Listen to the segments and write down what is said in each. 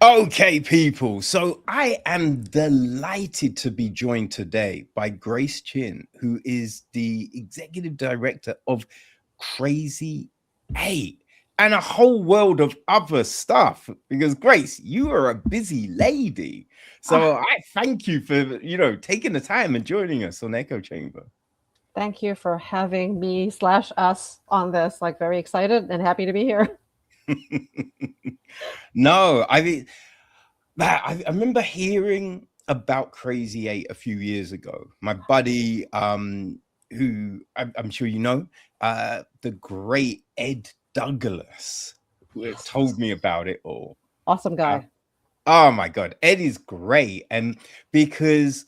Okay, people. So I am delighted to be joined today by Grace Chin, who is the executive director of Crazy8 and a whole world of other stuff. Because Grace, you are a busy lady. So I thank you for, taking the time and joining us on Echo Chamber. Thank you for having me / us on this. Like, very excited and happy to be here. No, I mean, I remember hearing about Crazy8 a few years ago. My buddy, who I'm sure you know, the great Ed Douglas, who had told me about it all. Awesome Uh, guy. oh my God, Ed is great, and because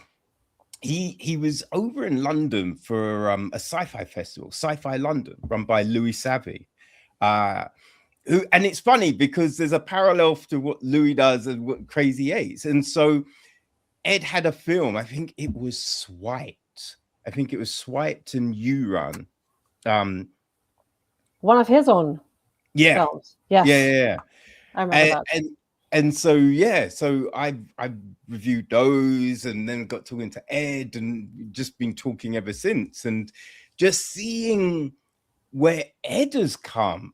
he was over in London for a sci-fi festival, Sci-Fi London, run by Louis Savvy. And it's funny because there's a parallel to what Louis does and what Crazy8s. And so Ed had a film, I think it was Swiped. I think it was Swiped and You Run. One of his own films. Yes. Yeah. I remember that. And so yeah, so I reviewed those and then got talking to Ed and just been talking ever since. And just seeing where Ed has come,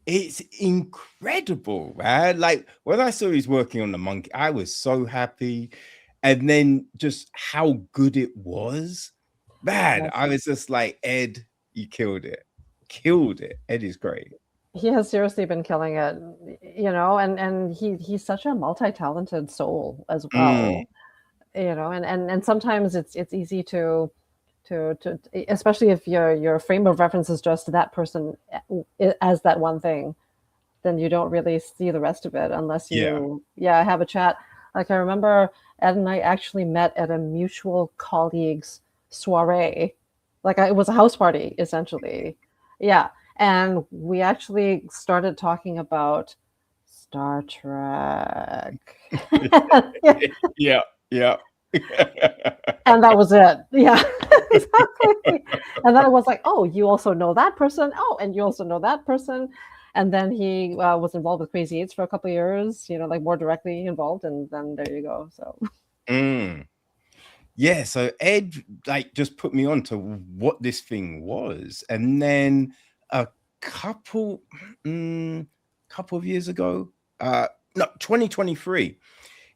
it's incredible, man. Like when I saw he's working on The Monkey, I was so happy. And then just how good it was, man. Yes. I was just like, Ed, you killed it. Killed it. Ed is great. He has seriously been killing it, and he's such a multi-talented soul as well. And sometimes it's easy to especially if your frame of reference is just that person as that one thing, then you don't really see the rest of it unless you have a chat. Like I remember Ed and I actually met at a mutual colleague's soiree. Like it was a house party essentially. Yeah. And we actually started talking about Star Trek. Yeah. And that was it. Yeah, exactly. And then it was like, oh, you also know that person. Oh, and you also know that person. And then he was involved with Crazy8s for a couple of years, like more directly involved. And then there you go. So. Yeah, so Ed like just put me on to what this thing was. And then a couple of years ago, 2023,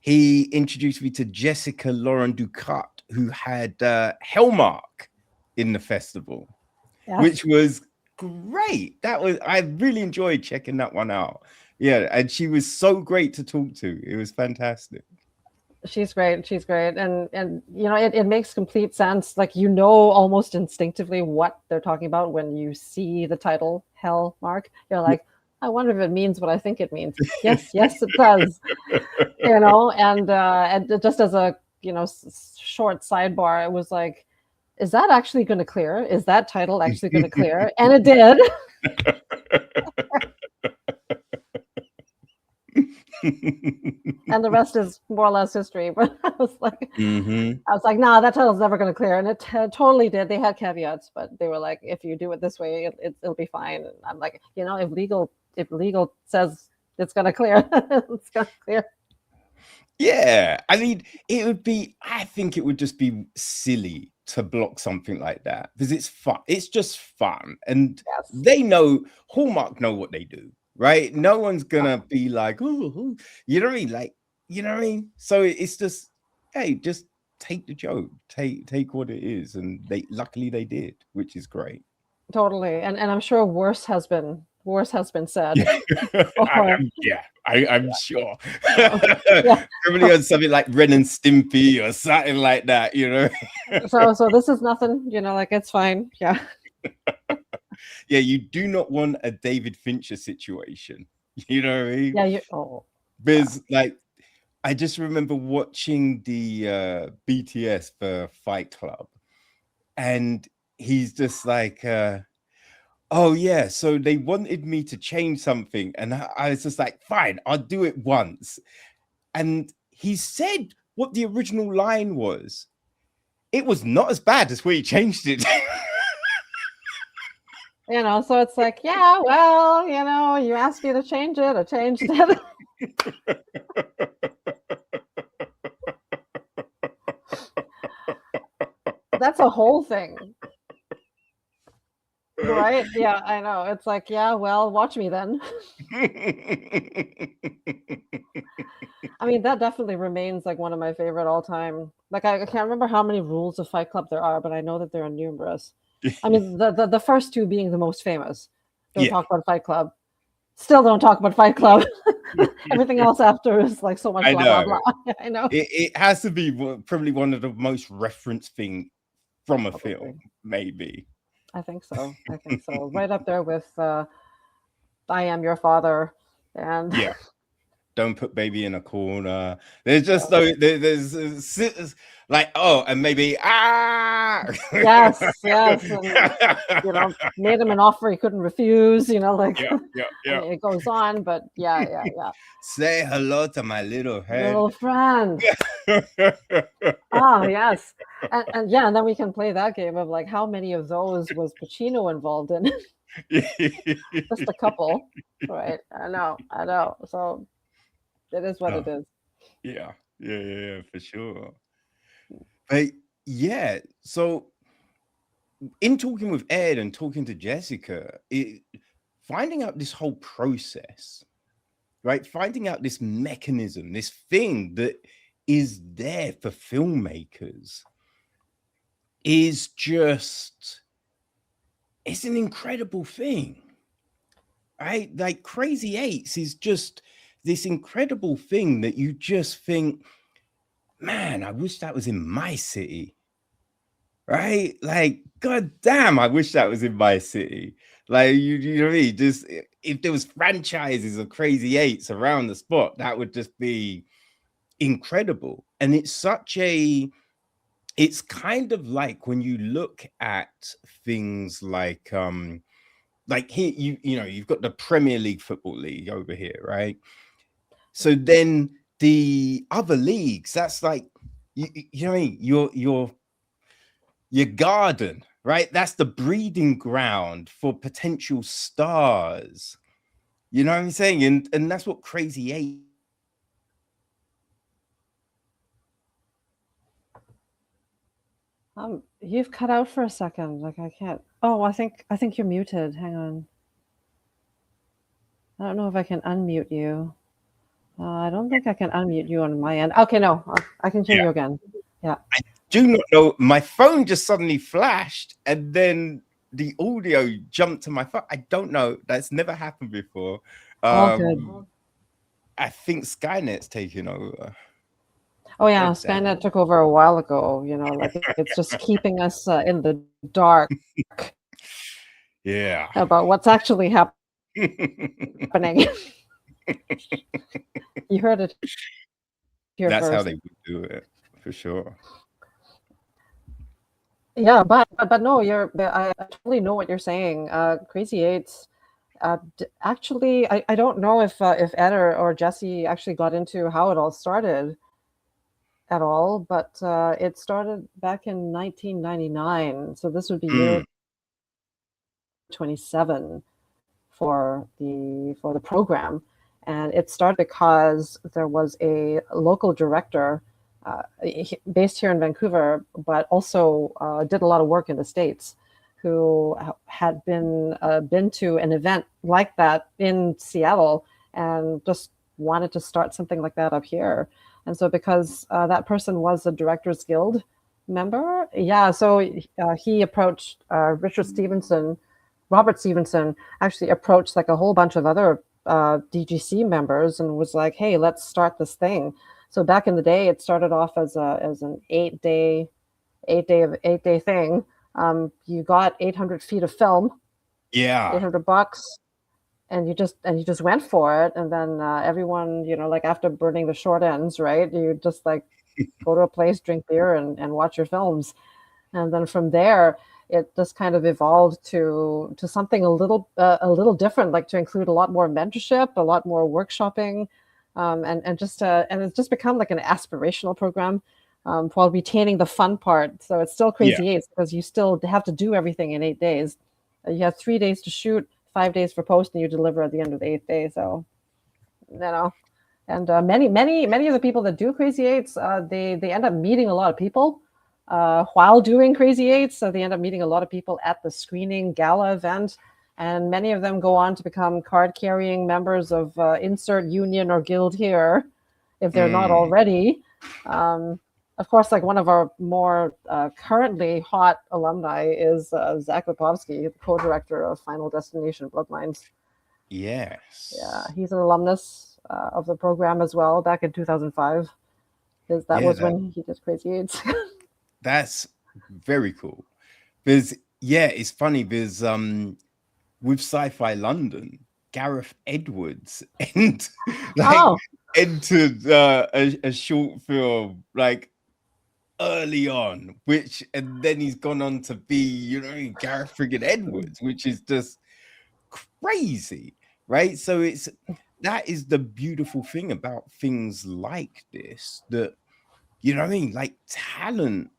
he introduced me to Jessica Lauren Ducat, who had Hellmark in the festival, which was great. I really enjoyed checking that one out. Yeah, and she was so great to talk to. It was fantastic. She's great. And it makes complete sense. Like, almost instinctively what they're talking about when you see the title Hellmark. You're like, I wonder if it means what I think it means. Yes, it does. And just as a short sidebar, it was like, is that actually going to clear? Is that title actually going to clear? And it did. And the rest is more or less history. But I was like, nah, that title's never going to clear, and it totally did. They had caveats, but they were like, if you do it this way, it'll be fine. And I'm like, if legal says it's going to clear, it's going to clear. Yeah, I mean, I think it would just be silly to block something like that because it's fun. It's just fun, and they know Hallmark know what they do. Right? No one's gonna be like, oh, you know what I mean? Like, you know what I mean? So it's just, hey, just take the joke, take what it is, and luckily they did, which is great. Totally, and I'm sure worse has been said. I'm sure. Probably on something like Ren and Stimpy or something like that, So this is nothing, like it's fine. Yeah. Yeah, you do not want a David Fincher situation. You know what I mean? Yeah. Because like, I just remember watching the BTS for Fight Club, and he's just like, oh yeah, so they wanted me to change something, and I was just like, fine, I'll do it once. And he said what the original line was. It was not as bad as where he changed it. So it's like, yeah, well, you asked me to change it, I changed it. That's a whole thing. Right? Yeah, I know. It's like, yeah, well, watch me then. I mean, that definitely remains like one of my favorite all time. Like I can't remember how many rules of Fight Club there are, but I know that there are numerous. I mean, the first two being the most famous. Don't Yeah. talk about Fight Club. Still don't talk about Fight Club. Everything else after is like so much I blah blah know. blah. I know. It has to be probably one of the most referenced thing from a Probably. film, maybe. I think so. I think so. Right up there with I Am Your Father and Yeah. Don't put baby in a corner. There's just there's like, oh, and maybe yes, yes, and made him an offer he couldn't refuse. Like yeah. I mean, it goes on, but yeah. Say hello to my little head. Little friend. Ah, yes, and yeah, and then we can play that game of like how many of those was Pacino involved in? Just a couple, right? I know. So it is what it is. Yeah, for sure. But yeah, so in talking with Ed and talking to Jessica, finding out this whole process, right? Finding out this mechanism, this thing that is there for filmmakers is just, it's an incredible thing, right? Like Crazy8s is just this incredible thing that you just think, man, I wish that was in my city. Right? Like, god damn, I wish that was in my city. Like, you know what I mean? Just if there was franchises of Crazy8s around the spot, that would just be incredible. And it's it's kind of like when you look at things like here, you've got the Premier League Football League over here, right? So then the other leagues, that's like, you know what I mean? Your garden, right? That's the breeding ground for potential stars. You know what I'm saying? And that's what Crazy8. You've cut out for a second. Like I can't. Oh, I think you're muted. Hang on. I don't know if I can unmute you. I don't think I can unmute you on my end. Okay, no, I can hear you again. Yeah. I do not know. My phone just suddenly flashed and then the audio jumped to my phone. I don't know. That's never happened before. All good. I think Skynet's taking over. Oh yeah, Skynet took over a while ago. Like it's just keeping us in the dark. Yeah. About what's actually happening. You heard it here That's first. how they would do it, for sure. Yeah, but no, I totally know what you're saying. Crazy8s. Actually, I don't know if Ed or Jesse actually got into how it all started at all, but it started back in 1999. So this would be year 27 for the program, and it started because there was a local director based here in Vancouver, but also did a lot of work in the States, who had been to an event like that in Seattle and just wanted to start something like that up here. And so because that person was a Directors Guild member, so he approached Robert Stevenson actually approached like a whole bunch of other DGC members and was like, hey, let's start this thing. So back in the day, it started off as an 8-day thing. You got 800 feet of film, $800, and you just went for it. And then everyone, like after burning the short ends, right? You just like go to a place, drink beer, and watch your films. And then from there, it just kind of evolved to something a little different, like to include a lot more mentorship, a lot more workshopping, and it's just become like an aspirational program while retaining the fun part. So it's still Crazy8s because you still have to do everything in 8 days. You have 3 days to shoot, 5 days for post, and you deliver at the end of the 8th day. So, And many of the people that do Crazy Eights, they end up meeting a lot of people while doing Crazy Eights. So they end up meeting a lot of people at the screening gala event, and many of them go on to become card-carrying members of insert union or guild here, if they're not already. Of course, like one of our more currently hot alumni is Zach Lipovsky, the co-director of Final Destination Bloodlines. Yes. Yeah, he's an alumnus of the program as well, back in 2005. Because that was when he did Crazy8s. That's very cool. Because, yeah, it's funny because with Sci-Fi London, Gareth Edwards entered a short film like early on, and then he's gone on to be, you know, Gareth friggin' Edwards, which is just crazy, right? So that is the beautiful thing about things like this, that, you know what I mean, like talent,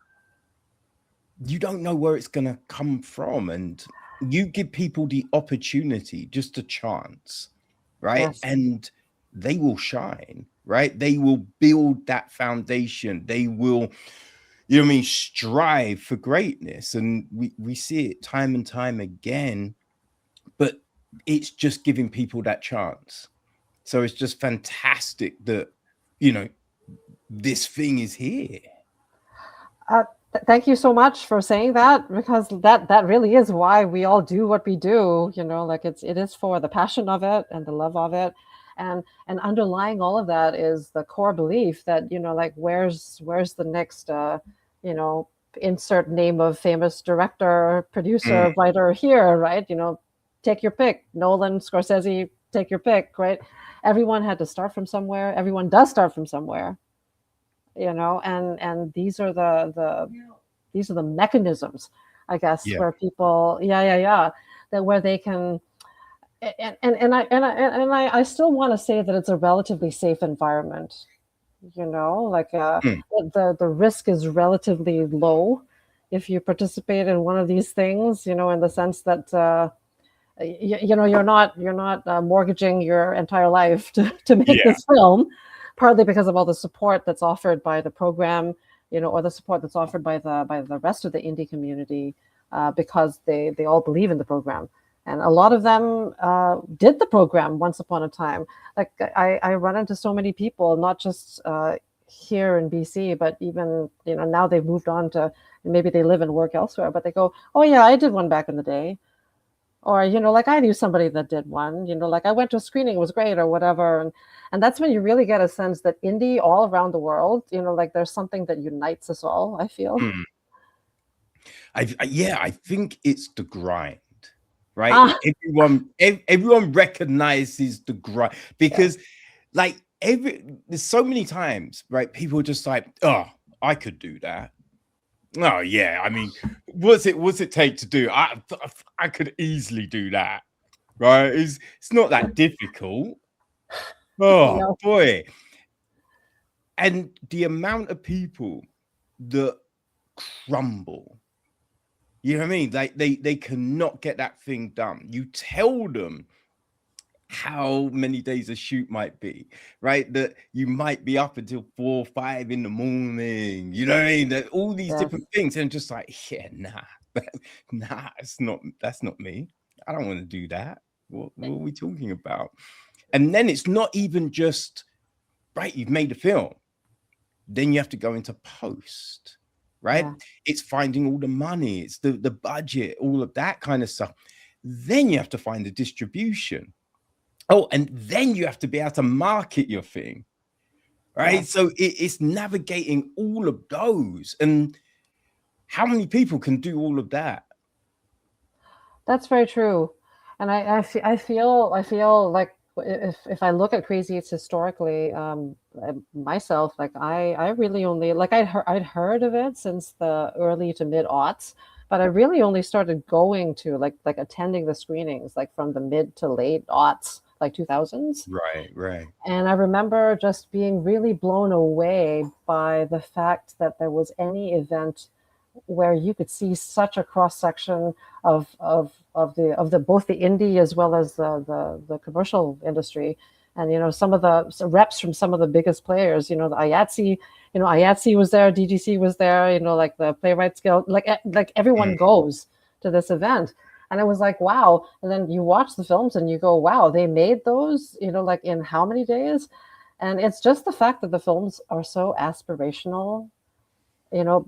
you don't know where it's gonna come from, and you give people the opportunity, just a chance, right? Yes. And they will shine, right? They will build that foundation. They will, you know what I mean, strive for greatness. And we see it time and time again, but it's just giving people that chance. So it's just fantastic that, you know, this thing is here. Thank you so much for saying that, because that really is why we all do what we do. You know, like it is for the passion of it and the love of it, and underlying all of that is the core belief that, you know, like where's the next you know, insert name of famous director, producer, writer here, right? You know, take your pick. Nolan, Scorsese, take your pick, right? Everyone had to start from somewhere. Everyone does start from somewhere. You know, and these are the mechanisms, I guess, where people, that where they can, and I still want to say that it's a relatively safe environment. You know, like the risk is relatively low if you participate in one of these things. You know, in the sense that you know, you're not mortgaging your entire life to make this film, partly because of all the support that's offered by the program, you know, or the support that's offered by the rest of the indie community, because they all believe in the program. And a lot of them did the program once upon a time. Like I run into so many people, not just here in BC, but even, you know, now they've moved on to, maybe they live and work elsewhere, but they go, oh yeah, I did one back in the day. Or, you know, like I knew somebody that did one, you know, like I went to a screening, it was great, or whatever. And that's when you really get a sense that indie all around the world, you know, like there's something that unites us all, I feel. I think it's the grind, right? Everyone recognizes the grind, because like there's so many times, right? People are just like, oh, I could do that. Oh yeah, I mean, what's it take to do? I could easily do that, right? It's not that difficult. Oh boy. And the amount of people that crumble, you know what I mean? Like they cannot get that thing done. You tell them how many days a shoot might be, right? That you might be up until 4 or 5 in the morning, you know what I mean? That all these different things, and just like, yeah, nah, that's not me. I don't want to do that. What are we talking about? And then it's not even just, right, you've made a film, then you have to go into post, right? It's finding all the money, it's the budget, all of that kind of stuff. Then you have to find the distribution. Oh, and then you have to be able to market your thing, right? So it's navigating all of those. And how many people can do all of that? That's very true. And I feel like if I look at Crazy8s historically, myself, like I really only, like I'd heard of it since the early to mid aughts, but I really only started going to like attending the screenings like from the mid to late aughts, like 2000s. Right. And I remember just being really blown away by the fact that there was any event where you could see such a cross section of the both the indie as well as the commercial industry, and some of the reps from some of the biggest players, the IATSE, IATSE was there, DGC was there, like the Playwrights Guild, like everyone goes to this event. And it was like, wow. And then you watch the films and you go, wow, they made those, like in how many days? And it's just the fact that the films are so aspirational,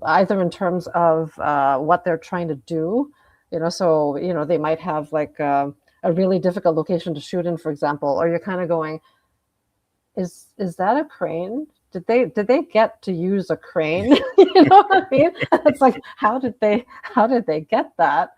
either in terms of what they're trying to do, so, they might have like a really difficult location to shoot in, for example, or you're kind of going, is that a crane? Did they get to use a crane? You know what I mean? It's like, how did they get that?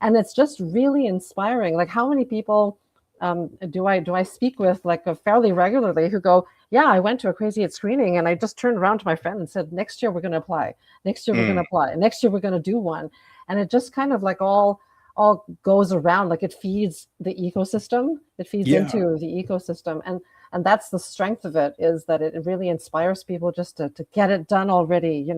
And it's just really inspiring. Like, how many people do I speak with like fairly regularly who go, yeah, I went to a Crazy8s screening and I just turned around to my friend and said, next year we're going to apply. Next year we're going to apply. Next year we're going to do one. And it just kind of like all goes around, like it feeds the ecosystem. It feeds into the ecosystem. And that's the strength of it, is that it really inspires people just to get it done already,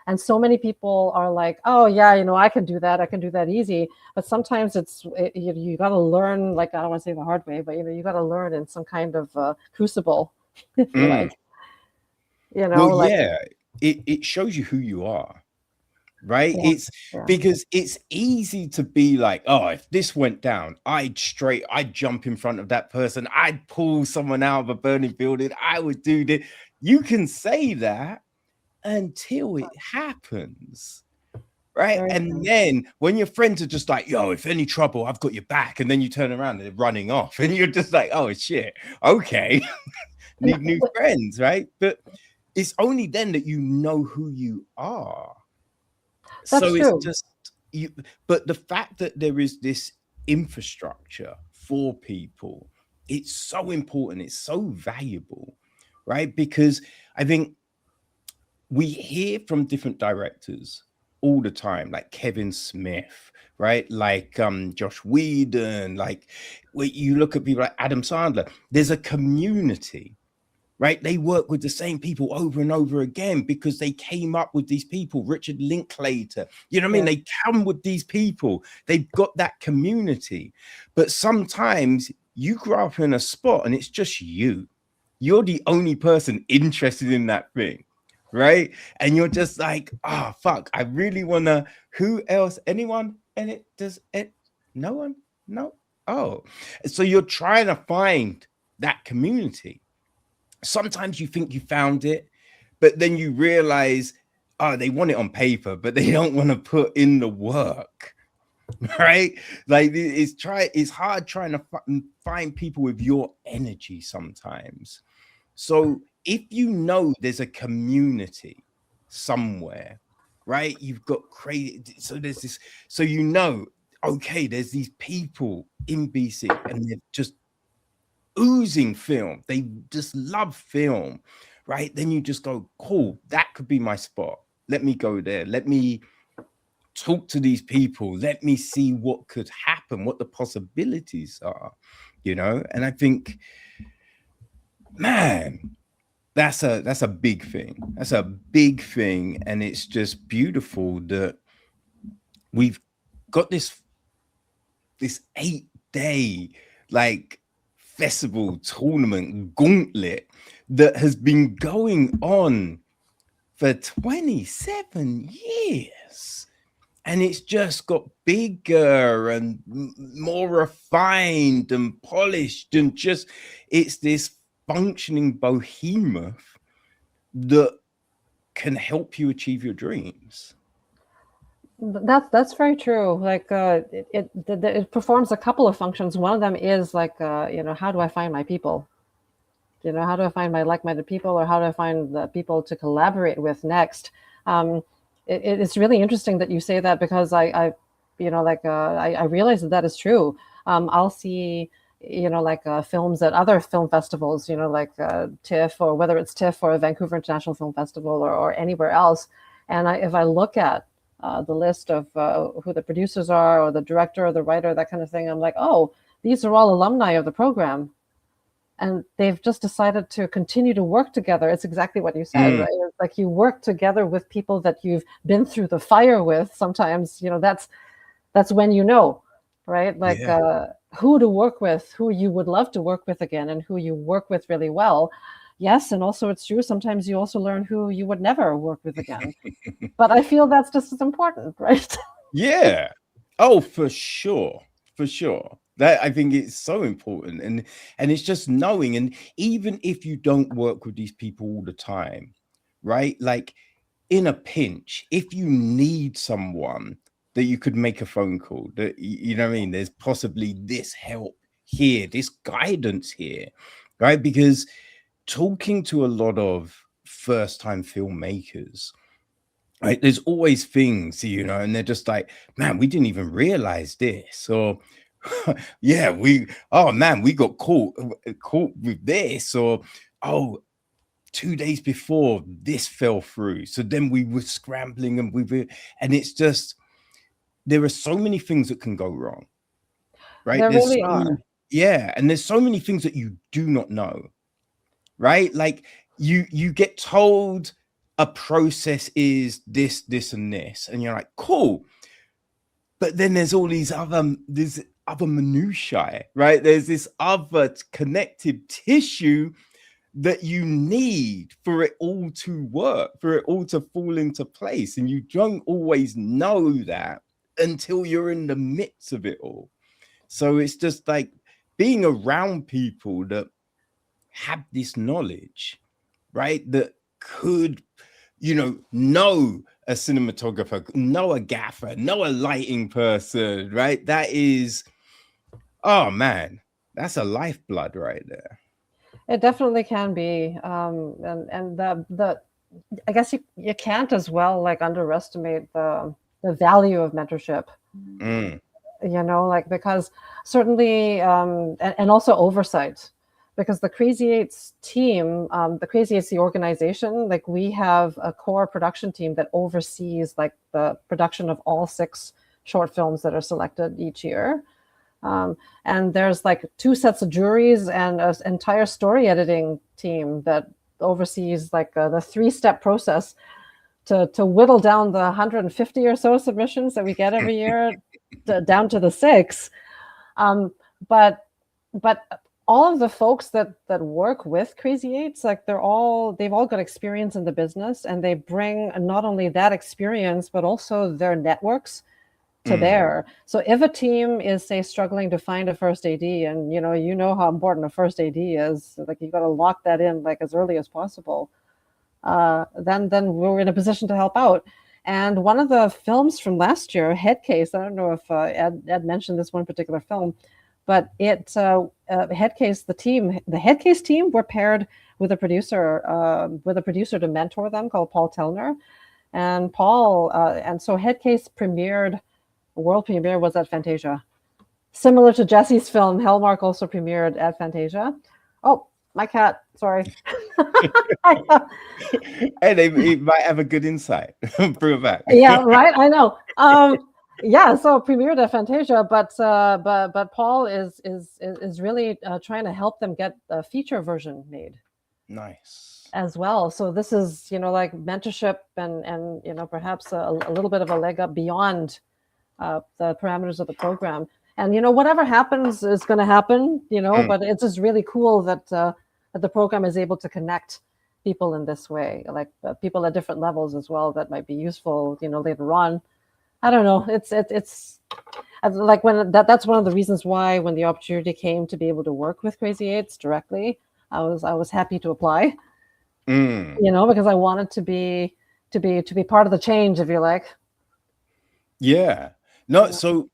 and so many people are like, oh yeah, I can do that easy. But sometimes you got to learn, like, I don't want to say the hard way, but you got to learn in some kind of crucible, if you like. Well, like, it shows you who you are, right? Because it's easy to be like, oh, if this went down, I'd jump in front of that person, I'd pull someone out of a burning building, I would do this. You can say that until it happens, right? And then when your friends are just like, yo, if any trouble, I've got your back, and then you turn around and they're running off and you're just like, oh shit, okay. Need new friends, right? But it's only then that you know who you are. That's so true. It's just you. But the fact that there is this infrastructure for people, it's so important, it's so valuable, right? Because I think we hear from different directors all the time, like Kevin Smith, right? Like Josh Whedon, like when you look at people like Adam Sandler, there's a community, right? They work with the same people over and over again because they came up with these people. Richard Linklater, you know what I mean? They come with these people. They've got that community. But sometimes you grow up in a spot and it's just you. You're the only person interested in that thing, right? And you're just like, oh, fuck, I really want to, who else? Anyone? And it does it, no one? No? Oh. So you're trying to find that community. Sometimes you think you found it, but then you realize, oh, they want it on paper, but they don't want to put in the work, right? Like it's hard trying to find people with your energy sometimes. So if you know there's a community somewhere, right? You've got crazy, so there's this, so okay, there's these people in BC and they're just oozing film. They just love film, right? Then you just go, cool, that could be my spot. Let me go there. Let me talk to these people. Let me see what could happen, what the possibilities are, And I think, man, that's a big thing. That's a big thing. And it's just beautiful that we've got this 8-day like festival tournament gauntlet that has been going on for 27 years. And it's just got bigger and more refined and polished, and just it's this functioning behemoth that can help you achieve your dreams. That's very true. Like it performs a couple of functions. One of them is like how do I find my people? How do I find my like-minded people, or how do I find the people to collaborate with next? It's really interesting that you say that, because I realize that is true. I'll see films at other film festivals, like TIFF, or whether it's TIFF or Vancouver International Film Festival, or anywhere else. And if I look at the list of who the producers are, or the director or the writer, that kind of thing, I'm like, oh, these are all alumni of the program. And they've just decided to continue to work together. It's exactly what you said, right? It's like you work together with people that you've been through the fire with. Sometimes, that's when right? Like, who to work with, who you would love to work with again, and who you work with really well. Yes, and also it's true, sometimes you also learn who you would never work with again. But I feel that's just as important, right? Yeah. Oh, for sure. For sure. That, I think it's so important. And it's just knowing, and even if you don't work with these people all the time, right? Like in a pinch, if you need someone that you could make a phone call, that you know what I mean, there's possibly this help here, this guidance here, right? Because talking to a lot of first-time filmmakers, right, there's always things, you know, and they're just like, man, we didn't even realize this, or yeah, oh man, we got caught with this, or oh, 2 days before this fell through, so then we were scrambling, and it's just, there are so many things that can go wrong, right? There really are. Yeah, and there's so many things that you do not know, right? Like you get told a process is this and this, and you're like, cool, but then there's all these other minutiae, right? There's this other connective tissue that you need for it all to work, for it all to fall into place. And you don't always know that until you're in the midst of it all. So it's just like being around people that have this knowledge, right? That could, know a cinematographer, know a gaffer, know a lighting person, right? That is, oh man, that's a lifeblood right there. It definitely can be, and the I guess you can't as well like underestimate the value of mentorship. Mm. Like because certainly, and also oversight, because the Crazy8s team, the Crazy8s, the organization, like we have a core production team that oversees like the production of all 6 short films that are selected each year. And there's like 2 sets of juries and an entire story editing team that oversees like the 3-step process to whittle down the 150 or so submissions that we get every year down to the 6. But all of the folks that work with Crazy8s, like they've all got experience in the business, and they bring not only that experience but also their networks to bear. So if a team is, say, struggling to find a first AD, and you know how important a first AD is, like you got to lock that in like as early as possible, then we're in a position to help out. And one of the films from last year, Headcase, I don't know if Ed mentioned this one particular film, but Headcase, the Headcase team were paired with a producer to mentor them called Paul Tellner. And so Headcase premiered, world premiere was at Fantasia. Similar to Jesse's film, Hellmark also premiered at Fantasia. Oh, my cat, sorry. And he might have a good insight. Bring it back. Yeah, right, I know. Yeah, so premiered at Fantasia, but Paul is really trying to help them get a feature version made. Nice. As well. So this is, like mentorship and perhaps a little bit of a leg up beyond the parameters of the program. And whatever happens is going to happen. But it's just really cool that the program is able to connect people in this way, like people at different levels as well, that might be useful later on. I don't know, it's like that's one of the reasons why when the opportunity came to be able to work with Crazy8s directly, I was happy to apply. Because I wanted to be part of the change, if you like. Yeah. No, so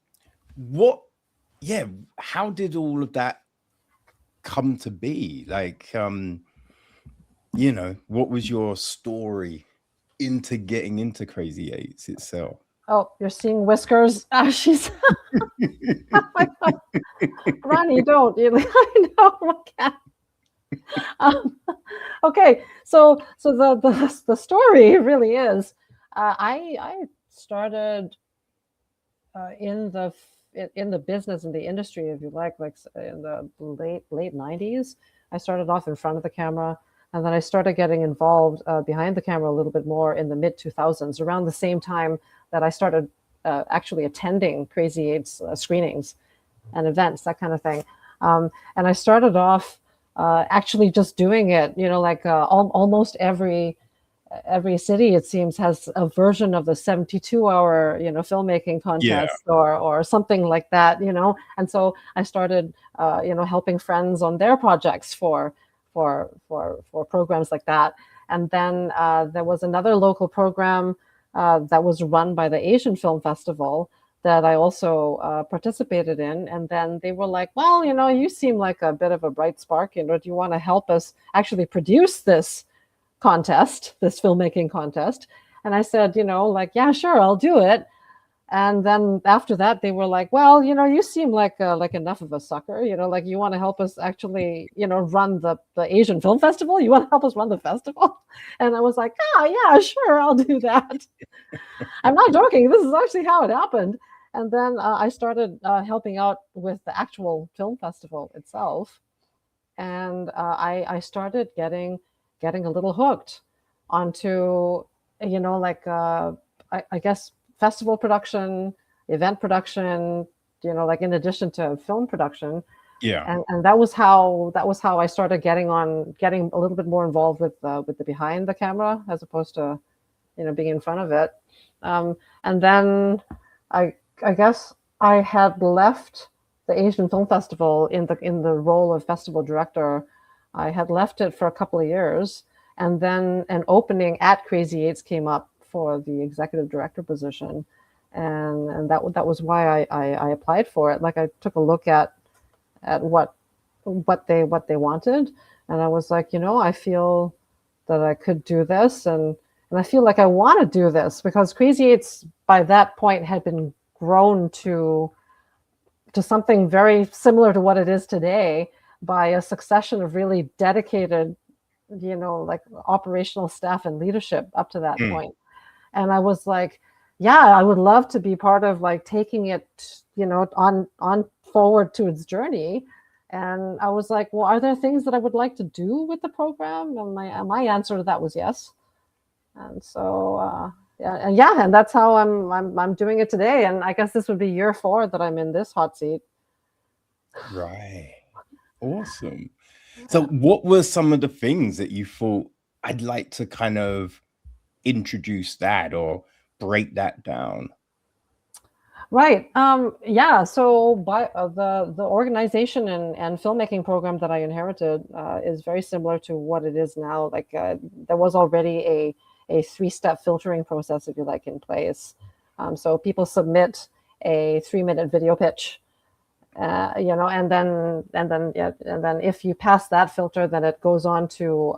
how did all of that come to be? Like, what was your story into getting into Crazy8s itself? Oh, you're seeing whiskers. She's oh my God. Ronnie, don't. I know, my cat. Okay, so the story really is, I started in the business, in the industry, if you like in the late 90s. I started off in front of the camera, and then I started getting involved behind the camera a little bit more in the mid 2000s, around the same time that I started actually attending Crazy8s screenings. and events, that kind of thing. And I started off actually just doing it, like almost every city, it seems, has a version of the 72-hour filmmaking Yeah. contest or something like that. And so I started helping friends on their projects for programs like that. And then there was another local program that was run by the Asian Film Festival that I also participated in. And then they were like, well, you seem like a bit of a bright spark. Do you want to help us actually produce this contest, this filmmaking contest? And I said, like, yeah, sure, I'll do it. And then after that, they were like, well, you seem like enough of a sucker, like you want to help us actually, run the Asian Film Festival. You want to help us run the festival? And I was like, yeah, sure, I'll do that. I'm not joking. This is actually how it happened. And then I started helping out with the actual film festival itself. And I started getting a little hooked onto, like, I guess, festival production, event production, like in addition to film production. Yeah. And that was how I started getting a little bit more involved with the behind the camera as opposed to being in front of it. And then I guess I had left the Asian Film Festival in the role of festival director. I had left it for a couple of years, and then an opening at Crazy8s came up for the executive director position, and that was why I applied for it. Like, I took a look at what they wanted, and I was like, I feel that I could do this, and I feel like I want to do this, because Crazy8s by that point had been grown to something very similar to what it is today by a succession of really dedicated, like operational staff and leadership up to that point. And I was like, yeah, I would love to be part of like taking it, on forward to its journey. And I was like, well, are there things that I would like to do with the program? And my answer to that was yes. And so, and that's how I'm doing it today. And I guess this would be year 4 that I'm in this hot seat. Right. Awesome. So what were some of the things that you thought, I'd like to kind of introduce that or break that down? Right. Yeah. So by the organization and filmmaking program that I inherited is very similar to what it is now. Like, there was already a 3-step filtering process, if you like, in place. So people submit a 3-minute video pitch, and then if you pass that filter, then it goes on to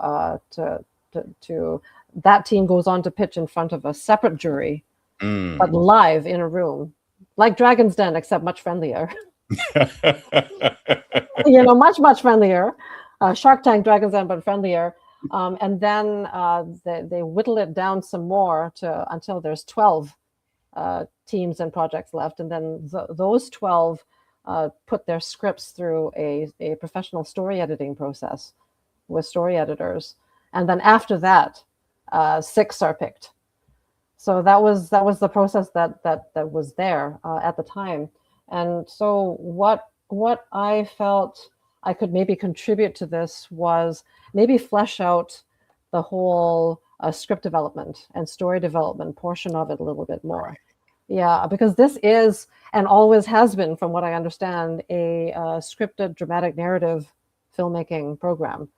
that team goes on to pitch in front of a separate jury, but live in a room, like Dragon's Den, except much friendlier. Much friendlier. Shark Tank, Dragon's Den, but friendlier. And then they whittle it down some more until there's 12 teams and projects left, and then those 12 put their scripts through a professional story editing process with story editors, and then after that, 6 are picked. So that was the process that was there at the time. And so what I felt I could maybe contribute to this was maybe flesh out the whole script development and story development portion of it a little bit more. Yeah, because this is, and always has been, from what I understand, a scripted dramatic narrative filmmaking program.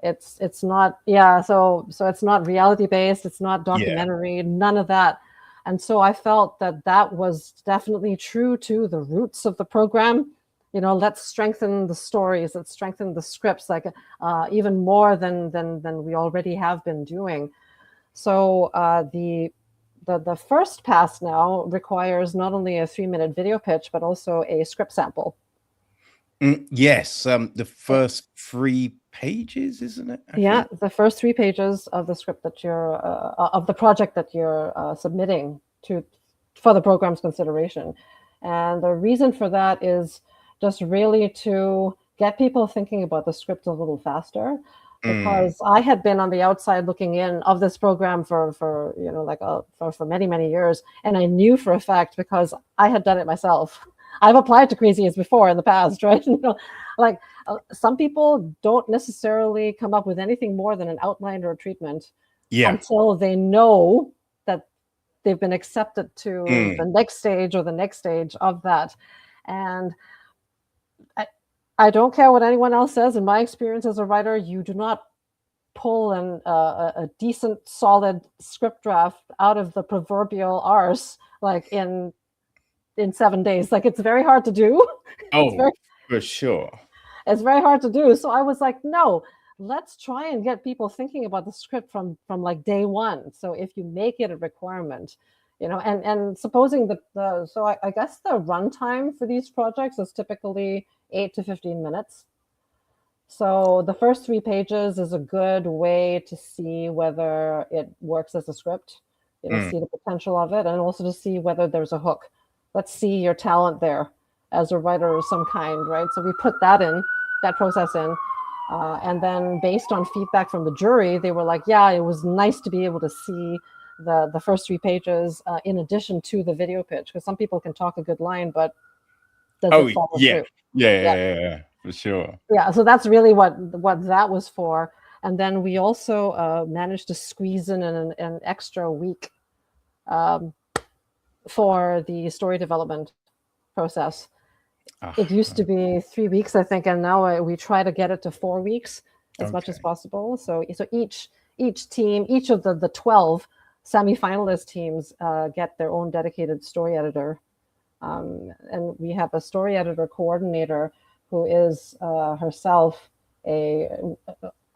It's not, so it's not reality based, it's not documentary, none of that. And so I felt that was definitely true to the roots of the program. Let's strengthen the stories, let's strengthen the scripts, like even more than we already have been doing. So the first pass now requires not only a 3-minute video pitch, but also a script sample. Yes, the first 3 pages, isn't it? Yeah, the first 3 pages of the script that you're of the project that you're submitting for the program's consideration. And the reason for that is just really to get people thinking about the script a little faster, because I had been on the outside looking in of this program for many years, and I knew for a fact, because I had done it myself, I've applied to Crazy8s before in the past, right? Like some people don't necessarily come up with anything more than an outline or a treatment until they know that they've been accepted to the next stage or the next stage of that. And I don't care what anyone else says. In my experience as a writer, you do not pull a decent, solid script draft out of the proverbial arse like in 7 days. Like, it's very hard to do. For sure. It's very hard to do. So I was like, no, let's try and get people thinking about the script from like day one. So if you make it a requirement, and supposing that so I guess the runtime for these projects is typically 8 to 15 minutes. So the first 3 pages is a good way to see whether it works as a script, see the potential of it, and also to see whether there's a hook. Let's see your talent there as a writer of some kind, right? So we put that process in. And then based on feedback from the jury, they were like, yeah, it was nice to be able to see the first 3 pages in addition to the video pitch, because some people can talk a good line, but does it follow through? Yeah, for sure. Yeah, so that's really what that was for. And then we also managed to squeeze in an extra week for the story development process. It used to be 3 weeks, I think, and now we try to get it to 4 weeks as much as possible. So each team, each of the 12 semi-finalist teams get their own dedicated story editor. And we have a story editor coordinator who is herself a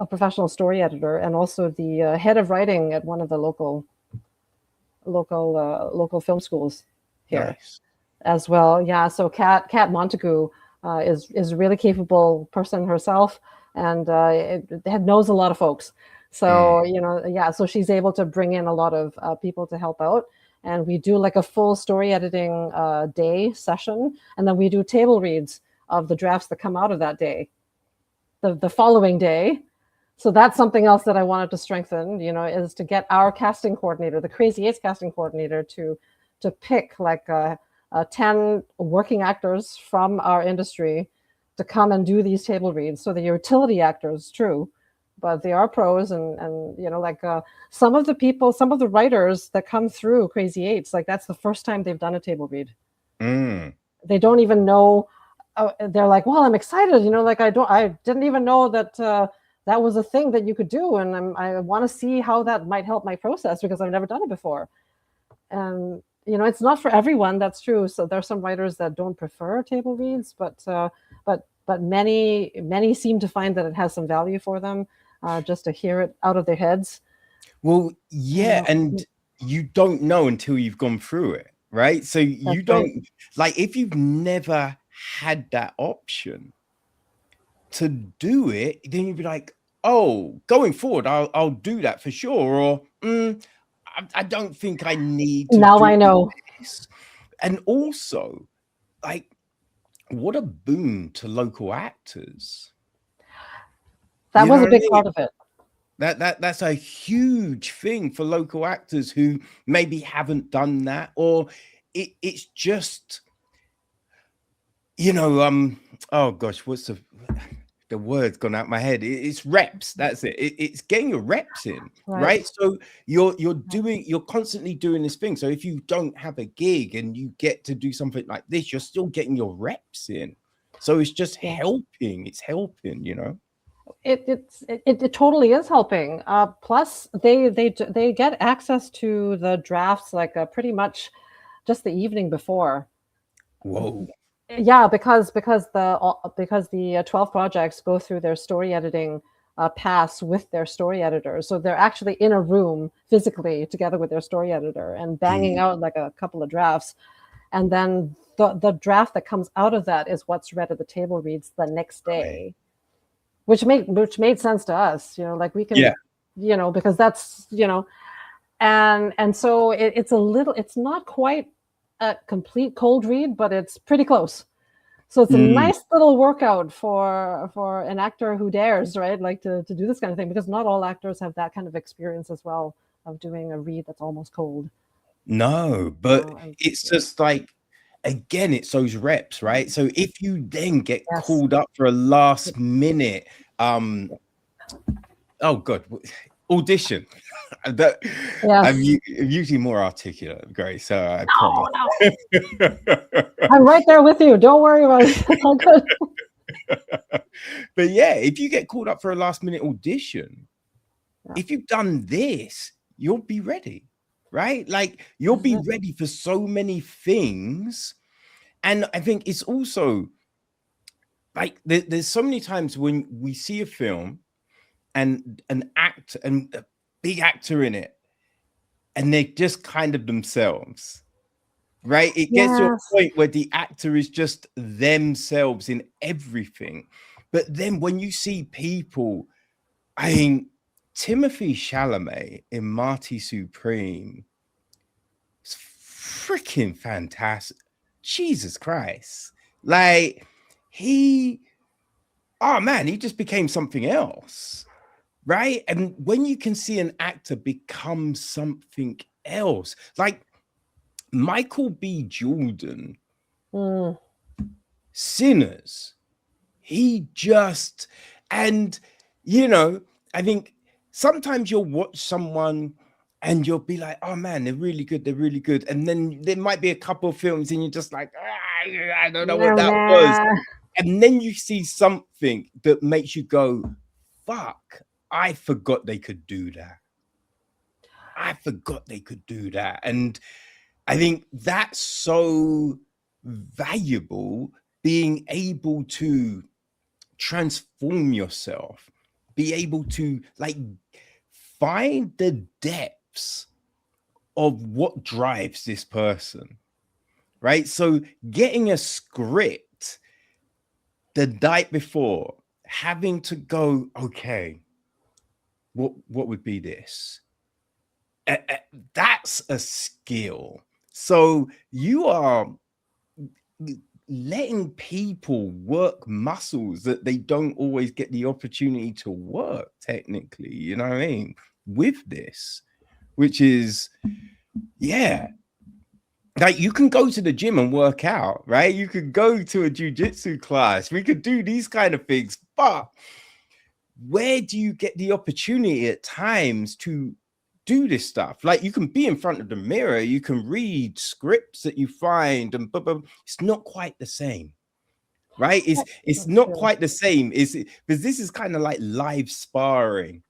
professional story editor, and also the head of writing at one of the local film schools here as well. Yeah, so Kat Montague is a really capable person herself, and knows a lot of folks. So so she's able to bring in a lot of people to help out. And we do like a full story editing day session, and then we do table reads of the drafts that come out of that day, the following day. So that's something else that I wanted to strengthen, is to get our casting coordinator, the Crazy8s casting coordinator, to pick like 10 working actors from our industry to come and do these table reads. So the utility actors, true, but they are pros, and some of the writers that come through Crazy8s, like that's the first time they've done a table read. They don't even know. They're like, well, I'm excited, like I didn't even know that that was a thing that you could do, and I want to see how that might help my process, because I've never done it before. And it's not for everyone, that's true. So there's some writers that don't prefer table reads, but many seem to find that it has some value for them, just to hear it out of their heads. Well, yeah, and you don't know until you've gone through it, right? So you don't, like, if you've never had that option to do it, then you'd be like, oh, going forward, I'll do that for sure. Or I don't think I need to. Now I know. This. And also, like, what a boon to local actors. That was a big part of it. That's a huge thing for local actors who maybe haven't done that, or it's just, oh gosh, what's the word's gone out my head. It's reps. That's it. It's getting your reps in, right? So you're constantly doing this thing. So if you don't have a gig and you get to do something like this, you're still getting your reps in. So it's just helping. It's helping, It totally is helping. Plus, they get access to the drafts like pretty much just the evening before. Whoa. Yeah, because the 12 projects go through their story editing pass with their story editor. So they're actually in a room physically together with their story editor and banging out like a couple of drafts. And then the draft that comes out of that is what's read at the table reads the next day, which made sense to us, like we can, because that's, and so it's not quite a complete cold read, but it's pretty close. So it's a nice little workout for an actor who dares, right? Like to do this kind of thing, because not all actors have that kind of experience as well of doing a read that's almost cold. No, but it's just like, again, it's those reps, right? So if you then get Yes. called up for a last minute, oh God, audition. That Yes. I'm usually more articulate, Grace, so I promise. No. I'm right there with you. Don't worry about it. It's all good. But yeah, if you get called up for a last minute audition, if you've done this, you'll be ready, right? Like you'll be ready for so many things. And I think it's also like there's so many times when we see a film and an act and a big actor in it, and they're just kind of themselves, right? It gets to a point where the actor is just themselves in everything. But then when you see people, I mean, Timothée Chalamet in Marty Supreme, it's freaking fantastic. Jesus Christ. Like oh man, he just became something else. Right? And when you can see an actor become something else, like Michael B. Jordan, Sinners, he just, and you know, I think sometimes you'll watch someone and you'll be like, oh man, they're really good, they're really good. And then there might be a couple of films and you're just like, I don't know what that was. And then you see something that makes you go, fuck, I forgot they could do that. I forgot they could do that. And I think that's so valuable, being able to transform yourself, be able to like find the depths of what drives this person, right? So getting a script the night before, having to go, okay, what would be this? That's a skill. So you are letting people work muscles that they don't always get the opportunity to work, technically, you know what I mean, with this, which is, yeah, like you can go to the gym and work out, right? You could go to a jiu-jitsu class, we could do these kind of things, but where do you get the opportunity at times to do this stuff? Like you can be in front of the mirror, you can read scripts that you find, and it's not quite the same, right? It's not quite the same. Because this is kind of like live sparring.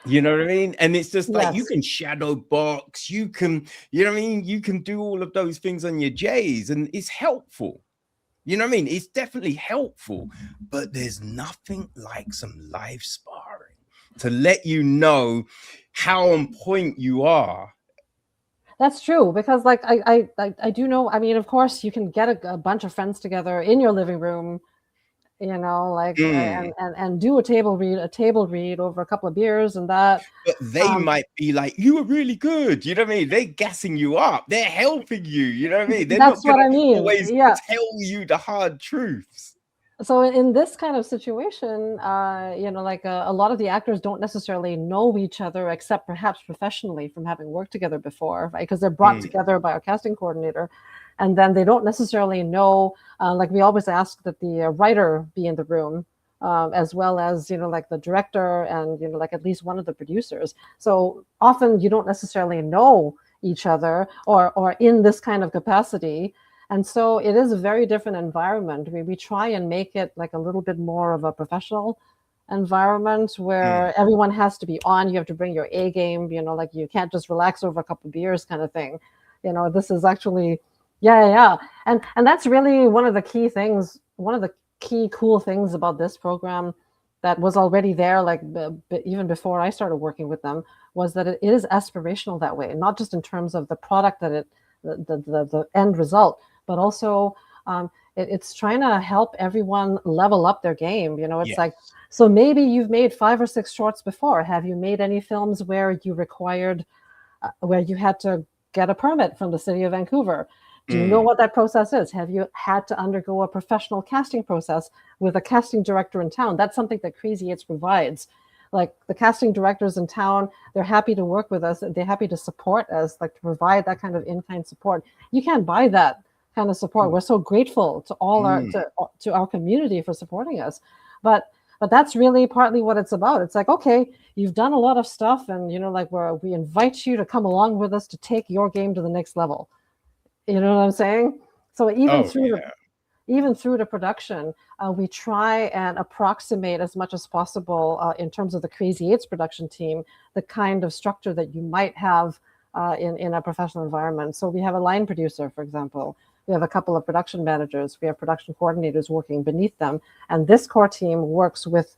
You know what I mean? And it's just like you can shadow box, you can, you know what I mean? You can do all of those things on your J's, and it's helpful. You know what I mean? It's definitely helpful, but there's nothing like some live sparring to let you know how on point you are. That's true, because like I do know, I mean, of course you can get a bunch of friends together in your living room, you know, like and do a table read over a couple of beers and that. But they might be like, you were really good, you know what I mean? They're gassing you up, they're helping you, you know what I mean? They're That's not what I mean. always tell you the hard truths. So in this kind of situation, you know, like a lot of the actors don't necessarily know each other, except perhaps professionally from having worked together before, right? Because they're brought together by a casting coordinator, and then they don't necessarily know. Like we always ask that the writer be in the room, as well as, you know, like the director and, you know, like at least one of the producers. So often you don't necessarily know each other or in this kind of capacity. And so it is a very different environment. We try and make it like a little bit more of a professional environment where everyone has to be on. You have to bring your A game, you know, like you can't just relax over a couple of beers kind of thing. You know, this is actually, yeah. And that's really one of the key things, one of the key cool things about this program that was already there, like even before I started working with them, was that it is aspirational that way, not just in terms of the product that the end result, but also it's trying to help everyone level up their game. You know, it's like, so maybe you've made 5 or 6 shorts before. Have you made any films where you required, where you had to get a permit from the city of Vancouver? Do you know what that process is? Have you had to undergo a professional casting process with a casting director in town? That's something that Crazy8s provides. Like the casting directors in town, they're happy to work with us. They're happy to support us, like to provide that kind of in-kind support. You can't buy that kind of support. We're so grateful to all to our community for supporting us. But that's really partly what it's about. It's like, okay, you've done a lot of stuff, and like we invite you to come along with us to take your game to the next level. You know what I'm saying? So even through the production, we try and approximate as much as possible in terms of the Crazy8s production team, the kind of structure that you might have in a professional environment. So we have a line producer, for example. We have a couple of production managers. We have production coordinators working beneath them. And this core team works with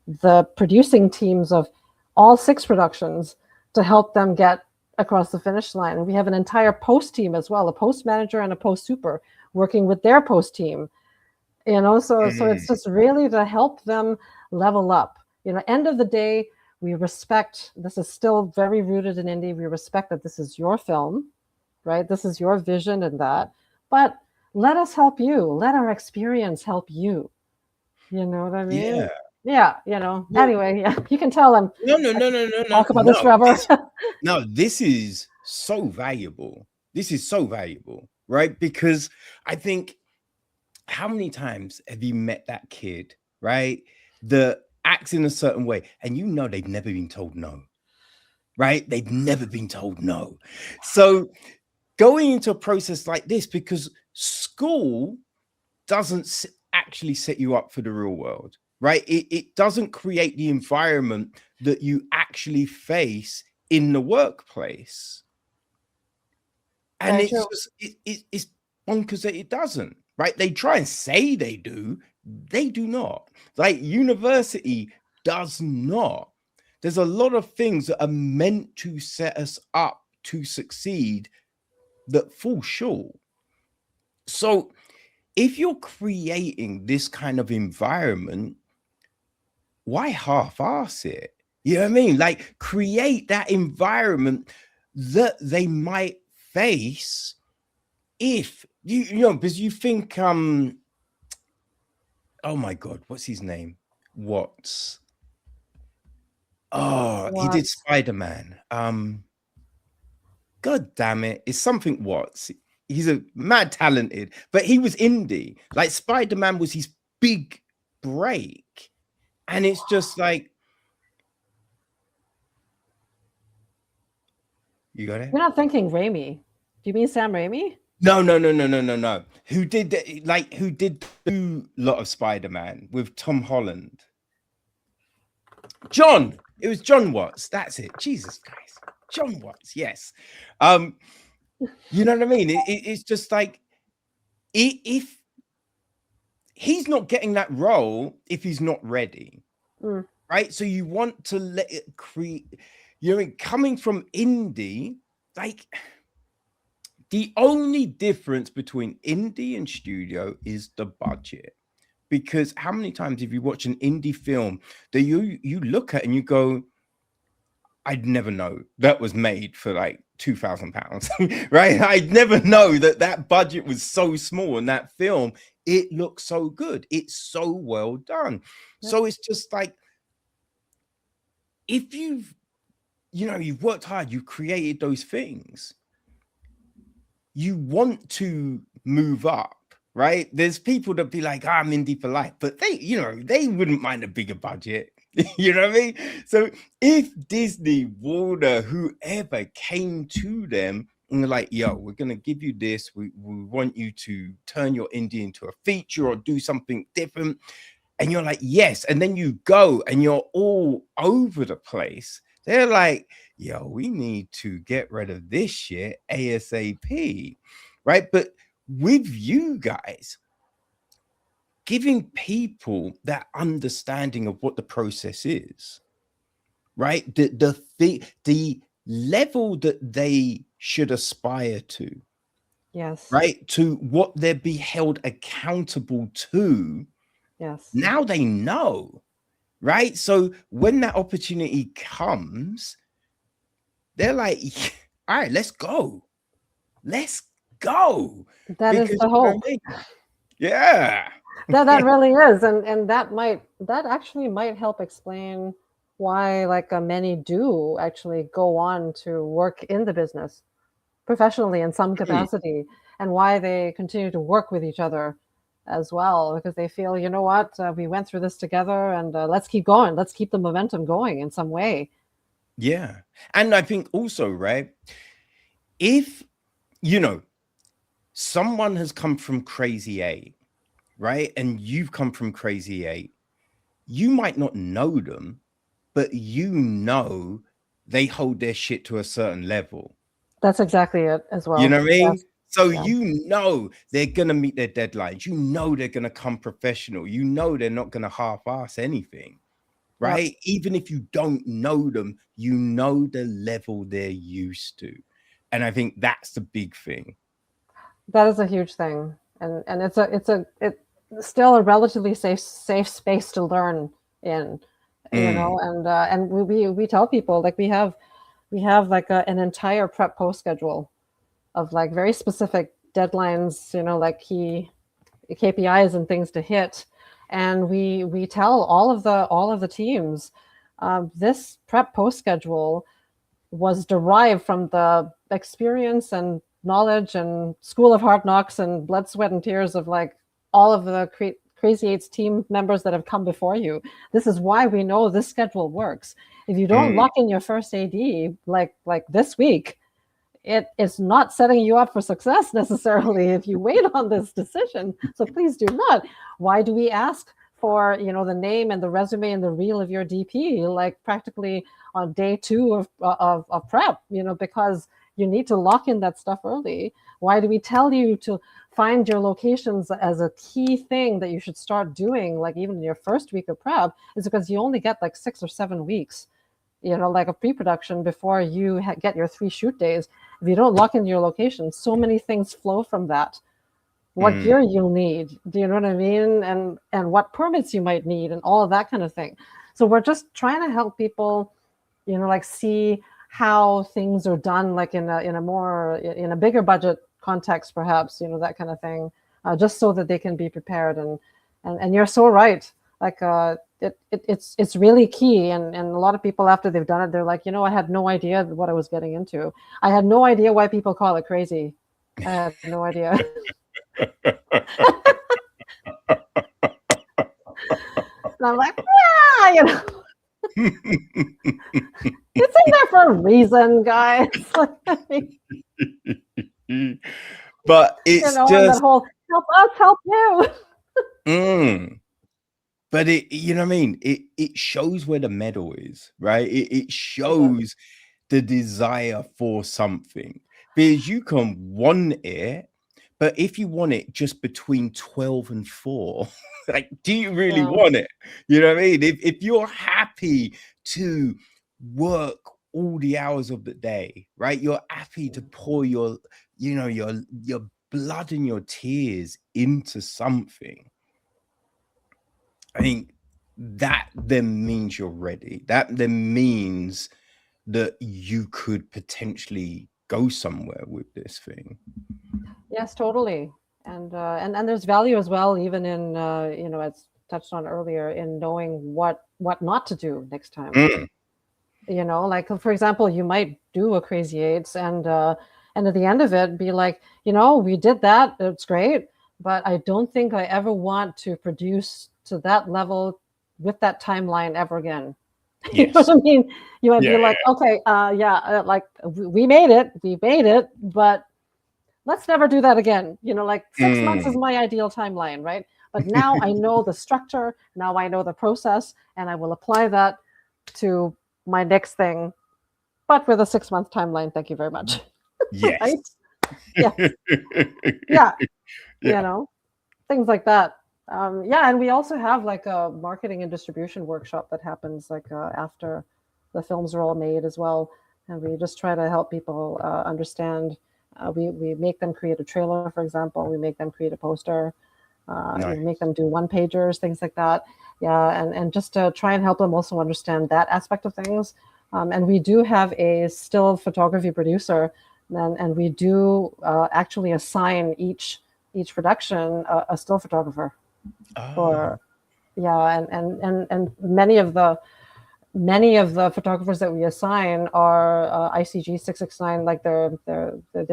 the producing teams of all 6 productions to help them get across the finish line. And we have an entire post team as well, a post manager and a post super working with their post team. So it's just really to help them level up. End of the day, we respect, this is still very rooted in indie. We respect that this is your film, right? This is your vision and that. But let us help you. Let our experience help you. You know what I mean? Yeah. Anyway, yeah, you can tell I'm no. Talk about this forever. No, this is so valuable. This is so valuable, right? Because I think, how many times have you met that kid, right, that acts in a certain way, and they've never been told no, right? They've never been told no. So going into a process like this, because school doesn't actually set you up for the real world, right? It doesn't create the environment that you actually face in the workplace. And it's bonkers that it doesn't, right? They try and say they do not. Like, university does not. There's a lot of things that are meant to set us up to succeed that fall short. So if you're creating this kind of environment, why half-ass it? You know what I mean? Like, create that environment that they might face if because you think, oh my God, what's his name? Watts. Oh, he did Spider-Man. God damn it. It's something Watts. He's a mad talented, but he was indie. Like, Spider-Man was his big break. And it's just like, you got it? You're not thinking Raimi. Do you mean Sam Raimi? No. Who did do a lot of Spider-Man with Tom Holland? John. It was John Watts. That's it. Jesus Christ. John Watts. Yes. You know what I mean? It's just like, if he's not getting that role, if he's not ready, right? So you want to let it create. Coming from indie, like, the only difference between indie and studio is the budget. Because how many times have you watched an indie film that you look at and you go, I'd never know that was made for like £2,000, right? I'd never know that budget was so small, and that film, it looks so good. It's so well done. Yeah. So it's just like, if you've worked hard, you've created those things, you want to move up, right? There's people that be like, I'm indie for life, but they wouldn't mind a bigger budget. You know what I mean? So if Disney, Warner, whoever came to them and they're like, yo, we're going to give you this. We want you to turn your indie into a feature or do something different. And you're like, yes. And then you go and you're all over the place. They're like, yo, we need to get rid of this shit ASAP, right? But with you guys, giving people that understanding of what the process is, right? The level that they should aspire to, yes, right? To what they're be held accountable to. Yes. Now they know, right? So when that opportunity comes, they're like, all right, let's go. Let's go. That is the hope. Yeah. That really is. And that actually might help explain why many do actually go on to work in the business professionally in some capacity. and why they continue to work with each other as well, because they feel, you know what, we went through this together, and let's keep going. Let's keep the momentum going in some way. Yeah. And I think also, right, if, someone has come from Crazy8, right, and you've come from Crazy8, you might not know them, but they hold their shit to a certain level. That's exactly it as well. You know what I mean? Yes. So Yeah. they're gonna meet their deadlines. They're gonna come professional. They're not gonna half-ass anything, right? Yep. Even if you don't know them, the level they're used to. And I think that's the big thing. That is a huge thing, and it's still a relatively safe space to learn in, and we tell people, like, we have like an entire prep post schedule of like very specific deadlines, like key KPIs and things to hit, and we tell all of the teams, this prep post schedule was derived from the experience and knowledge and school of hard knocks and blood, sweat, and tears of like all of the Crazy8s team members that have come before you. This is why we know this schedule works. If you don't lock in your first AD like this week, it is not setting you up for success necessarily if you wait on this decision. So please do not. Why do we ask for, the name and the resume and the reel of your DP like practically on day 2 of prep? Because you need to lock in that stuff early. Why do we tell you to find your locations as a key thing that you should start doing, like even in your first week of prep? Is because you only get like 6 or 7 weeks, like a pre-production before you get your 3 shoot days. If you don't lock in your location, so many things flow from that. What gear you'll need, do you know what I mean? And what permits you might need, and all of that kind of thing. So we're just trying to help people, like see how things are done, like in a bigger budget context, perhaps, that kind of thing, just so that they can be prepared. And you're so right. Like it's really key. And a lot of people, after they've done it, they're like, I had no idea what I was getting into. I had no idea why people call it crazy. I had no idea. And I'm like, it's in there for a reason, guys. But it's just that whole help us help you. But you know what I mean? It shows where the medal is, right? It shows the desire for something, because you can want it, but if you want it just between 12 and 4, like, do you really want it? You know what I mean? If you're happy to work all the hours of the day, right? You're happy to pour your blood and your tears into something. I think that then means you're ready. That then means that you could potentially go somewhere with this thing. Yes, totally. And there's value as well, even in as touched on earlier, in knowing what not to do next time. Like, for example, you might do a Crazy8s and at the end of it be like, we did that, it's great, but I don't think I ever want to produce to that level with that timeline ever again. Yes. You know what I mean? You might be like, okay, like we made it, but let's never do that again. Like 6 months is my ideal timeline, right? But now I know the structure, now I know the process, and I will apply that to my next thing, but with a 6-month timeline. Thank you very much. Yes. Right? Yeah. Things like that. And we also have like a marketing and distribution workshop that happens like after the films are all made as well. And we just try to help people understand. We make them create a trailer, for example. We make them create a poster. Nice. We make them do one-pagers, things like that. Yeah, and just to try and help them also understand that aspect of things. And we do have a still photography producer, and we do actually assign each production a still photographer. And many of the photographers that we assign are ICG 669, like their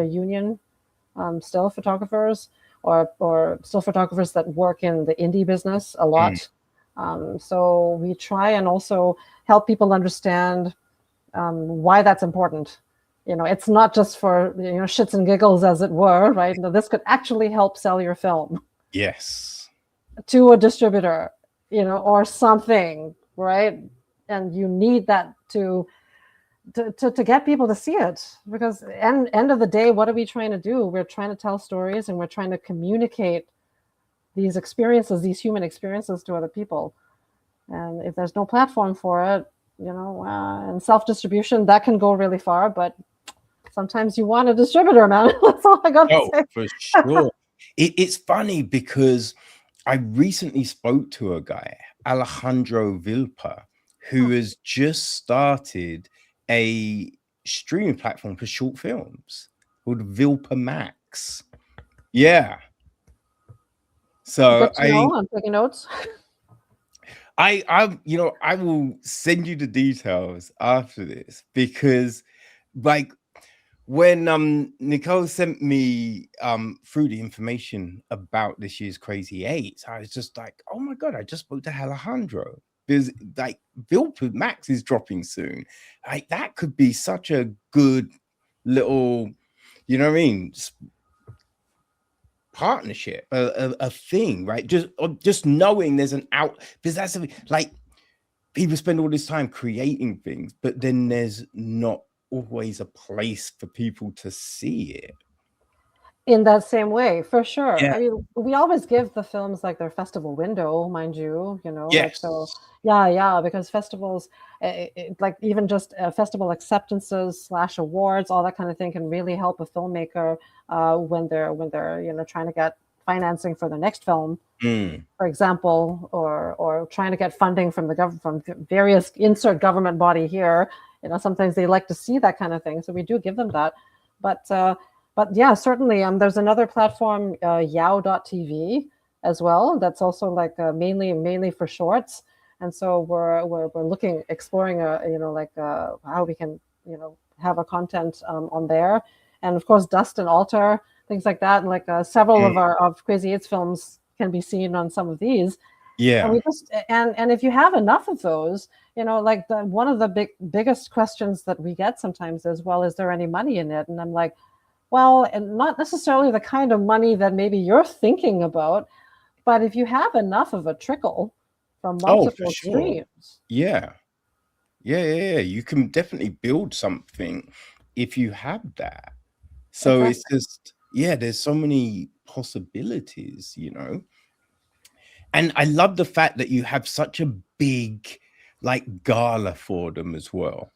union still photographers or still photographers that work in the indie business a lot. So we try and also help people understand why that's important. It's not just for shits and giggles, as it were, right? No, this could actually help sell your film. Yes. To a distributor, or something, right? And you need that to get people to see it, because end of the day, what are we trying to do? We're trying to tell stories, and we're trying to communicate these experiences, these human experiences, to other people. And if there's no platform for it, and self-distribution, that can go really far, but sometimes you want a distributor, man. That's all I got to say. For sure. It's funny because I recently spoke to a guy, Alejandro Vilpa, who has just started a streaming platform for short films called Vilpa Max. Yeah. So I'm taking notes. I will send you the details after this, because like when Nicole sent me through the information about this year's Crazy8s, I was just like, oh my god, I just spoke to Alejandro, because like Vilpa Max is dropping soon. Like that could be such a good little, you know what I mean, partnership, a thing, right? Just knowing there's an out, because that's like people spend all this time creating things, but then there's not always a place for people to see it in that same way, for sure. yeah I mean, we always give the films like their festival window, mind you, like, yes so yeah, because festivals, like even just festival acceptances / awards, all that kind of thing can really help a filmmaker when they're trying to get financing for the next film, for example, or trying to get funding from the government, from various insert government body here. Sometimes they like to see that kind of thing, so we do give them that. But yeah, certainly. There's another platform, Yow.tv, as well. That's also like mainly for shorts. And so we're exploring how we can have a content on there, and of course Dust and Alter, things like that. And like several of Crazy8s films can be seen on some of these. And we just and if you have enough of those, like one of the biggest questions that we get sometimes is, well, is there any money in it? And I'm like, well, and not necessarily the kind of money that maybe you're thinking about, but if you have enough of a trickle from multiple streams. Yeah, you can definitely build something if you have that. So It's just, there's so many possibilities, and I love the fact that you have such a big like gala for them as well.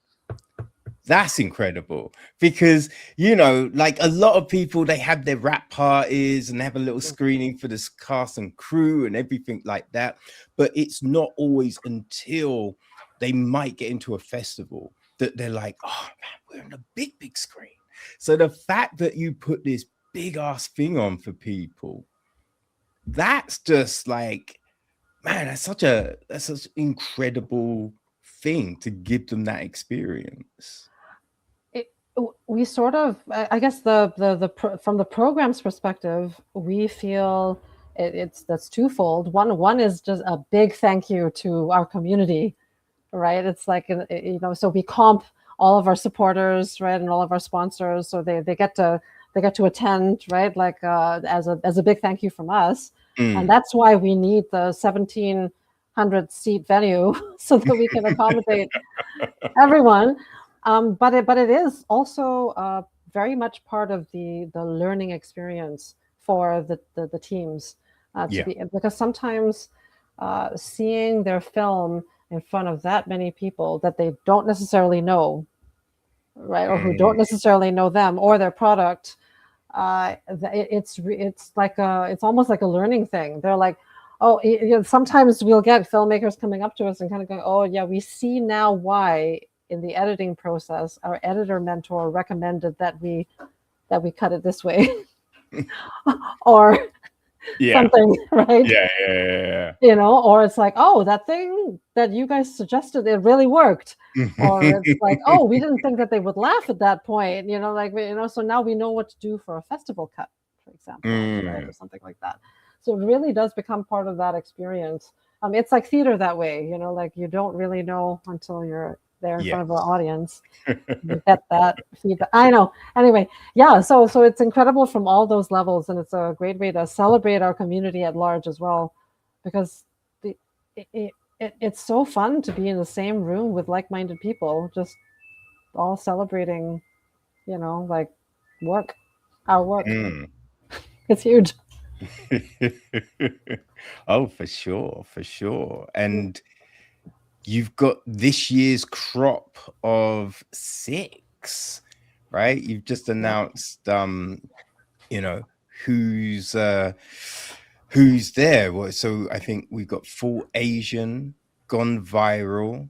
That's incredible, because like a lot of people, they have their wrap parties and they have a little screening for this cast and crew and everything like that, but it's not always until they might get into a festival that they're like, oh man, we're on a big screen. So the fact that you put this big ass thing on for people, that's just like, man, that's such an incredible thing to give them that experience. We sort of, I guess, from the program's perspective, we feel that's twofold. One is just a big thank you to our community, right? It's like, so we comp all of our supporters, right, and all of our sponsors, so they get to attend, right, like as a big thank you from us. And that's why we need the 1,700 seat venue so that we can accommodate everyone. But it is also very much part of the learning experience for the teams, because sometimes seeing their film in front of that many people that they don't necessarily know, right, or who don't necessarily know them or their product, it's almost like a learning thing. They're like, oh, sometimes we'll get filmmakers coming up to us and kind of going, oh yeah, we see now why in the editing process our editor mentor recommended that we cut it this way. or something, right? Yeah. You know, or it's like, oh, that thing that you guys suggested, it really worked. Or it's like, oh, we didn't think that they would laugh at that point, you know, like, you know, so now we know what to do for a festival cut, for example, right, or something like that. So it really does become part of that experience. It's like theater that way, you know, like you don't really know until you're there in front of an audience. You get that feedback. I know. Anyway, yeah. So it's incredible from all those levels, and it's a great way to celebrate our community at large as well, because it's so fun to be in the same room with like-minded people, just all celebrating, you know, like work, our work. It's huge. Oh, for sure. And you've got this year's crop of 6, right? You've just announced you know, who's there. Well, so I think we've got Full Asian, Gone Viral,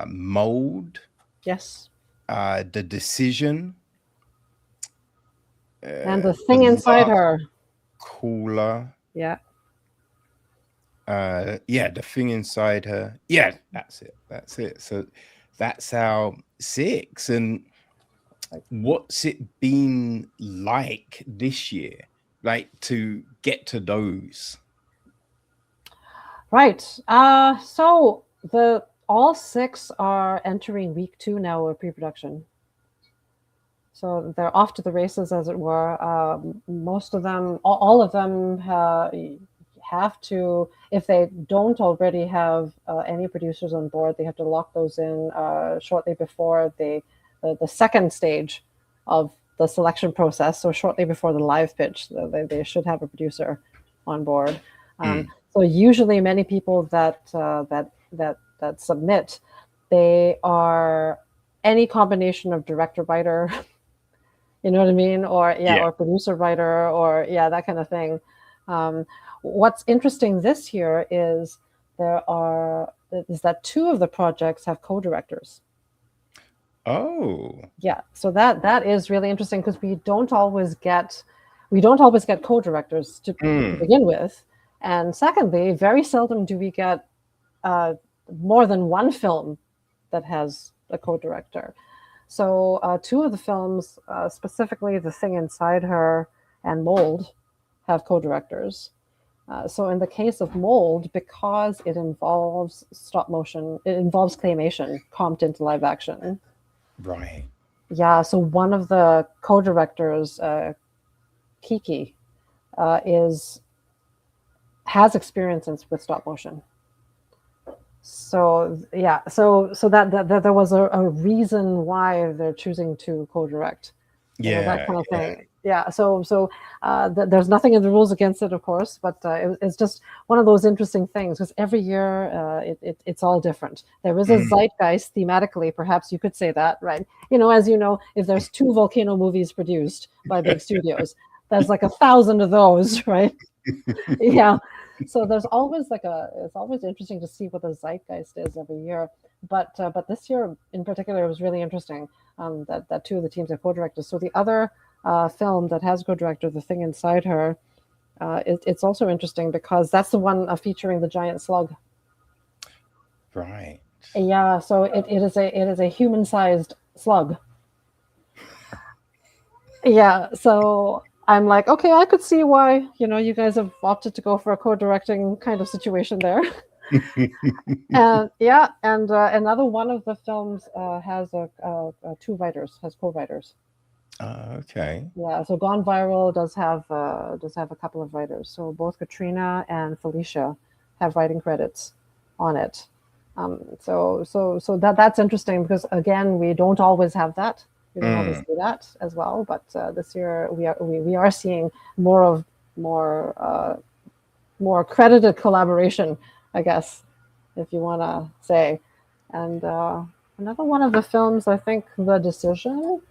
Mold, Yes, The Decision, and the thing inside her. Cooler. Yeah. The thing inside her. Yeah, that's it. So that's our 6. And what's it been like this year, like to get to those? Right. So all 6 are entering week 2 now of pre-production. So they're off to the races, as it were. Most of them, all of them, have to, if they don't already have any producers on board, they have to lock those in shortly before the second stage of the selection process. So shortly before the live pitch, they should have a producer on board. So usually, many people that submit, they are any combination of director, writer. You know what I mean? Or or producer, writer, or that kind of thing. What's interesting this year is that 2 of the projects have co-directors. Oh. Yeah, so that is really interesting, because we don't always get co-directors to begin with, and secondly, very seldom do we get more than one film that has a co-director. So 2 of the films, specifically The Thing Inside Her and Mold, have co-directors. So in the case of Mold, because it involves stop motion, it involves claymation comped into live action. Right. Yeah, so one of the co-directors, Kiki, has experience with stop motion. So that there was a reason why they're choosing to co-direct. That kind of thing. Yeah. So there's nothing in the rules against it, of course, but it's just one of those interesting things, because every year it's all different. There is a zeitgeist thematically, perhaps you could say that, right? You know, as you know, if there's 2 volcano movies produced by big studios, there's like 1,000 of those, right? Yeah. So there's always it's always interesting to see what the zeitgeist is every year. But this year in particular, it was really interesting that 2 of the teams are co-directors. So the other film that has co-director, The Thing Inside Her, it's also interesting because that's the one featuring the giant slug. Right. Yeah. So it is a human-sized slug. Yeah. So I'm like, okay, I could see why, you guys have opted to go for a co-directing kind of situation there. And another one of the films has 2 writers, has co-writers. Okay. Yeah, so Gone Viral does have a couple of writers. So both Katrina and Felicia have writing credits on it. So that's interesting, because again, we don't always have that. We don't always do that as well. But this year we are seeing more credited collaboration, I guess, if you want to say. And another one of the films, I think, The Decision.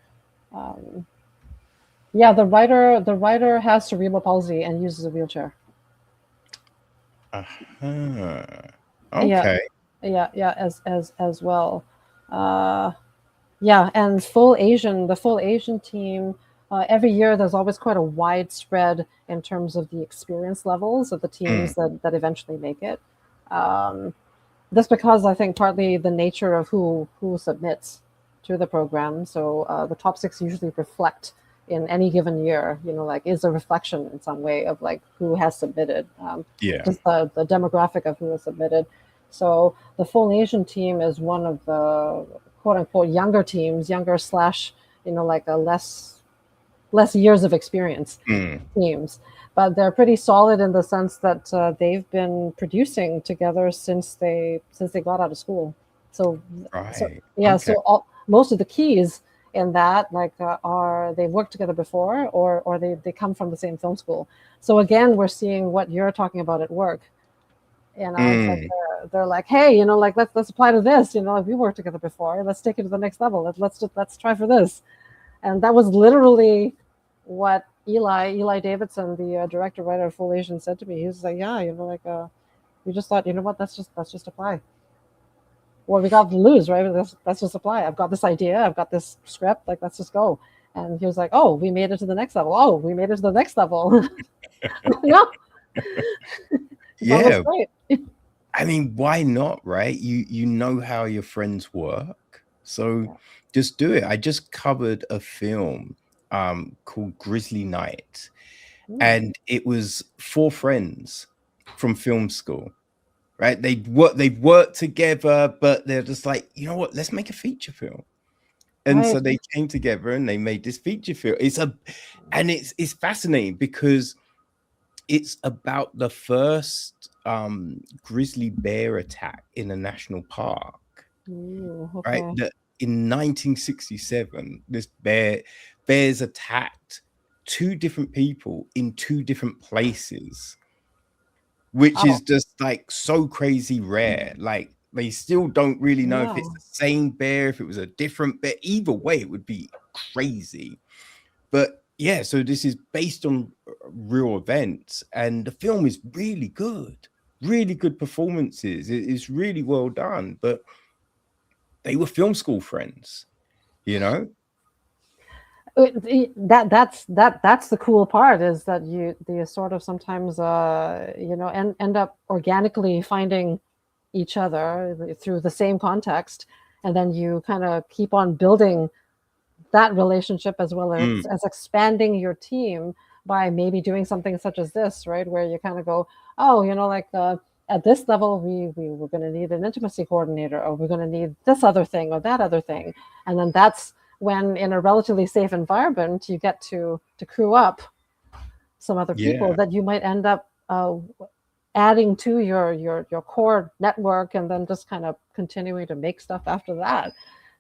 The writer has cerebral palsy and uses a wheelchair. Okay. Yeah, as well. And the Full Asian team every year there's always quite a widespread in terms of the experience levels of the teams that eventually make it. This because I think partly the nature of who submits to the program. So the top 6 usually reflect in any given year, like is a reflection in some way of like who has submitted, just the demographic of who has submitted. So the Full Asian team is one of the quote unquote younger teams, younger slash, like a less years of experience teams, but they're pretty solid in the sense that they've been producing together since they got out of school. So, most of the keys in that are they've worked together before, or they come from the same film school. So again, we're seeing what you're talking about at work. It's like they're like, hey, let's apply to this. We worked together before. Let's take it to the next level. Let's try for this. And that was literally what Eli Davidson, the director writer of Full Asian, said to me. He was like, yeah, we just thought, what, let's just apply. Well, we got to lose, right? Let's just apply. I've got this idea. I've got this script. Let's just go. And he was like, oh, we made it to the next level. Oh, we made it to the next level. No. Yeah. I mean, why not, right? You know how your friends work. So just do it. I just covered a film called Grizzly Night. And it was 4 friends from film school. Right, they've worked together, but they're just like, you know what? Let's make a feature film, and so they came together and they made this feature film. It's fascinating because it's about the first grizzly bear attack in a national park. Right, that in 1967, this bears attacked 2 different people in 2 different places. Which is just like so crazy rare. Like they still don't really know if it's the same bear, if it was a different bear. Either way, it would be crazy. But yeah, so this is based on real events, and the film is really good performances. It's really well done. But they were film school friends, That's the cool part, is that you sort of sometimes end up organically finding each other through the same context, and then you kind of keep on building that relationship as well as expanding your team by maybe doing something such as this, right, where you kind of go, oh, at this level we're going to need an intimacy coordinator, or we're going to need this other thing or that other thing, and then that's when, in a relatively safe environment, you get to crew up some other people that you might end up adding to your core network, and then just kind of continuing to make stuff after that.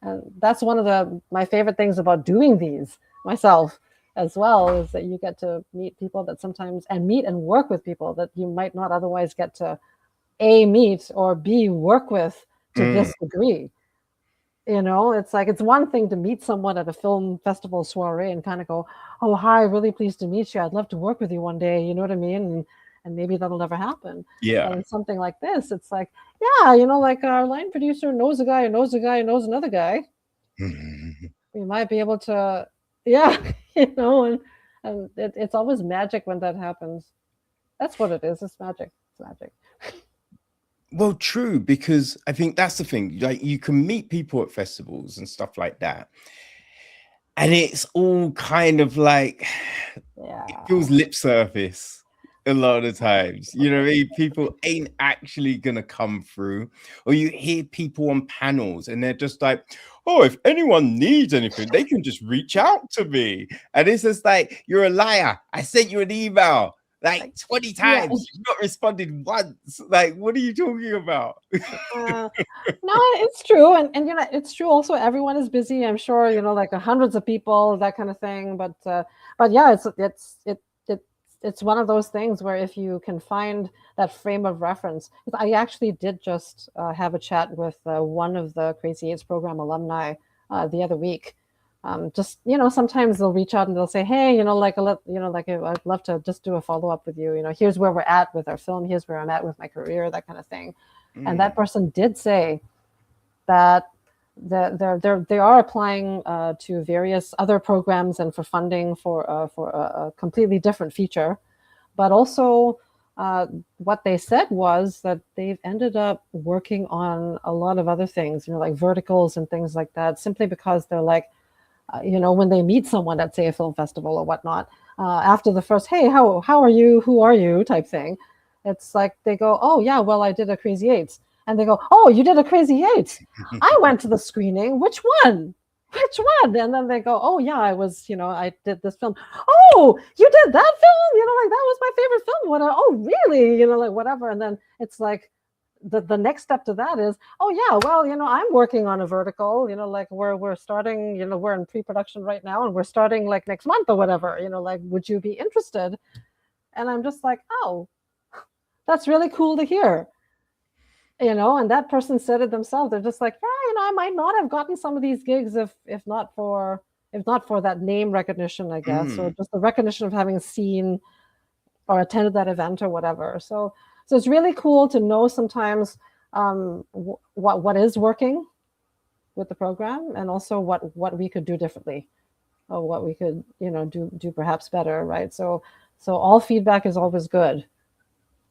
And that's one of my favorite things about doing these myself as well, is that you get to meet people that sometimes, and meet and work with people that you might not otherwise get to A, meet, or B, work with to this degree. It's like, it's one thing to meet someone at a film festival soiree and kind of go, oh, hi, really pleased to meet you. I'd love to work with you one day. You know what I mean? And maybe that'll never happen. Yeah. But in something like this, it's like, yeah, like our line producer knows a guy who knows a guy who knows another guy. We might be able to, and it's always magic when that happens. That's what it is. It's magic. It's magic. Well, true, because I think that's the thing. Like, you can meet people at festivals and stuff like that, and it's all kind of like, it feels lip service a lot of the times. You know what I mean? People ain't actually gonna come through. Or you hear people on panels and they're just like, oh, if anyone needs anything, they can just reach out to me. And it's just like, you're a liar. I sent you an email like 20 times. You've not responded once. Like, what are you talking about? No, it's true. And it's true also, everyone is busy, I'm sure, like hundreds of people, that kind of thing. But yeah, it's one of those things where if you can find that frame of reference. I actually did just have a chat with one of the Crazy8s program alumni the other week. Just, sometimes they'll reach out and they'll say, hey, I'd love to just do a follow-up with you. Here's where we're at with our film. Here's where I'm at with my career, that kind of thing. And that person did say that they are applying to various other programs and for funding for a completely different feature. But also, what they said was that they've ended up working on a lot of other things, like verticals and things like that, simply because they're like, when they meet someone at, say, a film festival or whatnot, after the first, hey, how are you? Who are you? Type thing. It's like they go, oh, yeah, well, I did a Crazy8s. And they go, oh, you did a Crazy8s. I went to the screening. Which one? Which one? And then they go, oh, yeah, I did this film. Oh, you did that film? Like that was my favorite film. What? Oh, really? Like whatever. And then it's like, the next step to that is, oh yeah, well, I'm working on a vertical, like we're starting, we're in pre-production right now and we're starting like next month or whatever, like, would you be interested? And I'm just like, oh, that's really cool to hear. And that person said it themselves. They're just like, yeah, I might not have gotten some of these gigs if not for that name recognition, I guess, or just the recognition of having seen or attended that event or whatever. So it's really cool to know sometimes what is working with the program, and also what we could do differently, or what we could do perhaps better, right? So all feedback is always good,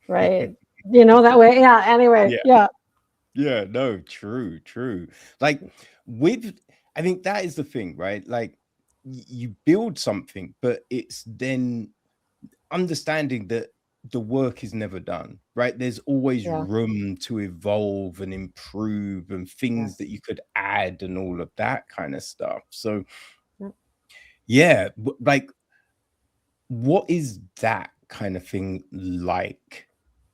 right? That way. Yeah. Anyway. Yeah. Yeah. No. True. Like I think that is the thing, right? Like you build something, but it's then understanding that the work is never done, right? There's always room to evolve and improve and things that you could add and all of that kind of stuff. So yeah, like what is that kind of thing like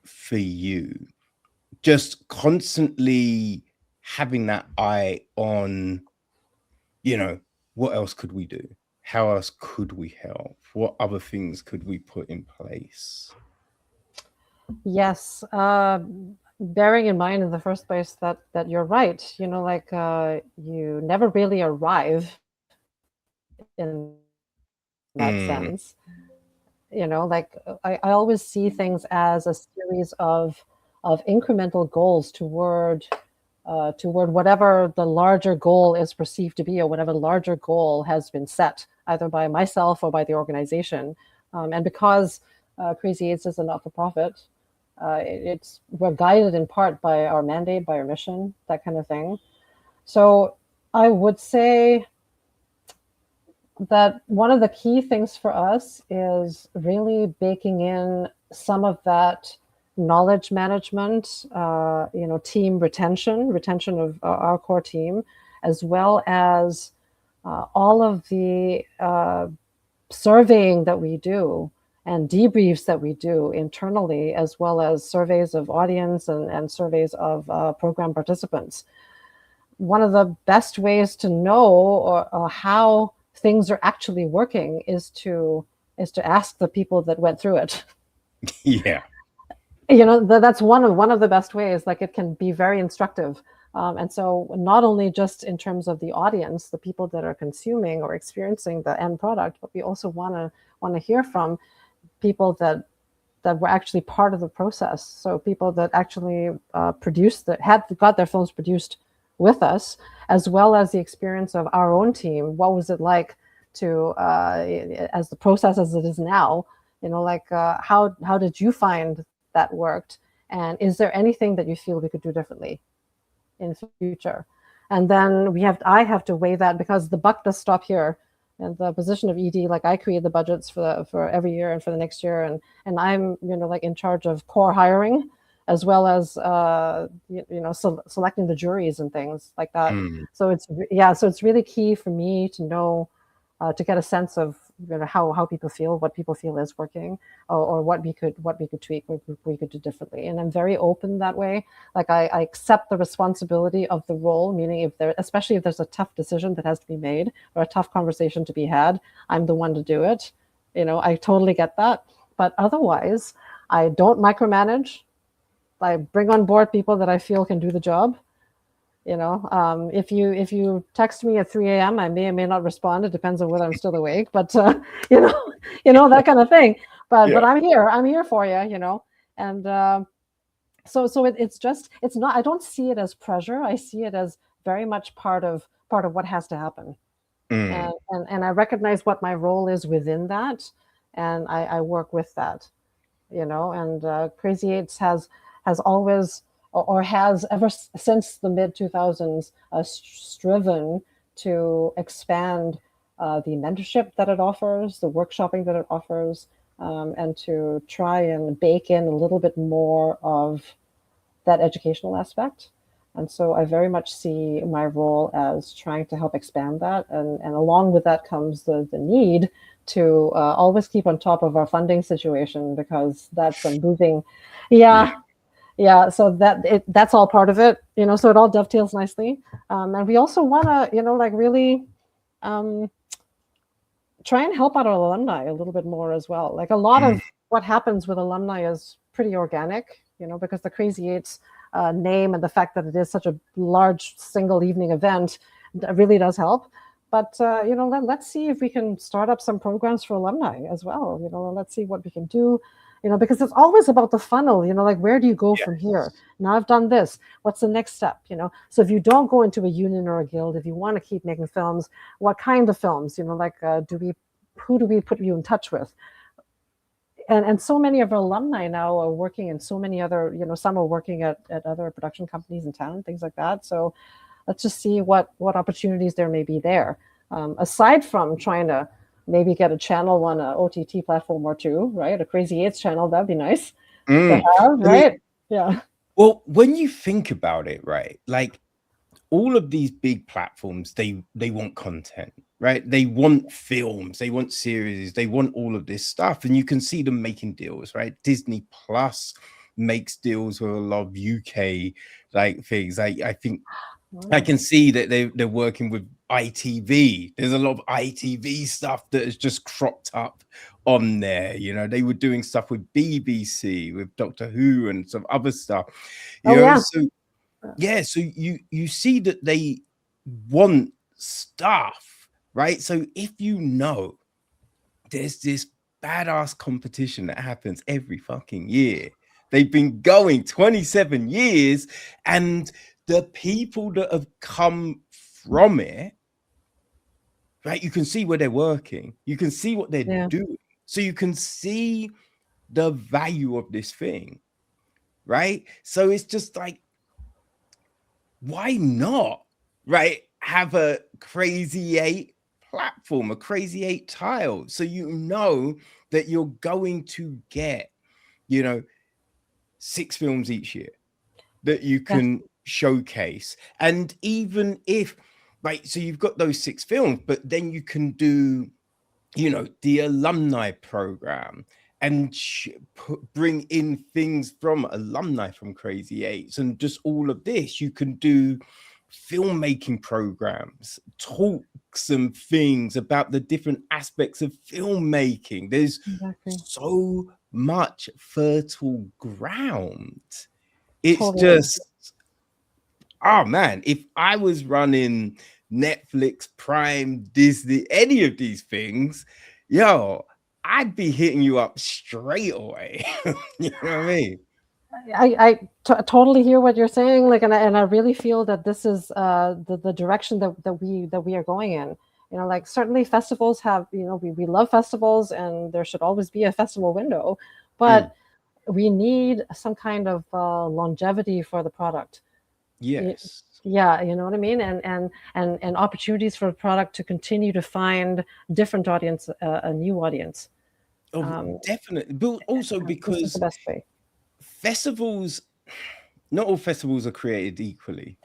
for you? Just constantly having that eye on, what else could we do? How else could we help? What other things could we put in place? Yes. Bearing in mind in the first place that you're right, like you never really arrive in that sense. Like I always see things as a series of incremental goals toward whatever the larger goal is perceived to be, or whatever larger goal has been set either by myself or by the organization. And because Crazy8s is a not-for-profit, we're guided in part by our mandate, by our mission, that kind of thing. So I would say that one of the key things for us is really baking in some of that knowledge management, team retention of our core team, as well as all of the surveying that we do and debriefs that we do internally, as well as surveys of audience and surveys of program participants. One of the best ways to know or how things are actually working is to ask the people that went through it. Yeah. That's one of the best ways. Like, it can be very instructive. And so not only just in terms of the audience, the people that are consuming or experiencing the end product, but we also want to hear from people that were actually part of the process. So people that actually got their films produced with us, as well as the experience of our own team. What was it like to, as the process as it is now, how did you find that worked? And is there anything that you feel we could do differently in future? And then I have to weigh that, because the buck does stop here. And the position of ED, like, I create the budgets for every year and for the next year, and I'm in charge of core hiring, as well as selecting the juries and things like that. So it's really key for me to know, to get a sense of how people feel, what people feel is working, or what we could tweak, what we could do differently. And I'm very open that way. Like, I accept the responsibility of the role, meaning especially if there's a tough decision that has to be made or a tough conversation to be had, I'm the one to do it. I totally get that. But otherwise, I don't micromanage. I bring on board people that I feel can do the job. If you text me at 3 a.m., I may or may not respond. It depends on whether I'm still awake, but that kind of thing. But I'm here for you, and so it's not, I don't see it as pressure. I see it as very much part of what has to happen. Mm. And I recognize what my role is within that, and I work with that, you know. And Crazy8s has always, or has ever since the mid 2000s, striven to expand the mentorship that it offers, the workshopping that it offers, and to try and bake in a little bit more of that educational aspect. And so I very much see my role as trying to help expand that. And along with that comes the need to always keep on top of our funding situation, because that's a moving, Yeah. yeah, yeah. So that's all part of it, you know, so it all dovetails nicely. And we also want to, you know, like really um, try and help out our alumni a little bit more as well. Like a lot Mm. of what happens with alumni is pretty organic, you know, because the Crazy8s name and the fact that it is such a large single evening event really does help. But you know, let's see if we can start up some programs for alumni as well. You know, let's see what we can do. You know, because it's always about the funnel. You know, like where do you go from here? Yes. Now I've done this. What's the next step? You know, so if you don't go into a union or a guild, if you want to keep making films, what kind of films? You know, like who do we put you in touch with? And so many of our alumni now are working in so many other, you know, some are working at other production companies in town, things like that. So let's just see what opportunities there may be there, aside from trying to maybe get a channel on a OTT platform or two, right? A Crazy8s channel, that'd be nice to Mm. have, I mean, right? Yeah. well, when you think about it, right, like all of these big platforms, they want content, right? They want films, they want series, they want all of this stuff, and you can see them making deals, right? Disney Plus makes deals with a lot of UK like things. I think I Wow. can see that they're working with ITV. There's a lot of ITV stuff that is just cropped up on there. You know, they were doing stuff with BBC, with Doctor Who, and some other stuff. You Oh know, yeah. so yeah, so you see that they want stuff, right? So if you know there's this badass competition that happens every fucking year, they've been going 27 years, and the people that have come from it, right? You can see where they're working, you can see what they're Yeah. doing, so you can see the value of this thing, right? So it's just like, why not, right? Have a Crazy8 platform, a Crazy8 tile, so you know that you're going to get, you know, 6 films each year that you Yes. can showcase. And even if, right, so you've got those 6 films, but then you can do, you know, the alumni program, and bring in things from alumni from Crazy8s, and just all of this. You can do filmmaking programs, talks and things about the different aspects of filmmaking. There's Exactly. so much fertile ground. It's Totally. just, oh man, if I was running Netflix, Prime, Disney, any of these things, yo, I'd be hitting you up straight away. You know what I mean? Totally hear what you're saying. Like, and I really feel that this is the direction that we are going in. You know, like certainly festivals have, you know, we love festivals and there should always be a festival window, Mm, but we need some kind of longevity for the product. yes. Yeah, you know what I mean, and opportunities for the product to continue to find different audience, a new audience. Oh, Um, definitely. But also this is the because best way. festivals, not all festivals are created equally,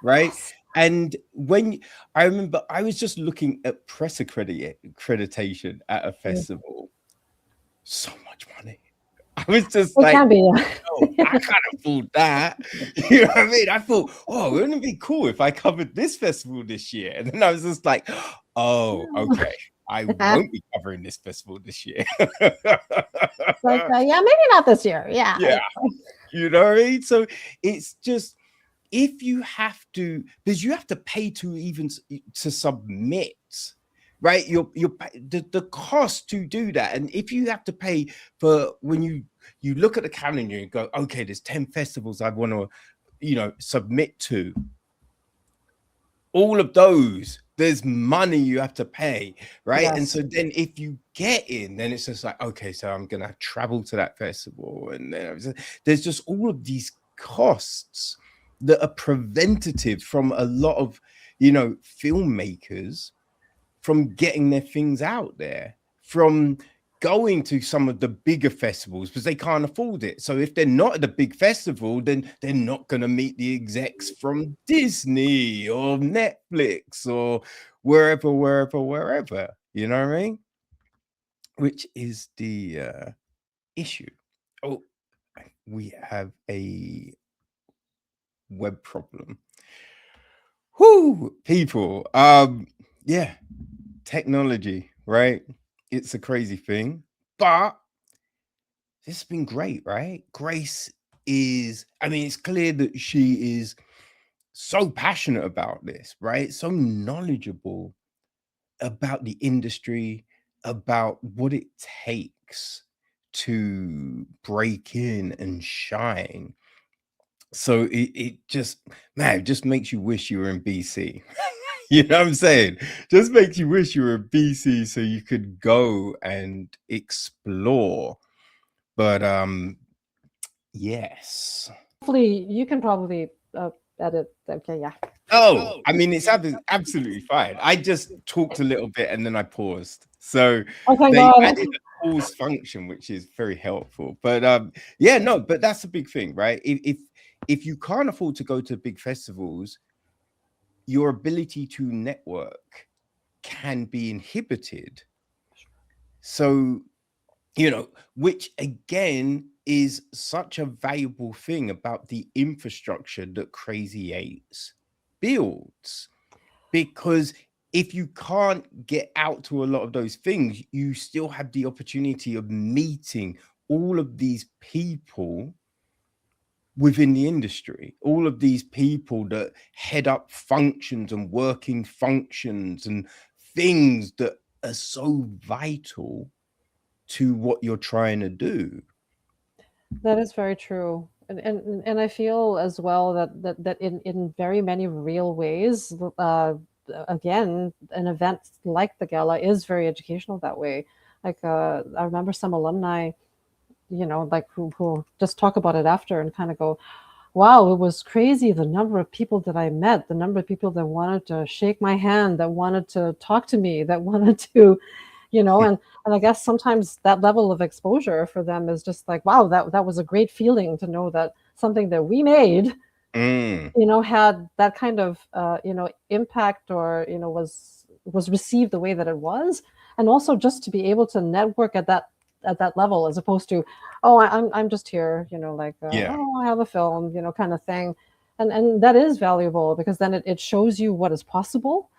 right? Yes. And when I remember, I was just looking at press accreditation at a Mm. festival. So much money. I was just It like, can be. oh, I can't afford that. You know what I mean? I thought, oh, wouldn't it be cool if I covered this festival this year? And then I was just like, oh, okay, I won't be covering this festival this year. Like, yeah, maybe not this year. Yeah. Yeah, you know what I mean? So it's just, if you have to, because you have to pay to even to submit, right? The cost to do that, and if you have to pay for, when you look at the calendar and go, okay, there's 10 festivals I want to, you know, submit to. all of those, there's money you have to pay, right? And Yes. so then if you get in, then it's just like, okay, so I'm gonna travel to that festival, and then there's just all of these costs that are preventative from a lot of, you know, filmmakers from getting their things out there, from going to some of the bigger festivals, because they can't afford it. So if they're not at a big festival, then they're not going to meet the execs from Disney or Netflix or wherever, you know what I mean? Which is the issue. Oh, we have a web problem. Whoo, people. Yeah, technology, right? It's a crazy thing, but this has been great, right? Grace is, I mean, it's clear that she is so passionate about this, right? So knowledgeable about the industry, about what it takes to break in and shine. So it just, man, it just makes you wish you were in BC. You know what I'm saying? Just makes you wish you were in BC so you could go and explore. But yes. Hopefully, you can probably edit. Okay, yeah. Oh, I mean, it's absolutely fine. I just talked a little bit and then I paused. So Oh, thank they God. added a pause function, which is very helpful. But yeah, no, but that's a big thing, right? If you can't afford to go to big festivals, your ability to network can be inhibited. So, you know, which again is such a valuable thing about the infrastructure that Crazy8s builds. Because if you can't get out to a lot of those things, you still have the opportunity of meeting all of these people within the industry, all of these people that head up functions and working functions and things that are so vital to what you're trying to do. That is very true. And I feel as well that in very many real ways, again, an event like the gala is very educational that way. Like I remember some alumni, you know, like who just talk about it after and kind of go, wow, it was crazy the number of people that I met, the number of people that wanted to shake my hand, that wanted to talk to me, that wanted to, you know, and I guess sometimes that level of exposure for them is just like, wow, that was a great feeling to know that something that we made, you know, had that kind of you know, impact, or you know, was received the way that it was, and also just to be able to network at that level, as opposed to, oh, I'm just here, you know, like Yeah. oh, I have a film, you know, kind of thing, and that is valuable because then it shows you what is possible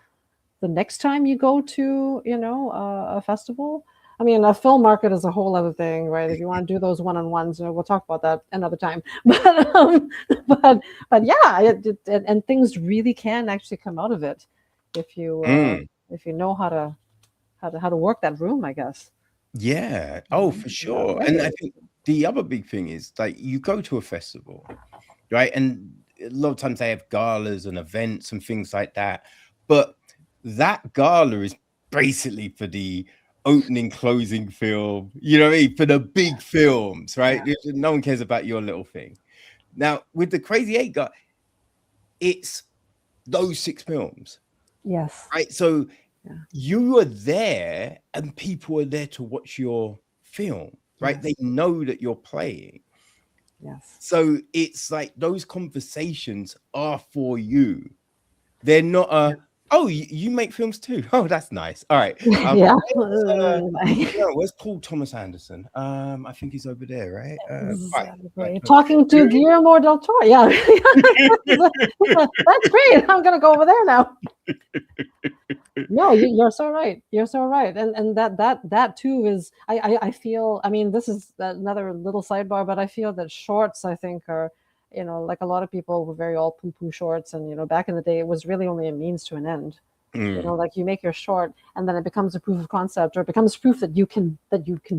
the next time you go to, you know, a festival. I mean, a film market is a whole other thing, right? If you want to do those one-on-ones, you know, we'll talk about that another time. But but yeah, and things really can actually come out of it if you know how to work that room, I guess. Yeah. Oh, for Yeah, sure. very And I good. think the other big thing is like you go to a festival, right? And a lot of times they have galas and events and things like that. But that gala is basically for the opening, closing film, you know what I mean? For the big films, right? Yeah. No one cares about your little thing. Now, with the Crazy 8 guy, it's those 6 films, Yes. right? So Yeah. you are there and people are there to watch your film, right? They Yes. know that you're playing. Yes. So it's like those conversations are for you. They're not a, oh, you make films too. Oh, that's nice. All right. Yeah. Where's Paul Thomas Anderson? I think he's over there, right? Right. Exactly. Talking to Guillermo del Toro. Yeah. That's great. I'm gonna go over there now. No, you're so right. You're so right. And that too is, I feel, I mean, this is another little sidebar, but I feel that shorts, I think, are, you know, like a lot of people were very all poo-poo shorts, and you know, back in the day it was really only a means to an end. You know, like you make your short and then it becomes a proof of concept, or it becomes proof that you can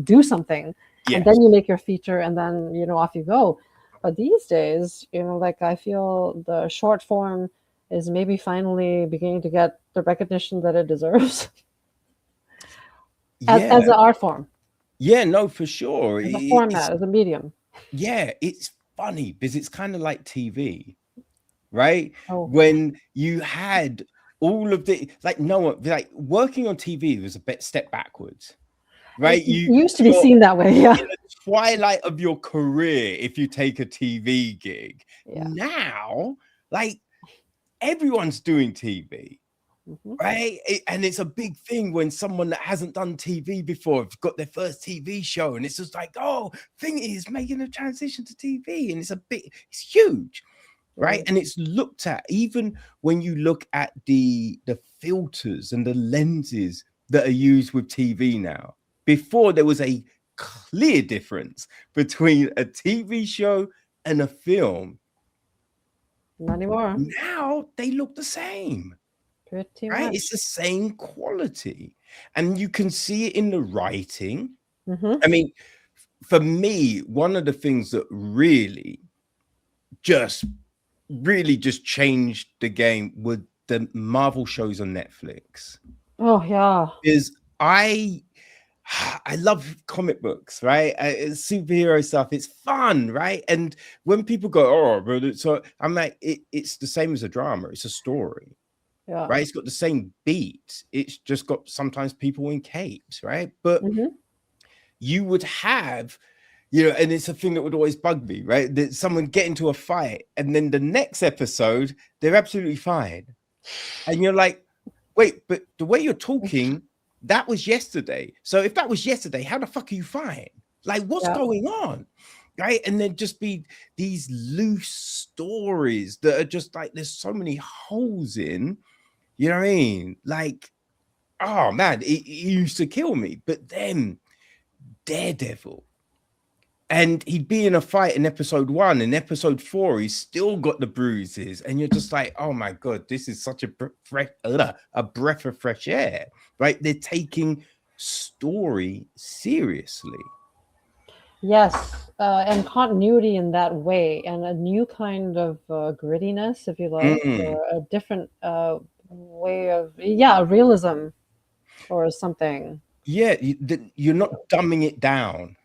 do something, and Yes. then you make your feature, and then, you know, off you go. But these days, you know, like I feel the short form is maybe finally beginning to get the recognition that it deserves Yeah, as an art form, yeah, no, for sure. as a It's format, as a medium. yeah, it's funny because it's kind of like TV, right? Oh, When you had all of the like no one like working on TV was a bit step backwards, it right? used to be You're seen that way. Yeah. in the twilight of your career if you take a TV gig. Yeah. Now, like everyone's doing TV. Mm-hmm. Right. And it's a big thing when someone that hasn't done TV before have got their first TV show, and it's just like, oh, thing is making a transition to TV, and it's huge, right? And it's looked at even when you look at the filters and the lenses that are used with TV now. Before there was a clear difference between a TV show and a film. Not anymore. Now they look the same. Pretty Right? much. It's the same quality. And you can see it in the writing. Mm-hmm. I mean, for me, one of the things that really just changed the game were the Marvel shows on Netflix. Oh yeah. Is I love comic books, right? Superhero stuff. It's fun, right? And when people go, oh, but it's so I'm like, it's the same as a drama. It's a story. Yeah. Right, it's got the same beat. It's just got sometimes people in capes, right? But you would have, and it's a thing that would always bug me, right? That someone get into a fight, and then the next episode they're absolutely fine, and you're like, wait, but the way you're talking, that was yesterday. So if that was yesterday, how the fuck are you fine? Like, what's going on? Right? And then just be these loose stories that are just like there's so many holes in. You know what I mean? Like, oh man, it used to kill me. But then Daredevil, and he'd be in a fight in episode 1, and episode 4, he's still got the bruises, and you're just like, oh my god, this is such a breath of fresh air, right? They're taking story seriously. Yes, and continuity in that way, and a new kind of grittiness, if you like, or a different way of realism or something. Yeah, you're not dumbing it down,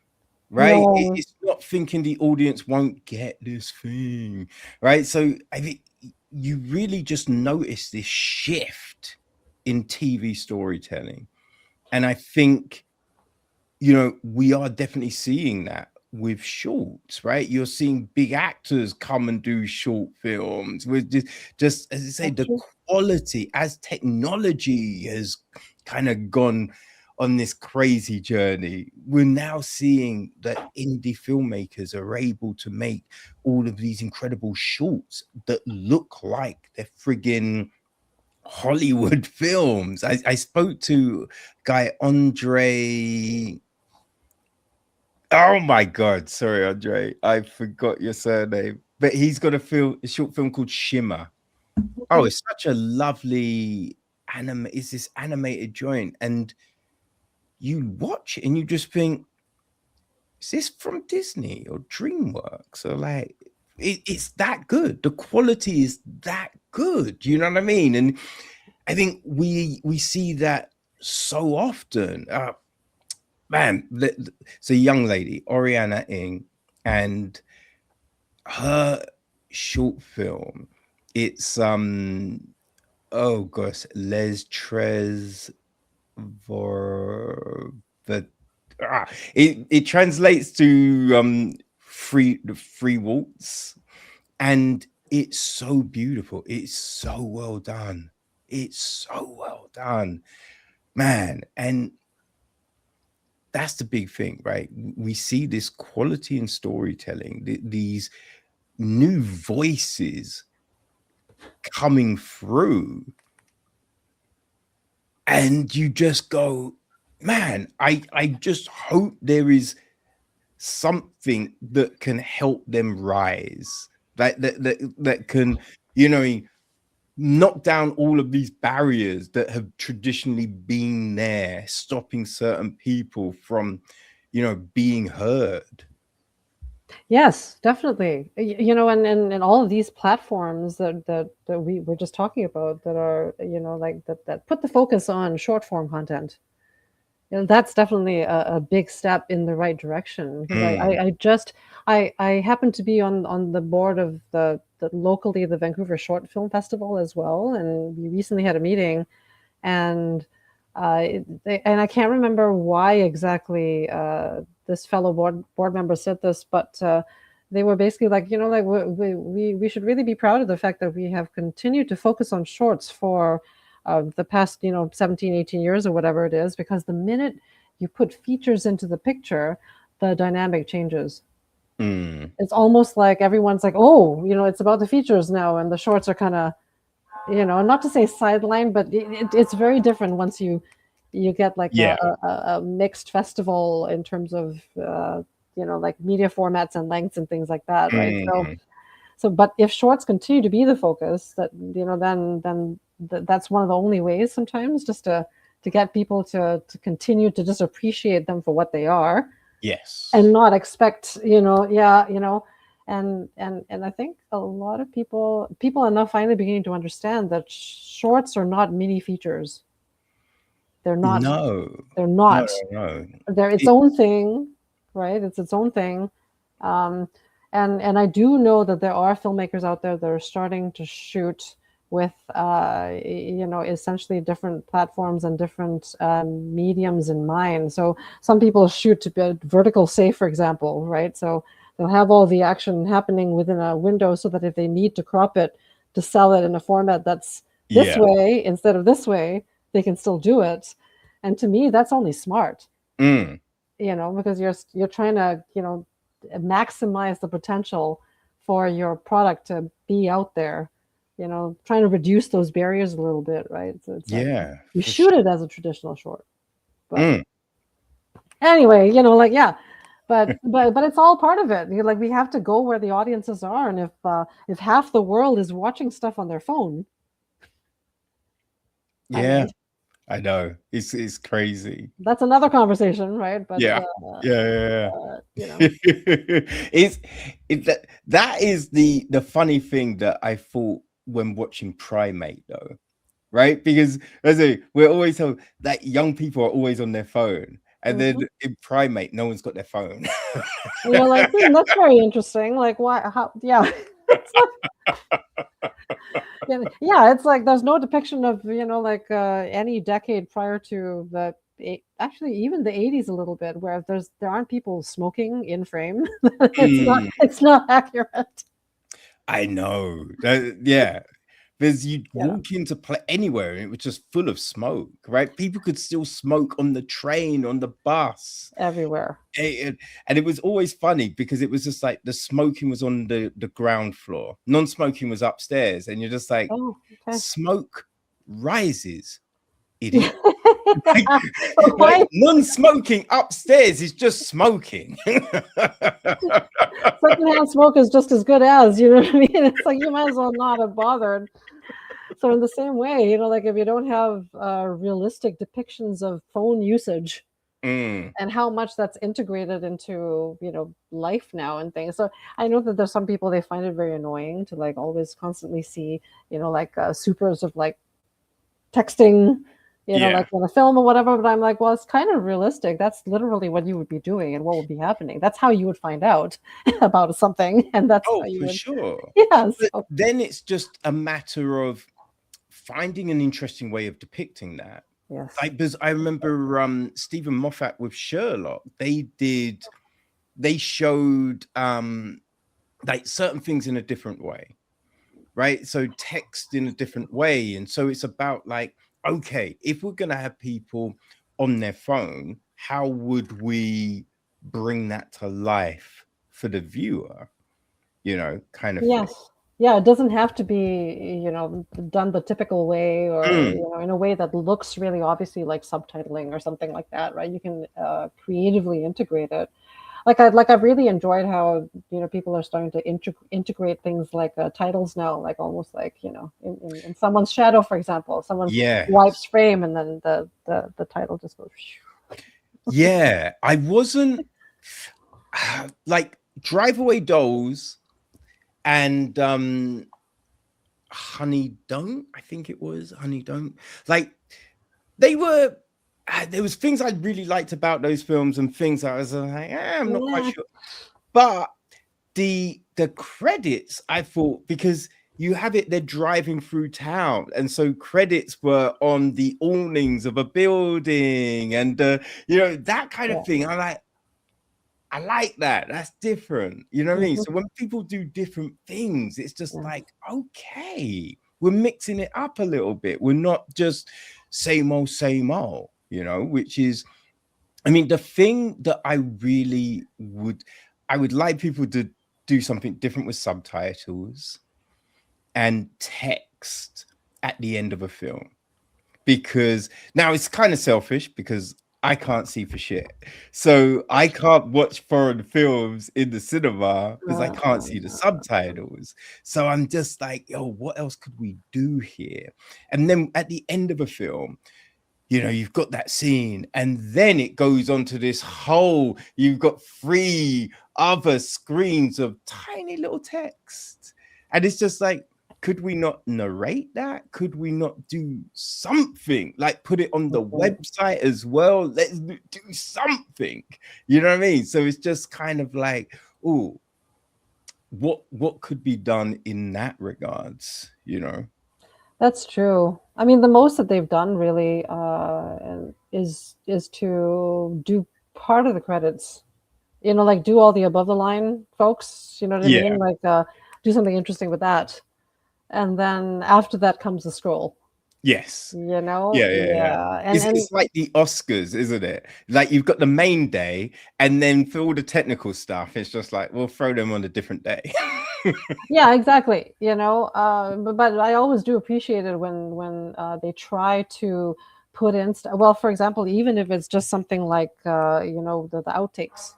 right? No. It's not thinking the audience won't get this thing, right? So I think you really just notice this shift in TV storytelling, and I think we are definitely seeing that with shorts, right? You're seeing big actors come and do short films with just as I say, the quality as technology has kind of gone on this crazy journey. We're now seeing that indie filmmakers are able to make all of these incredible shorts that look like they're friggin' Hollywood films. I spoke to guy Andre. Oh my god, sorry, Andre, I forgot your surname. But he's got a short film called Shimmer. Oh, it's such a lovely it's this animated joint, and you watch it and you just think, is this from Disney or DreamWorks? Or like it's that good. The quality is that good. You know what I mean? And I think we see that so often. Man, it's a young lady, Oriana Ing, and her short film. It's oh gosh, Les Tres Vor the it translates to free waltz, and it's so beautiful. It's so well done. It's so well done, man. And that's the big thing, right? We see this quality in storytelling, these new voices coming through, and you just go, man, I just hope there is something that can help them rise, that can, knock down all of these barriers that have traditionally been there, stopping certain people from, being heard. Yes, definitely. You know, and all of these platforms that we were just talking about that are, you know, like that put the focus on short form content. You know, that's definitely a big step in the right direction because Mm. I happen to be on the board of the locally the Vancouver Short Film Festival as well, and we recently had a meeting, and and I can't remember why exactly this fellow board member said this, but they were basically like, you know, like we should really be proud of the fact that we have continued to focus on shorts for the past, you know, 17, 18 years or whatever it is, because the minute you put features into the picture, the dynamic changes. Mm. It's almost like everyone's like, oh, you know, it's about the features now, and the shorts are kind of, you know, not to say sideline, but it's very different once you get like Yeah. a mixed festival in terms of you know, like media formats and lengths and things like that, right? So Mm. but if shorts continue to be the focus, that, you know, then that's one of the only ways sometimes just to get people to continue to just appreciate them for what they are and Yes. not expect, you know, yeah, you know, and I think a lot of people are now finally beginning to understand that shorts are not mini features. They're not. No. They're No. not. No. They're its It, own thing, right? It's its own thing. Um, and I do know that there are filmmakers out there that are starting to shoot with you know, essentially different platforms and different mediums in mind. So some people shoot to be vertical safe, for example, right? So they'll have all the action happening within a window so that if they need to crop it to sell it in a format that's this yeah. way instead of this way, they can still do it. And to me, that's only smart, Mm. you know, because you're trying to, you know, maximize the potential for your product to be out there, you know, trying to reduce those barriers a little bit, right? So it's like Yeah. you For shoot sure. it as a traditional short, but Mm. anyway, you know, like, yeah, but it's all part of it. You're like, we have to go where the audiences are, and if half the world is watching stuff on their phone, I Yeah. mean, I know. It's crazy. that's another conversation, right? But Yeah. Yeah. you know, Yeah. it's that is the funny thing that I thought when watching Primate though, right? Because as we're always told that young people are always on their phone, and then mhm. in Primate, no one's got their phone. And you're like, that's very interesting. Like, why? How? Yeah, it's like, yeah, it's like there's no depiction of, you know, like any decade prior to the actually even the 80s a little bit where there aren't people smoking in frame. Mm, It's not accurate. I know. Yeah. Because you'd Yeah, walk into play anywhere and it was just full of smoke, right? People could still smoke on the train, on the bus. everywhere. And it was always funny because it was just like the smoking was on the ground floor, non-smoking was upstairs, and you're just like, Oh, okay. smoke rises, idiot. like, like Why? non-smoking upstairs is just smoking. Secondhand smoke is just as good as, you know what I mean? It's like you might as well not have bothered. So in the same way, you know, like if you don't have realistic depictions of phone usage Mm, and how much that's integrated into, you know, life now and things. So I know that there's some people, they find it very annoying to like always constantly see, you know, like supers of like texting, you know, yeah. like in a film or whatever. But I'm like, well, it's kind of realistic. That's literally what you would be doing and what would be happening. That's how you would find out about something, and that's Oh, how you for would, sure. yeah. But So then it's just a matter of finding an interesting way of depicting that. yes, Like, because I remember Stephen Moffat with Sherlock, they showed like certain things in a different way, right? So text in a different way. And so it's about like, okay, if we're gonna have people on their phone, how would we bring that to life for the viewer, you know, kind of thing. yes. Yeah, it doesn't have to be, you know, done the typical way or, Mm, you know, in a way that looks really obviously like subtitling or something like that, right? You can creatively integrate it. I've really enjoyed how, you know, people are starting to integrate things like titles now, like almost like, you know, in someone's shadow, for example, someone wipes yes. frame and then the title just goes. Yeah. I wasn't like Drive Away Dolls and Honey Don't, I think it was Honey Don't. Like they were, there was things I really liked about those films and things I was like, I'm not quite sure. But the credits, I thought, because you have it, they're driving through town, and so credits were on the awnings of a building, and you know, that kind of thing. I like that. That's different. You know what I mean? So when people do different things, it's just like, okay, we're mixing it up a little bit. We're not just same old, you know, which is, I mean, the thing that I would like people to do something different with subtitles and text at the end of a film. Because now it's kind of selfish because I can't see for shit. So I can't watch foreign films in the cinema because I can't see the subtitles. So I'm just like, yo, what else could we do here? And then at the end of a film, you know, you've got that scene, and then it goes on to this whole, you've got 3 other screens of tiny little text. And it's just like, could we not narrate that? Could we not do something? Like put it on the website as well? Let's do something. You know what I mean? So it's just kind of like, oh, what could be done in that regards, you know? That's true. I mean, the most that they've done really is to do part of the credits. You know, like do all the above the line folks. You know what I mean? Like do something interesting with that, and then after that comes the scroll. Yes. You know? Yeah. And it's like the Oscars, isn't it? Like you've got the main day, and then for all the technical stuff, it's just like, we'll throw them on a different day. yeah, exactly. You know, but I always do appreciate it when they try to put in, well, for example, even if it's just something like, you know, the outtakes.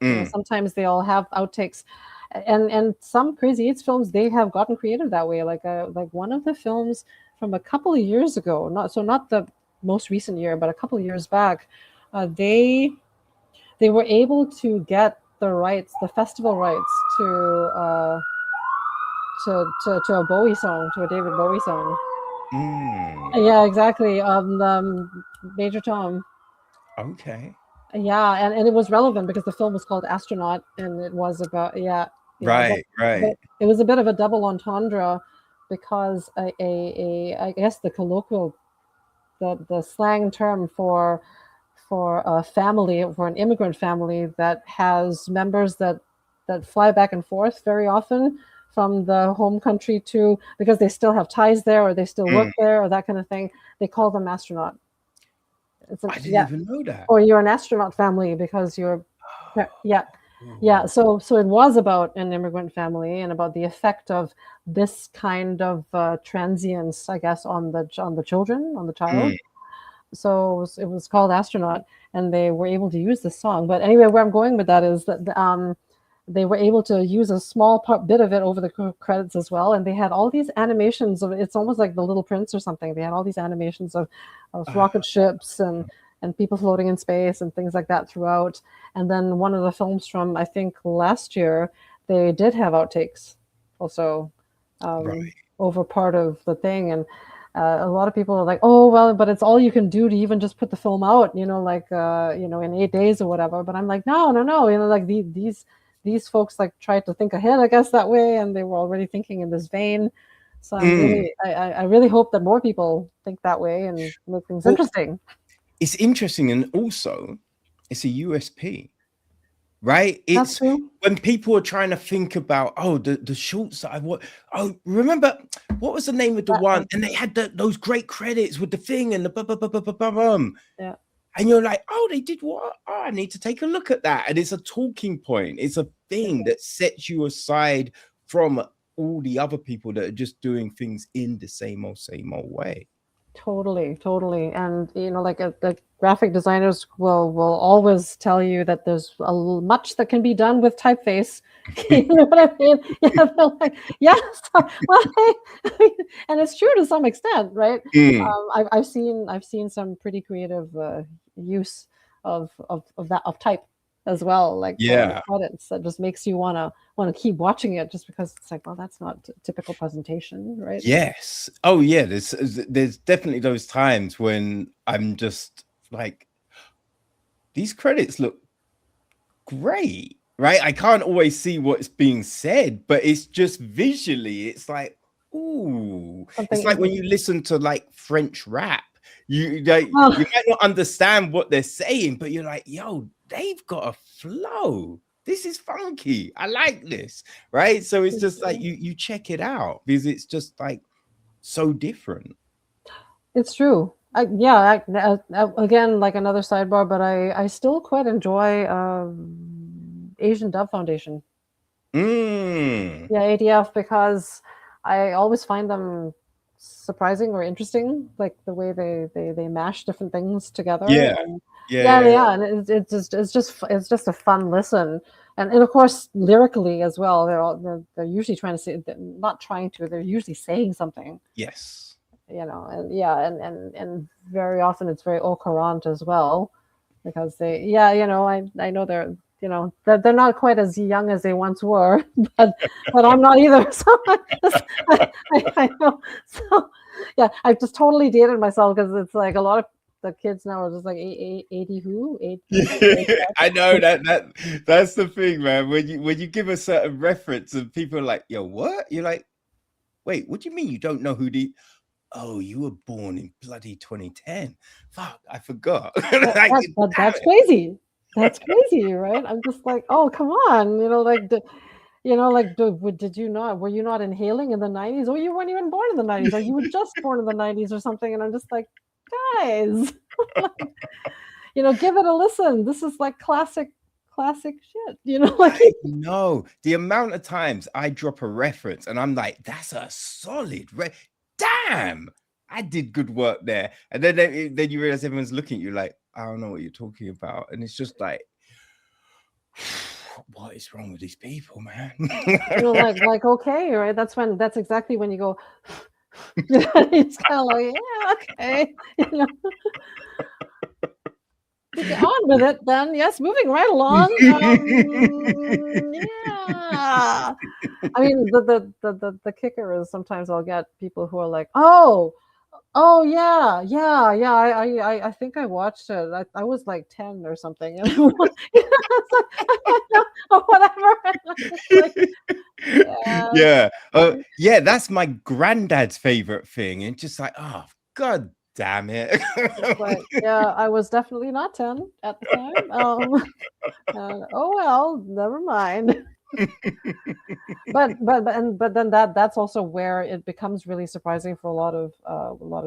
You know, sometimes they all have outtakes. And some Crazy8s films, they have gotten creative that way. Like one of the films from a couple of years ago, not the most recent year, but a couple of years back, they were able to get the rights, the festival rights to a Bowie song, to a David Bowie song. Yeah, exactly. Major Tom. Okay. Yeah, and it was relevant because the film was called Astronaut, and it was about Right. But it was a bit of a double entendre because I guess the colloquial, the slang term for a family, for an immigrant family that has members that fly back and forth very often from the home country to, because they still have ties there or they still work there or that kind of thing, they call them astronaut. I didn't even know that. Or you're an astronaut family because you're, yeah. So it was about an immigrant family and about the effect of this kind of transience, I guess, on the children, on the child. So it was called Astronaut, and they were able to use the song. But anyway, where I'm going with that is that they were able to use a small bit of it over the credits as well, and they had all these animations of, it's almost like The Little Prince or something. They had all these animations of rocket ships and people floating in space and things like that throughout. And then one of the films from, I think, last year, they did have outtakes also over part of the thing. And a lot of people are like, oh, well, but it's all you can do to even just put the film out, you know, like, you know, in 8 days or whatever. But I'm like, no, you know, like these folks like tried to think ahead, I guess, that way, and they were already thinking in this vein. So I really hope that more people think that way and make things interesting. It's interesting, and also it's a USP, right? It's when people are trying to think about, oh, the shorts that I watched. Oh, remember what was the name of the one? And they had those great credits with the thing and the yeah. And you're like, oh, they did what? Oh, I need to take a look at that. And it's a talking point. It's a thing that sets you aside from all the other people that are just doing things in the same old way. Totally. And, you know, like the graphic designers will always tell you that there's much that can be done with typeface. You know what I mean? Yeah, they're like, yes. And it's true to some extent, right? I've seen some pretty creative use of type. as well, like for the Yeah. credits. That just makes you want to keep watching it, just because it's like, well, that's not typical presentation, right? Yes. Oh yeah. There's definitely those times when I'm just like, these credits look great, right? I can't always see what's being said, but it's just visually, it's like, ooh. It's like when you listen to like French rap, you might not understand what they're saying, but you're like, yo, they've got a flow. This is funky. I like this, right? So it's just like you check it out because it's just like so different. It's true. Again, like another sidebar, but I still quite enjoy Asian Dub Foundation. Mm. Yeah, ADF, because I always find them surprising or interesting, like the way they mash different things together. Yeah. And Yeah. and it's just a fun listen. And of course lyrically as well, they're usually trying to say, not trying to, they're usually saying something. Yes. And very often it's very au courant as well, because I know they're not quite as young as they once were, but I'm not either. So I know. So yeah, I've just totally dated myself, because it's like a lot of the kids now are just like 80 who 80. I know that's the thing, man. When you give a certain reference and people are like, yo, what? You're like, wait, what do you mean you don't know who the oh, you were born in bloody 2010. Fuck, I forgot. Like, That's crazy. That's crazy, right? I'm just like, oh, come on, did you not? Were you not inhaling in the 90s? Oh, you weren't even born in the 90s, or you were just born in the 90s or something. And I'm just like, guys, give it a listen. This is like classic shit. Like, no, the amount of times I drop a reference and I'm like, that's a solid damn, I did good work there. And then you realize everyone's looking at you like, I don't know what you're talking about. And it's just like, what is wrong with these people, man? like okay, right? That's exactly when you go. It's kind of like, yeah, okay, get on with it then. Yes, moving right along. Yeah. I mean, the kicker is sometimes I'll get people who are like, oh yeah. I think I watched it. I was like 10 or something. Or whatever. Yeah, that's my granddad's favorite thing. And just like, oh, god damn it. But yeah, I was definitely not 10 at the time. Oh well, never mind. but then that's also where it becomes really surprising for a lot of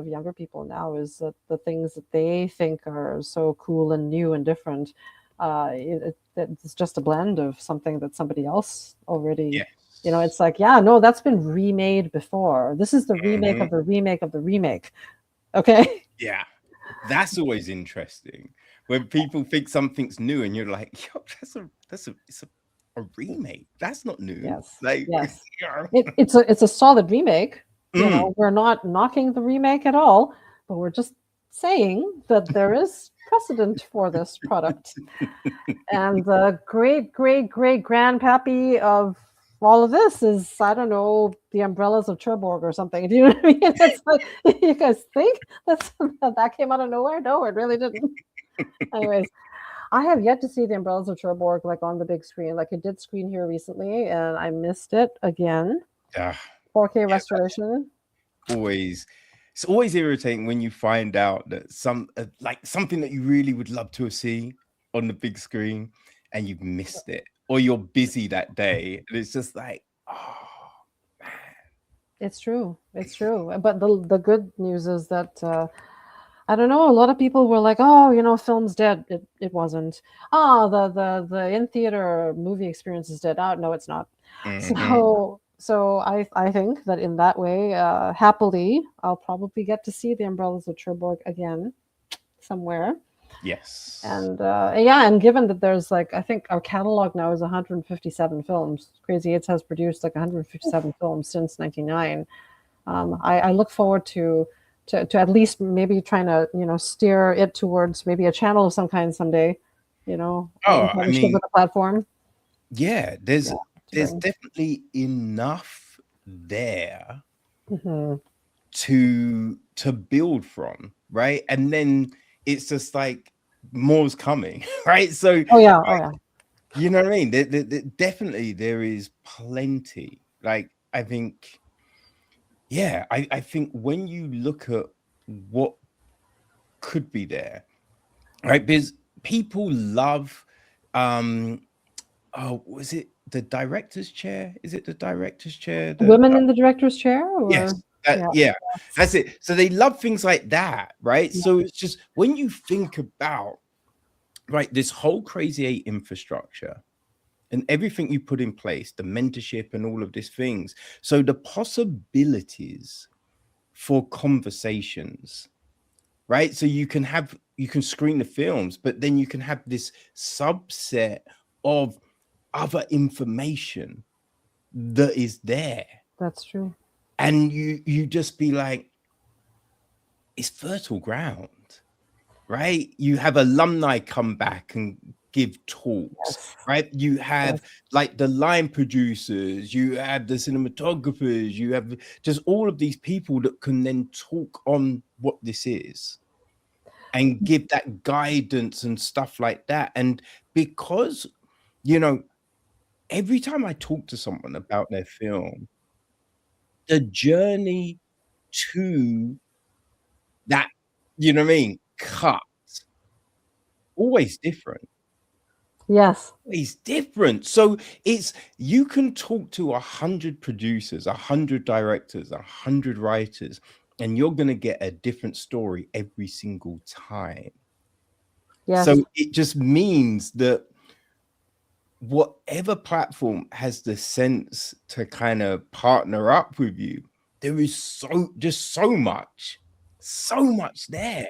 younger people now, is that the things that they think are so cool and new and different, it's just a blend of something that somebody else already. It's like, yeah, no, that's been remade before. This is the remake of the remake of the remake. Okay. Yeah, that's always interesting when people think something's new and you're like, yo, it's a remake. That's not new. Yes. Like, yes. It's a solid remake. We're not knocking the remake at all, but we're just saying that there is precedent for this product. And the great grandpappy of all of this is, I don't know, the Umbrellas of Cherbourg or something. Do you know what I mean? It's like, you guys think that came out of nowhere? No, it really didn't. Anyways, I have yet to see the Umbrellas of Cherbourg like on the big screen. Like, it did screen here recently, and I missed it again. 4K restoration. It's always irritating when you find out that something that you really would love to see on the big screen and you've missed it, or you're busy that day, and it's just like, oh man. It's true. But the good news is that I don't know, a lot of people were like, oh, film's dead. It wasn't. The in theater movie experience is dead. No, it's not. So I think that in that way, happily, I'll probably get to see the Umbrellas of Cherbourg again somewhere. Yes. And and given that there's like, I think our catalog now is 157 films. Crazy8s has produced like 157 films since 1999. I look forward to at least maybe trying to steer it towards maybe a channel of some kind someday. you know, in Oh, I partnership mean, with the platform. yeah, Yeah, to there's bring. definitely enough there Hmm. to build from, right? And then it's just like more's coming, right? So, Oh yeah, oh like, yeah. you know what I mean? Definitely there is plenty. Like, I think, yeah, I think when you look at what could be there, right? Because people love, oh, was it the director's chair? Is it the director's chair? Women in the director's chair, Yes, or yeah, yeah, yes. that's it. So they love things like that, right? Yeah. So it's just when you think about, right, this whole Crazy 8 infrastructure and everything you put in place, the mentorship and all of these things. So the possibilities for conversations, right? So you can screen the films, but then you can have this subset of other information that is there. That's true. And you just be like, it's fertile ground, right? You have alumni come back and give talks, Yes, right? You have yes. like the line producers, you have the cinematographers, you have just all of these people that can then talk on what this is and give that guidance and stuff like that. And because, you know, every time I talk to someone about their film, the journey to that, you know what I mean, cut, always different. Yes, Always different. So it's you can talk to 100 producers, 100 directors, 100 writers, and you're gonna get a different story every single time. So yes. it just means that whatever platform has the sense to kind of partner up with you, there is so much there.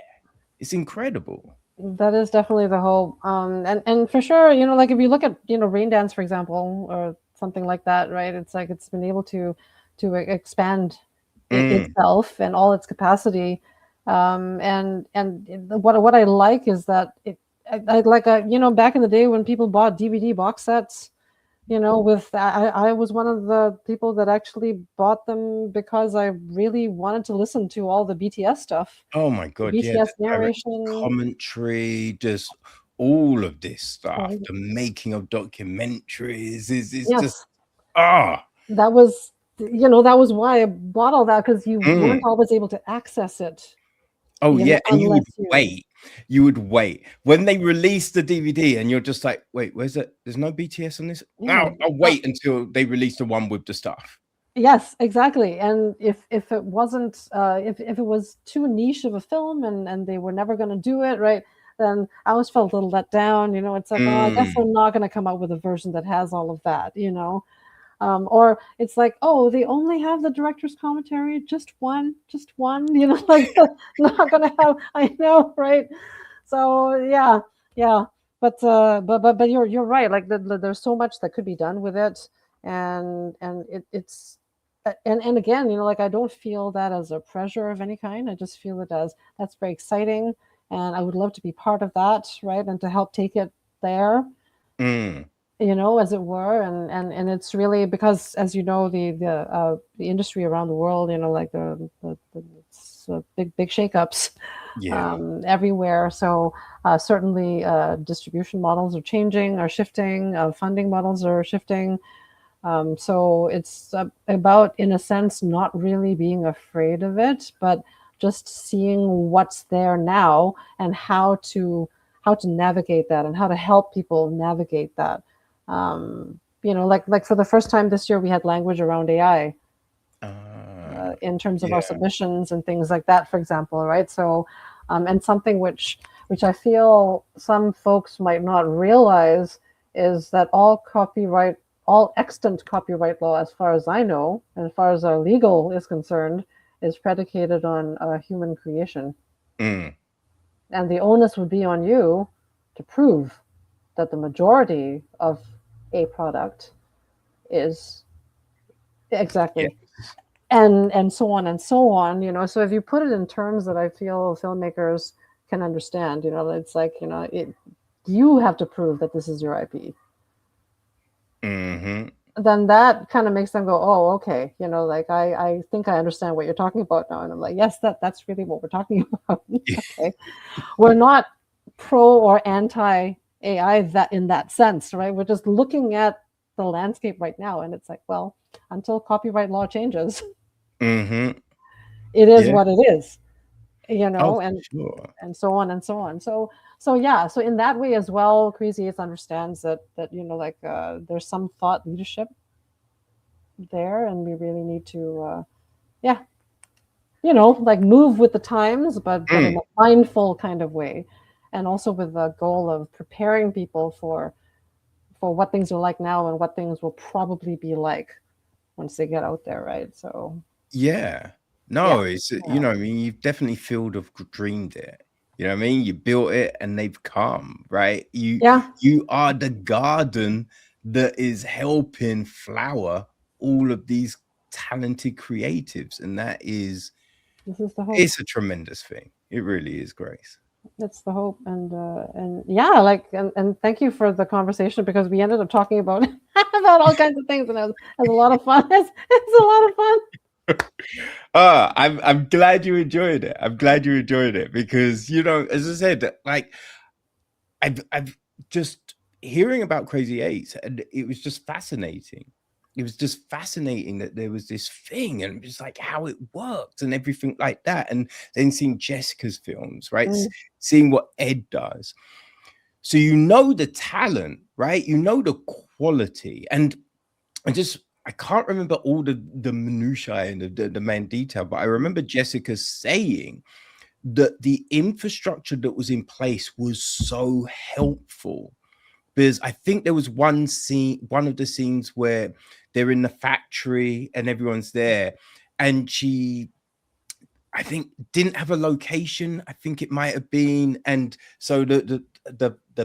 It's incredible. That is definitely the hope. And for sure, you know, like if you look at, you know, Rain Dance, for example, or something like that, right? It's like it's been able to expand Mm. itself and all its capacity. And what I like is that I like, you know, back in the day when people bought DVD box sets, you know, with I was one of the people that actually bought them because I really wanted to listen to all the BTS stuff, Oh my the god, yeah, BTS the direct narration. commentary, just all of this stuff, Oh, the making of documentaries is just yes, ah. that was, you know, that was why I bought all that, because you Mm. weren't always able to access it, Oh, you know, yeah, and unless you. you would wait. When they release the DVD and you're just like, "Wait, where's it? There's no BTS on this? Yeah. I'll wait until they release the one with the stuff." Yes, exactly. And if it wasn't, if it was too niche of a film, and they were never going to do it right, then I always felt a little let down. You know, it's like, oh, I guess Mm. they're not going to come out with a version that has all of that. You know, or it's like, oh, they only have the director's commentary, just one. You know, like not going to have. I know, right? So yeah, yeah. But you're right. Like there's so much that could be done with it, and it's and again, you know, like I don't feel that as a pressure of any kind. I just feel it as that's very exciting, and I would love to be part of that, right, and to help take it there, Mm. you know, as it were. And it's really because, as you know, the industry around the world, you know, like the it's, big shakeups Yeah. everywhere. So certainly distribution models are changing, are shifting, funding models are shifting. So it's about, in a sense, not really being afraid of it, but just seeing what's there now and how to navigate that and how to help people navigate that. You know, like for the first time this year, we had language around AI in terms of our Yeah. submissions and things like that, for example, right? So, and something which I feel some folks might not realize is that all extant copyright law, as far as I know, and as far as our legal is concerned, is predicated on human creation, Mm. and the onus would be on you to prove that the majority of a product is Yeah. exactly, and so on and so on, you know. So if you put it in terms that I feel filmmakers can understand, you know, it's like, you know, you have to prove that this is your IP. Mm-hmm. Then that kind of makes them go, oh, okay, you know, like I think I understand what you're talking about now. And I'm like, yes, that's really what we're talking about. Okay. We're not pro or anti AI that in that sense, right? We're just looking at the landscape right now, and it's like, well, until copyright law changes, Mm-hmm. it is Yeah. what it is, you Oh, know, for sure. and so on and so on. So yeah, so in that way as well, Crazy8s understands that you know, like there's some thought leadership there, and we really need to yeah, you know, like move with the times, but in Mm. a mindful kind of way, and also with the goal of preparing people for what things are like now and what things will probably be like once they get out there, right? So Yeah. yeah, No, it's yeah, I mean, you've definitely filled of dreamed it. You know what I mean? You built it and they've come, right? yeah. You are the garden that is helping flower all of these talented creatives. And that is This is the hope. it's a tremendous thing. It really is, Grace. That's the hope, and yeah, like and thank you for the conversation because we ended up talking about about all kinds of things, and it was a lot of fun. It's a lot of fun. I'm glad you enjoyed it. I'm glad you enjoyed it because as I said, like I've just hearing about Crazy8s, and it was just fascinating. It was just fascinating that there was this thing and just like how it worked and everything like that. And then seeing Jessica's films, right? Mm, Seeing what Ed does. So you know the talent, right? You know the quality. And I can't remember all the minutiae and the main detail, but I remember Jessica saying that the infrastructure that was in place was so helpful because I think there was one of the scenes where they're in the factory and everyone's there, and she, I think, didn't have a location. I think it might have been, and so the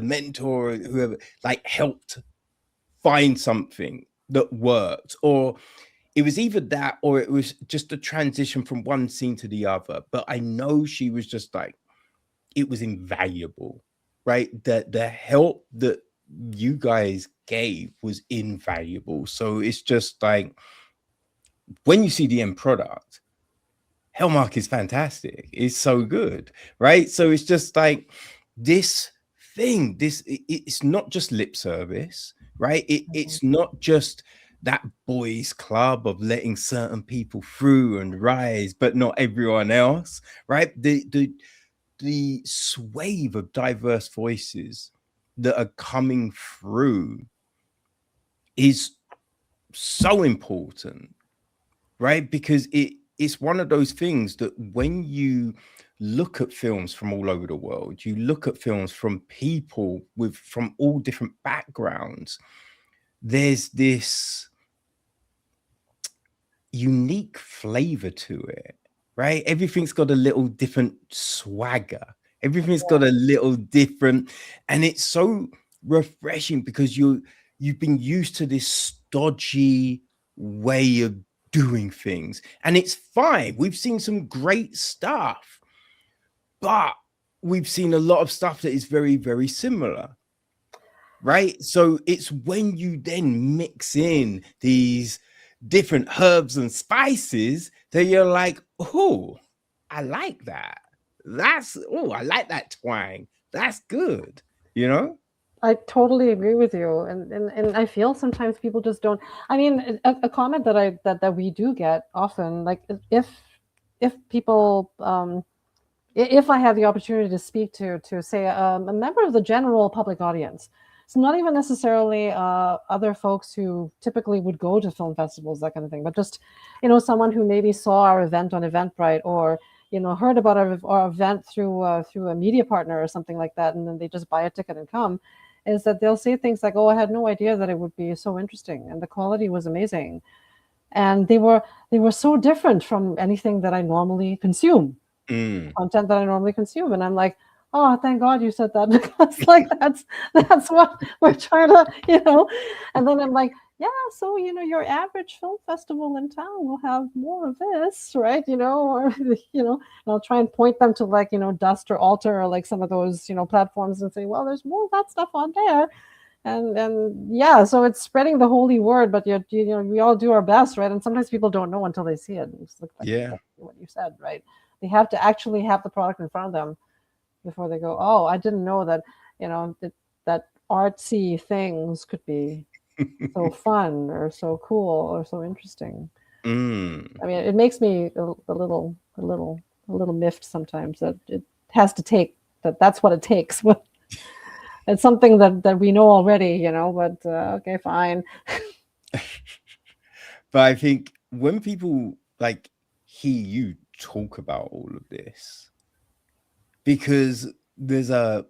mentor or whoever like helped find something that worked, or it was either that or it was just a transition from one scene to the other. But I know she was just like, it was invaluable, right? The help that you guys gave was invaluable. So it's just like when you see the end product, Hellmark is fantastic. It's so good, right? So it's just like this thing, it's not just lip service, right? It's not just that boys club of letting certain people through and rise, but not everyone else, right? The swathe of diverse voices that are coming through is so important, right? Because it's one of those things that when you look at films from all over the world, you look at films from people from all different backgrounds, there's this unique flavor to it, right? Everything's got a little different swagger. Everything's got a little different, and it's so refreshing because you've been used to this stodgy way of doing things, and it's fine. We've seen some great stuff, but we've seen a lot of stuff that is very, very similar, right? So it's when you then mix in these different herbs and spices that you're like, oh, I like that. I like that twang. That's good, you know? I totally agree with you, and I feel sometimes people just don't. I mean, a comment that we do get often, like if people if I have the opportunity to speak to say a member of the general public audience, it's not even necessarily other folks who typically would go to film festivals, that kind of thing, but just someone who maybe saw our event on Eventbrite or heard about our event through a media partner or something like that, and then they just buy a ticket and come. Is that they'll say things like, "Oh, I had no idea that it would be so interesting, and the quality was amazing," and they were so different from anything that I normally consume. Mm. Content that I normally consume. And I'm like, oh, thank God you said that because like that's what we're trying to. And then I'm like, yeah, so your average film festival in town will have more of this, right? Or and I'll try and point them to like Dust or Alter or like some of those platforms and say, well, there's more of that stuff on there. And yeah, so it's spreading the holy word, but we all do our best, right? And sometimes people don't know until they see it. And it's like Yeah. what you said, right? They have to actually have the product in front of them before they go, oh, I didn't know that that artsy things could be so fun or so cool or so interesting. I mean, it makes me a little miffed sometimes that it has to take that's what it takes. It's something that we know already, but okay, fine. But I think when people like hear you talk about all of this, because there's a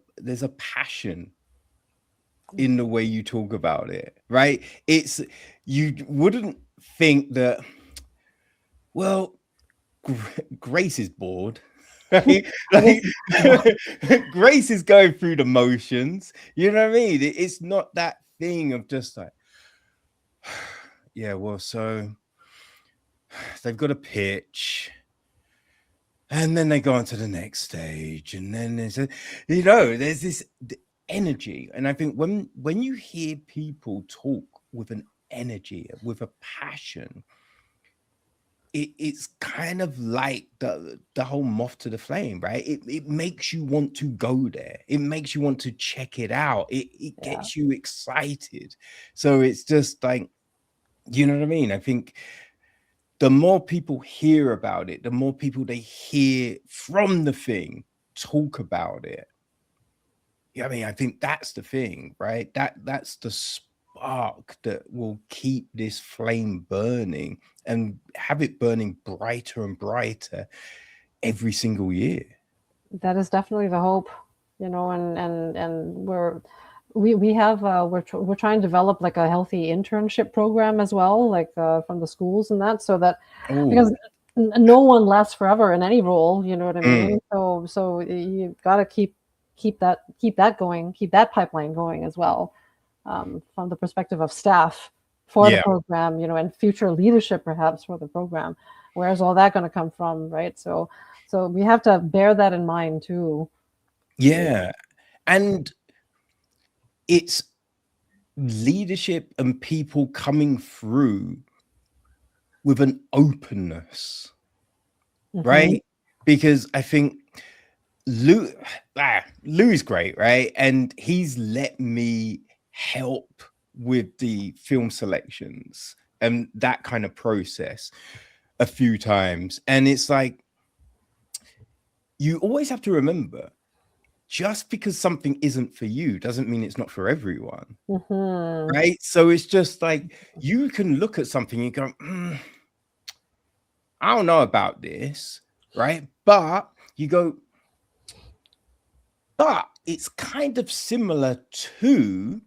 passion in the way you talk about it, right? It's, you wouldn't think that, well, Grace is bored. Right? Like, Grace is going through the motions. You know what I mean? It's not that thing of just like, yeah, well, so they've got a pitch, and then they go on to the next stage, and then there's there's this energy. And I think when you hear people talk with an energy, with a passion, it's kind of like the whole moth to the flame, right? It makes you want to go there. It makes you want to check it out. It gets you excited. So it's just like, you know what I mean? I think the more people hear about it, the more people they hear from the thing talk about it. Yeah, I mean, I think that's the thing, right? That's the spark that will keep this flame burning and have it burning brighter and brighter every single year. That is definitely the hope, and we have we're trying to develop like a healthy internship program as well, like from the schools and that, so that because no one lasts forever in any role, you know what I mean? So you got to keep that going, keep that pipeline going as well, from the perspective of staff for the program, and future leadership perhaps for the program. Where's all that going to come from, right? So we have to bear that in mind too. Yeah. And it's leadership and people coming through with an openness, right? Because I think Lou is great, right? And he's let me help with the film selections and that kind of process a few times. And it's like, you always have to remember, just because something isn't for you doesn't mean it's not for everyone. Right? So it's just like, you can look at something and go, I don't know about this, right? But you go, but it's kind of similar to,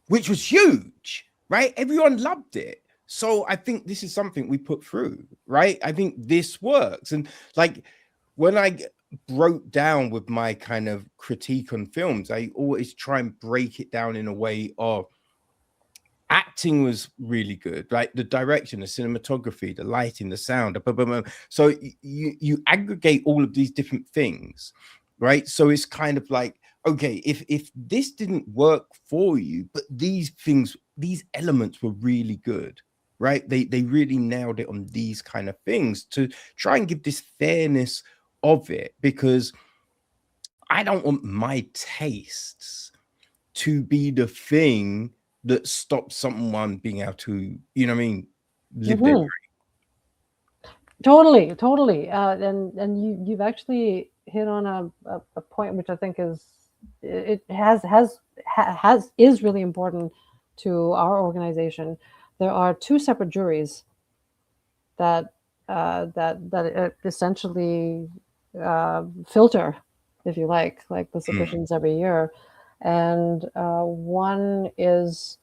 which was huge, right? Everyone loved it. So I think this is something we put through, right? I think this works. And like, when I broke down with my kind of critique on films, I always try and break it down in a way of, acting was really good, like the direction, the cinematography, the lighting, the sound. So you aggregate all of these different things, right? So it's kind of like, okay, if this didn't work for you, but these things, these elements were really good, right? They really nailed it on these kind of things to try and give this fairness of it, because I don't want my tastes to be the thing that stops someone being able to, you know what I mean, live their dream. Totally. And you've actually hit on a point which I think is really important to our organization. There are two separate juries that essentially filter, if you like the submissions every year, and one is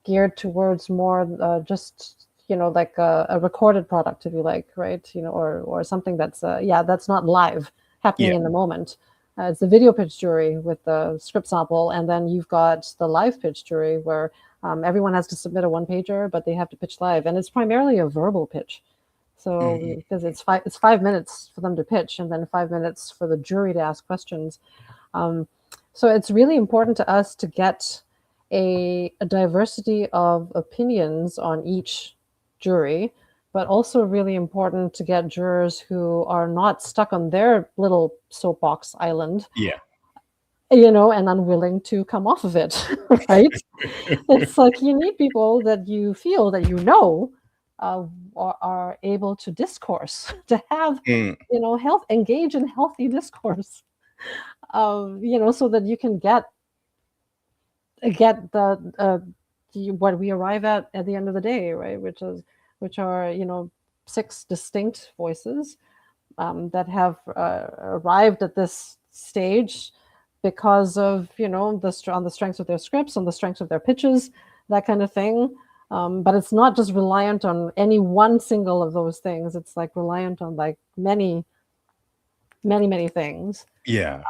geared towards more just like a recorded product, if you like, right? Or something that's that's not live, happening in the moment. It's the video pitch jury with the script sample, and then you've got the live pitch jury where everyone has to submit a one-pager, but they have to pitch live, and it's primarily a verbal pitch. So because it's 5 minutes for them to pitch, and then 5 minutes for the jury to ask questions. So it's really important to us to get a diversity of opinions on each jury, but also really important to get jurors who are not stuck on their little soapbox island, Yeah. you know, and unwilling to come off of it, right? It's like you need people that you feel that you know are able to discourse, to have, you know, engage in healthy discourse, you know, so that you can get what we arrive at the end of the day, right? Which are, you know, 6 distinct voices that have arrived at this stage because of, you know, on the strengths of their scripts, on the strengths of their pitches, that kind of thing. But it's not just reliant on any one single of those things. It's like reliant on like many things. Yeah.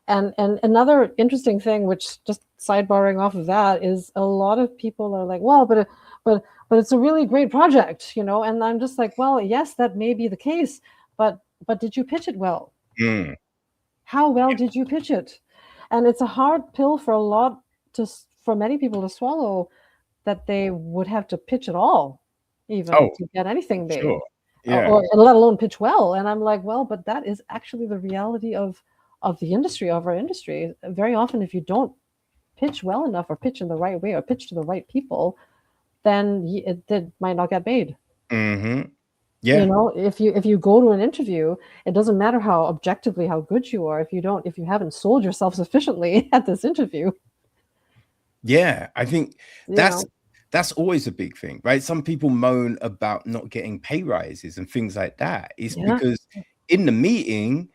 And another interesting thing, which just sidebarring off of that, is a lot of people are like, well, but it's a really great project, you know. And I'm just like, well, yes, that may be the case, but did you pitch it well? How well did you pitch it? And it's a hard pill for many people to swallow, that they would have to pitch at all, even to get anything made, sure. Yeah. or let alone pitch well. And I'm like, well, but that is actually the reality of the industry, of our industry. Very often, if you don't pitch well enough, or pitch in the right way, or pitch to the right people, then it might not get made. Yeah. You know, if you go to an interview, it doesn't matter how objectively how good you are, if you haven't sold yourself sufficiently at this interview. Yeah, I think that's always a big thing, right? Some people moan about not getting pay rises and things like that. It's because in the meeting,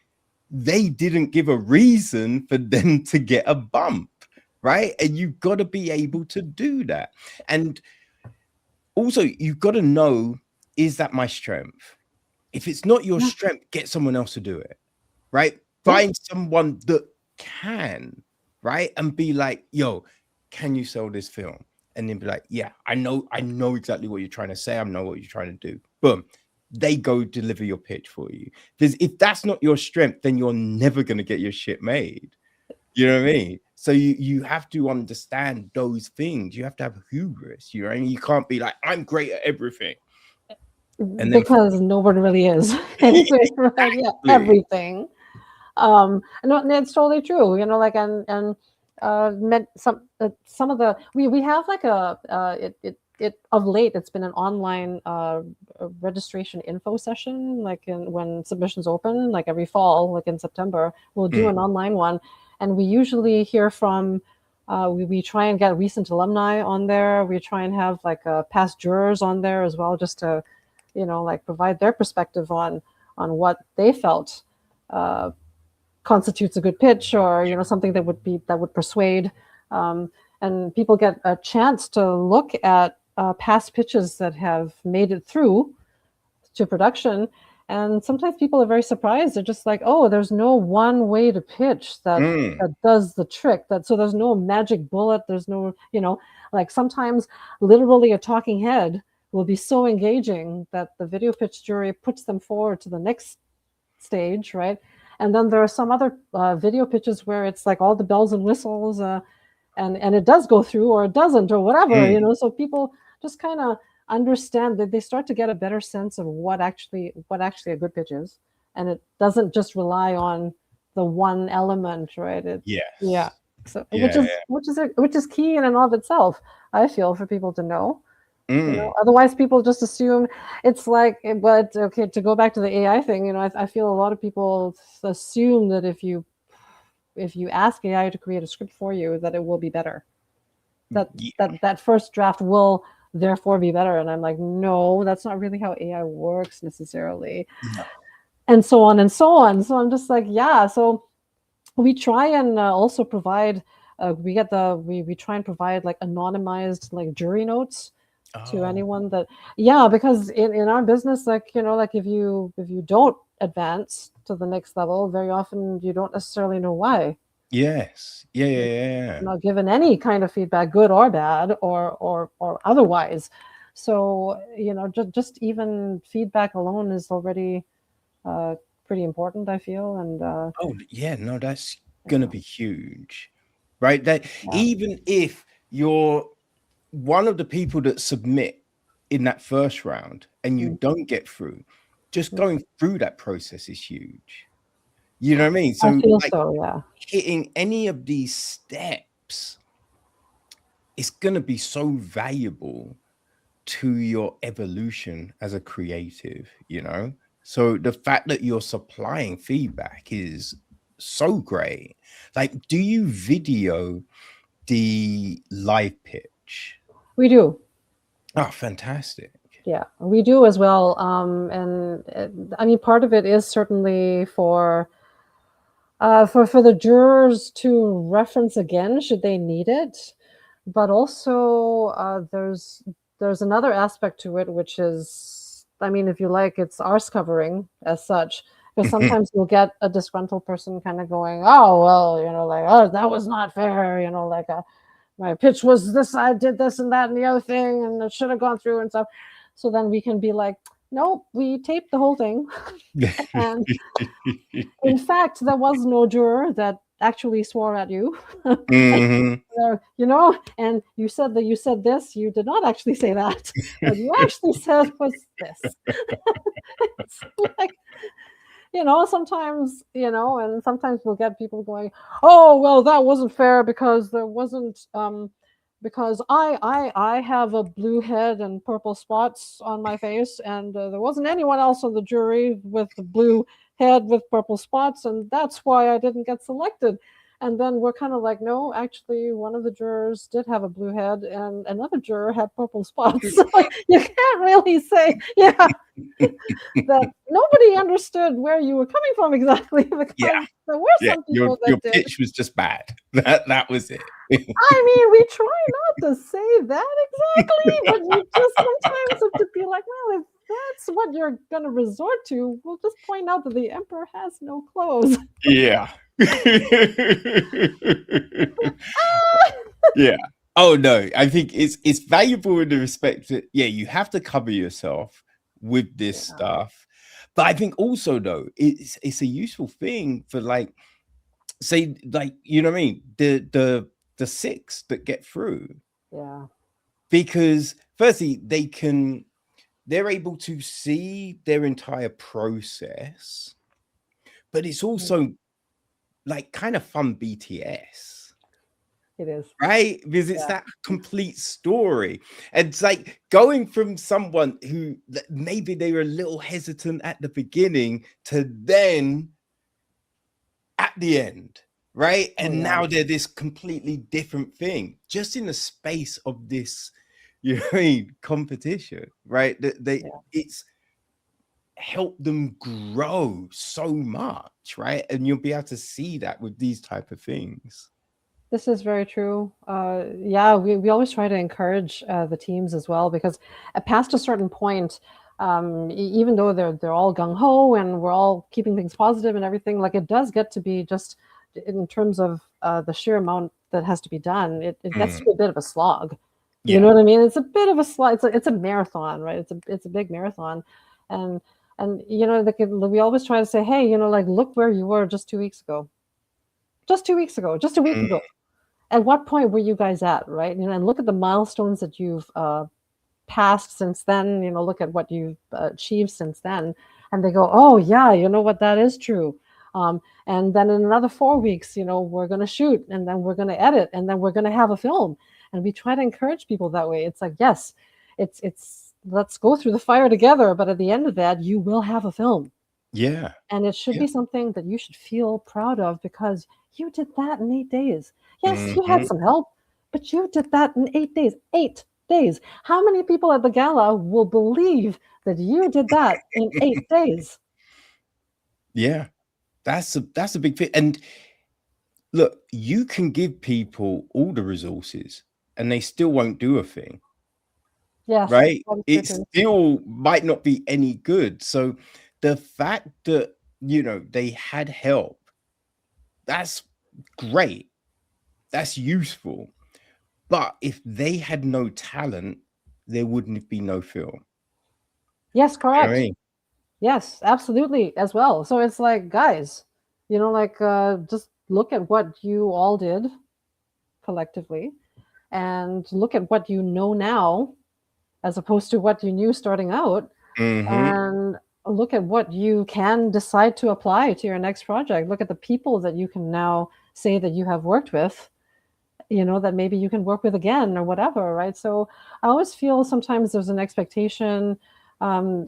they didn't give a reason for them to get a bump, right? And you've got to be able to do that. And also, you've got to know, is that my strength? If it's not your strength, get someone else to do it, right? Find someone that can, right? And be like, yo, can you sell this film? And then be like, yeah, I know exactly what you're trying to say. I know what you're trying to do. Boom. They go deliver your pitch for you. Because if that's not your strength, then you're never going to get your shit made. You know what I mean? So you have to understand those things. You have to have hubris. You know what I mean? You can't be like, I'm great at everything. And because nobody really is. Anyway, right? Yeah, everything. No, it's totally true. You know, like some of the we have like it of late, it's been an online registration info session, like when submissions open, like every fall, like in September, we'll do an online one, and we usually hear from we try and get recent alumni on there. We try and have like past jurors on there as well, just to, you know, like provide their perspective on what they felt constitutes a good pitch, or, you know, something that would persuade, and people get a chance to look at past pitches that have made it through to production. And sometimes people are very surprised. They're just like, oh, there's no one way to pitch that does the trick. So there's no magic bullet. There's no, you know, like sometimes literally a talking head will be so engaging that the video pitch jury puts them forward to the next stage, right? And then there are some other video pitches where it's like all the bells and whistles, and it does go through, or it doesn't, or whatever, you know. So people just kind of understand that they start to get a better sense of what actually a good pitch is, and it doesn't just rely on the one element, right? So which is key in and of itself, I feel, for people to know. You know, otherwise people just assume it's like, but okay, to go back to the AI thing, you know, I feel a lot of people assume that if you ask AI to create a script for you, that it will be better, that first draft will therefore be better. And I'm like, no, that's not really how AI works necessarily. No. And so on and so on. So I'm just like, yeah. So we try and also provide we try and provide like anonymized like jury notes to anyone that, because in our business, like, you know, like if you don't advance to the next level, very often you don't necessarily know why. Yes. Yeah. Yeah. You're Yeah. not given any kind of feedback, good or bad, or otherwise. So just even feedback alone is already uh, pretty important, I feel. And Oh, yeah. No, that's gonna yeah, be huge, right? That yeah. even if you're one of the people that submit in that first round and you Mm, don't get through, just mm. going through that process is huge. You know what I mean? I So, feel like, so, yeah. hitting any of these steps is gonna be so valuable to your evolution as a creative, you know? So the fact that you're supplying feedback is so great. Like, do you video the live pitch? We do. Oh, fantastic. Yeah, we do as well. And I mean, part of it is certainly for the jurors to reference again should they need it, but also there's another aspect to it, which is, I mean, if you like, it's arse covering as such, because sometimes you'll get a disgruntled person kind of going, oh well, like, oh, that was not fair, like my pitch was this, I did this and that and the other thing, and it should have gone through and stuff. So then we can be like, nope, we taped the whole thing. And in fact, there was no juror that actually swore at you. Mhm. And you said that you said this, you did not actually say that. What you actually said was this. It's like, sometimes, and sometimes we'll get people going, oh, well, that wasn't fair because there wasn't, because I have a blue head and purple spots on my face, and there wasn't anyone else on the jury with the blue head with purple spots, and that's why I didn't get selected. And then we're kind of like, no, actually, one of the jurors did have a blue head, and another juror had purple spots. So you can't really say, yeah, that nobody understood where you were coming from exactly, Yeah, because there were yeah. some Your people that your did. pitch was just bad. That was it. I mean, we try not to say that exactly, but you just sometimes have to be like, well, if that's what you're going to resort to, we'll just point out that the emperor has no clothes. Yeah. Ah! Yeah. Oh no, I think it's valuable in the respect that, yeah, you have to cover yourself with this Yeah, stuff. But I think also though, it's a useful thing for, like, say, like, you know what I mean? The six that get through, yeah, because firstly, they're able to see their entire process, but it's mm, also like kind of fun BTS, it is. right? Because it's Yeah, that complete story. And it's like going from someone who maybe they were a little hesitant at the beginning to then at the end, right? oh And yeah, now they're this completely different thing just in the space of this, you know what I mean, competition, right? That yeah. it's helped them grow so much, right? And you'll be able to see that with these type of things. This is very true. Yeah, we always try to encourage the teams as well, because past a certain point, even though they're all gung ho and we're all keeping things positive and everything, like, it does get to be just in terms of the sheer amount that has to be done. It gets to Mm, be a bit of a slog. You yeah. know what I mean? It's a bit of a slog. It's a marathon, right? It's a big marathon, and like, we always try to say, hey, like, look where you were just 2 weeks ago, just 2 weeks ago, just a week Mm, ago. At what point were you guys at, right? And look at the milestones that you've passed since then. Look at what you've achieved since then, and they go, oh yeah, you know what, that is true. And then in another 4 weeks, we're going to shoot, and then we're going to edit, and then we're going to have a film. And we try to encourage people that way. It's like, yes, it's let's go through the fire together, but at the end of that, you will have a film. yeah. And it should Yeah. be something that you should feel proud of, because you did that in 8 days. Yes, you had Mhm. some help, but you did that in 8 days. 8 days. How many people at the gala will believe that you did that in 8 days? Yeah. That's a big thing. And look, you can give people all the resources and they still won't do a thing, Yes, right? that is true It too. still might not be any good. So the fact that, you know, they had help, that's great. That's useful. But if they had no talent, there wouldn't be no film. Yes, You know what I correct. mean? Yes, absolutely as well. So it's like, guys, just look at what you all did collectively and look at what you know now as opposed to what you knew starting out, Mm-hmm. and look at what you can decide to apply to your next project. Look at the people that you can now say that you have worked with, that maybe you can work with again or whatever, right? So I always feel sometimes there's an expectation, and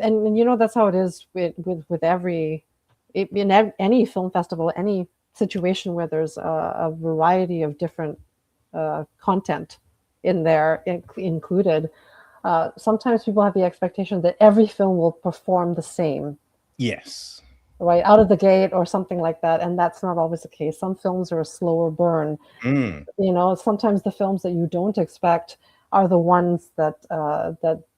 that's how it is with every in any film festival, any situation where there's a variety of different content in there included. Sometimes people have the expectation that every film will perform the same, Yes. right out of the gate or something like that, and that's not always the case. Some films are a slower burn. Mm. Sometimes the films that you don't expect are the ones that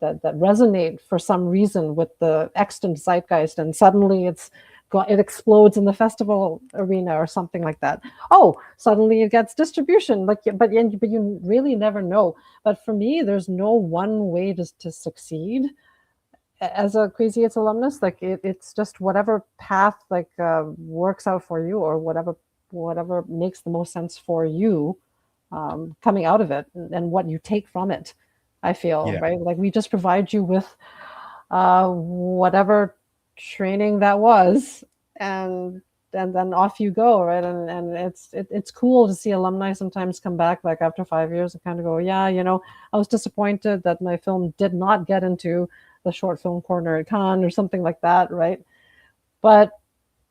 resonate for some reason with the extant zeitgeist, and suddenly it explodes in the festival arena or something like that. Oh, suddenly it gets distribution, but you really never know. But for me, there's no one way to succeed as a Crazy8s alumnus. Like it's just whatever path works out for you, or whatever makes the most sense for you, coming out of it, and what you take from it. I feel Yeah. right. Like we just provide you with whatever training that was, and then off you go, right? And it's cool to see alumni sometimes come back like after 5 years and kind of go, yeah, I was disappointed that my film did not get into the short film corner at Cannes or something like that, right? But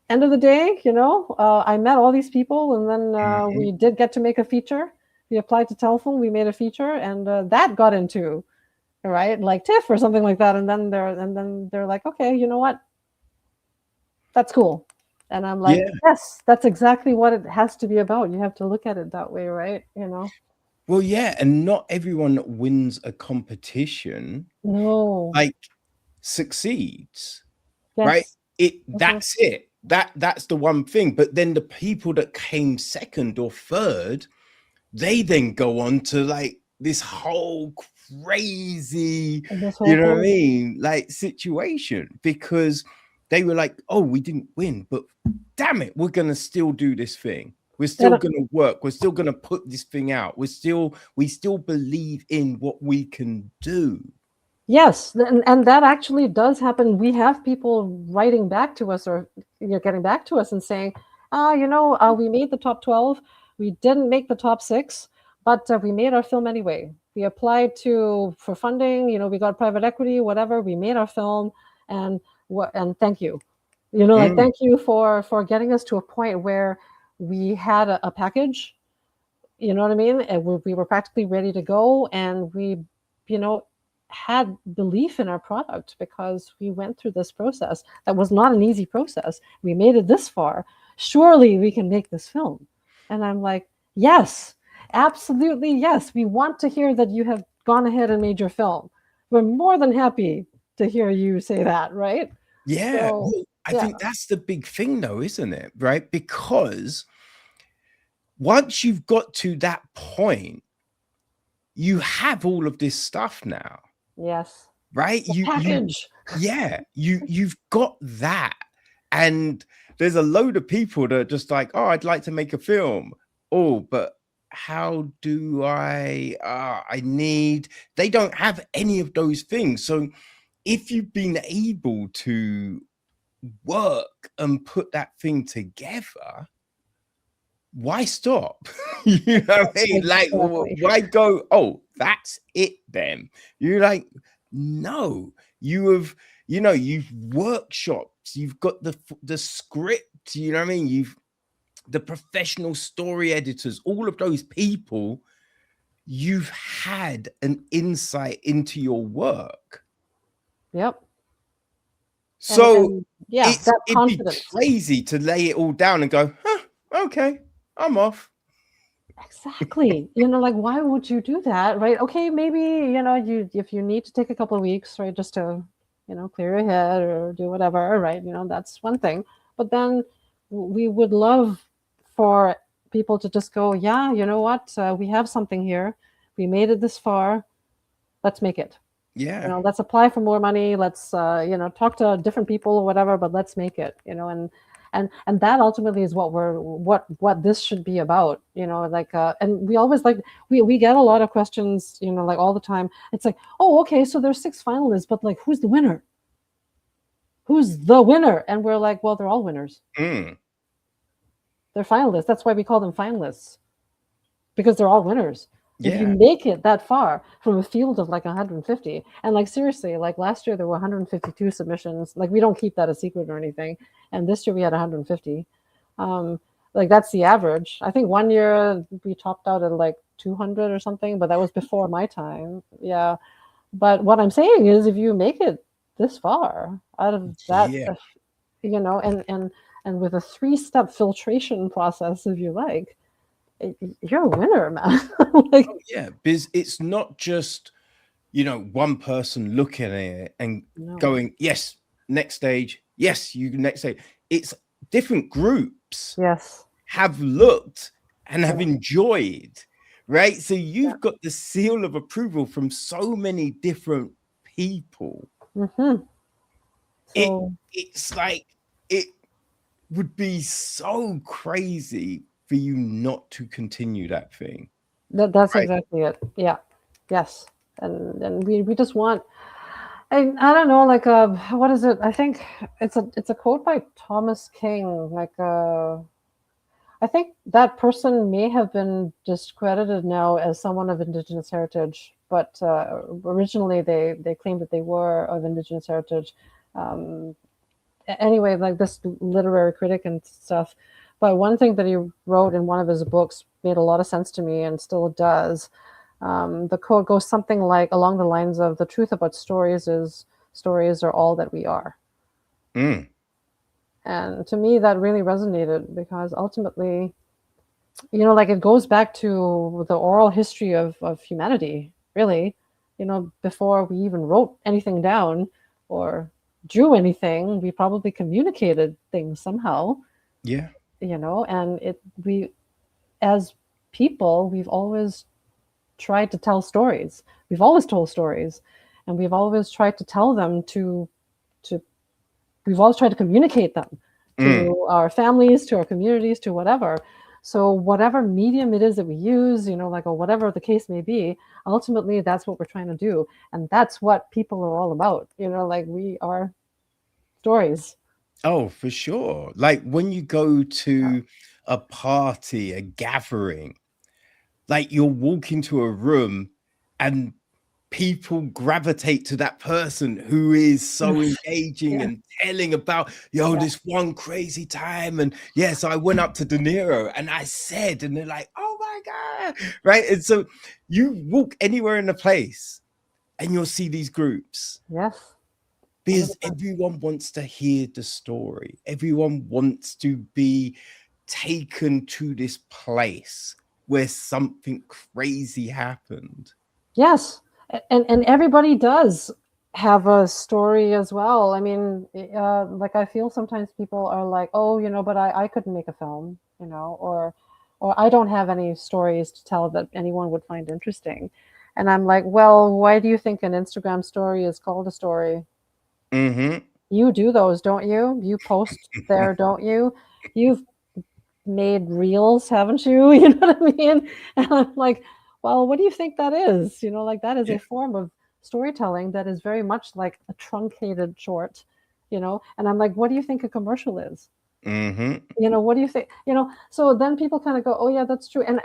end of the day, I met all these people, and then Mm-hmm. we did get to make a feature. We applied to Telefilm, we made a feature, and that got into, right, like TIFF or something like that. And then they're like, okay, you know what? That's cool. And I'm like, Yeah. yes, that's exactly what it has to be about. You have to look at it that way, right? Well, yeah, and not everyone that wins a competition No. like succeeds, right? Yes. Mhm. That's it. That's the one thing. But then the people that came second or third, they then go on to like this whole crazy, This whole you know what I thing. mean, like situation, because they were like, oh, we didn't win, but damn it, we're gonna still do this thing. We're still And gonna work. We're still gonna put this thing out. We still believe in what we can do. yes, and that actually does happen. We have people writing back to us, or getting back to us and saying, we made the top 12. We didn't make the top 6, but we made our film anyway. We applied for funding. We got private equity, whatever. We made our film, and thank you. Like, Mm, thank you for getting us to a point where we had a package. You know what I mean? And we were practically ready to go, and we, you know, had belief in our product because we went through this process. That was not an easy process. We made it this far. Surely we can make this film. And I'm like, yes, absolutely, yes. We want to hear that you have gone ahead and made your film. We're more than happy to hear you say that, right? yeah. So, Well, I yeah. think that's the big thing though, isn't it? Right? Because once you've got to that point, you have all of this stuff now, Yes. right? The package. Yeah, you've got that. And there's a load of people that are just like, oh, I'd like to make a film. Oh, but how do they don't have any of those things. So if you've been able to work and put that thing together, why stop? You know what I mean? Like, Exactly. why go, oh, that's it then? You're like, no, you've workshops, you've got the script, you know what I mean? You've the professional story editors, all of those people, you've had an insight into your work. Yep. So And yeah, that it'd be confidence. crazy to lay it all down and go, huh, okay, I'm off. Exactly. Like, why would you do that, right? Okay, maybe, if you need to take a couple of weeks, right, just to, clear your head or do whatever, right? That's one thing. But then we would love for people to just go, yeah, you know what? We have something here. We made it this far. Let's make it. Yeah. Let's apply for more money. Let's, talk to different people or whatever, but let's make it, and that ultimately is what this should be about, like, and we always like, we get a lot of questions, like all the time. It's like, oh, okay, so there's 6 finalists, but like, who's the winner? Who's the winner? And we're like, well, they're all winners. Mm. They're finalists. That's why we call them finalists, because they're all winners. If you Yeah. make it that far from a field of like 150, and like seriously, like last year there were 152 submissions. Like we don't keep that a secret or anything. And this year we had 150. Like that's the average. I think one year we topped out at like 200 or something, but that was before my time. Yeah. But what I'm saying is, if you make it this far out of that, Yeah. and with a 3-step filtration process, if you like, you're a winner, man. Like, Oh, yeah, because it's not just, one person looking at it and no. going, yes, next stage, yes, you next stage. It's different groups Yes. have looked and have Yeah. enjoyed, right? So you've Yeah. got the seal of approval from so many different people. Mm-hmm. So It's like, it would be so crazy for you not to continue that thing. that's Right. exactly it. Yeah. Yes. And we just want, I don't know, like, what is it? I think it's a quote by Thomas King. Like, I think that person may have been discredited now as someone of Indigenous heritage, but originally they claimed that they were of Indigenous heritage. Um, anyway, like this literary critic and stuff. But one thing that he wrote in one of his books made a lot of sense to me and still does. The quote goes something like along the lines of, the truth about stories is stories are all that we are. Mm. And to me, that really resonated, because ultimately, like it goes back to the oral history of humanity, really. Before we even wrote anything down or drew anything, we probably communicated things somehow, Yeah. and we, as people, we've always tried to tell stories. We've always told stories, and we've always tried to tell them to we've always tried to communicate them Mm. to our families, to our communities, to whatever. So whatever medium it is that we use, like, or whatever the case may be, ultimately that's what we're trying to do. And that's what people are all about. Like, we are stories. Oh, for sure. Like when you go to a party, a gathering, like you'll walk into a room and people gravitate to that person who is so engaging Yeah. and telling about, yo, Yeah. this one crazy time. And yes, I went up to De Niro and I said, and they're like, oh my God. Right. And so you walk anywhere in the place and you'll see these groups. Yes. Because 100%. everyone wants to hear the story. Everyone wants to be taken to this place where something crazy happened. Yes. And everybody does have a story as well. I mean, like, I feel sometimes people are like, oh, but I couldn't make a film, or I don't have any stories to tell that anyone would find interesting. And I'm like, well, why do you think an Instagram story is called a story? Mm-hmm. You do those, don't you? You post there, don't you? You've made reels, haven't you? You know what I mean? And I'm like, well, what do you think that is? Like, that is Yeah. a form of storytelling that is very much like a truncated short, And I'm like, what do you think a commercial is? Mm-hmm. What do you think? So then people kind of go, oh yeah, that's true. And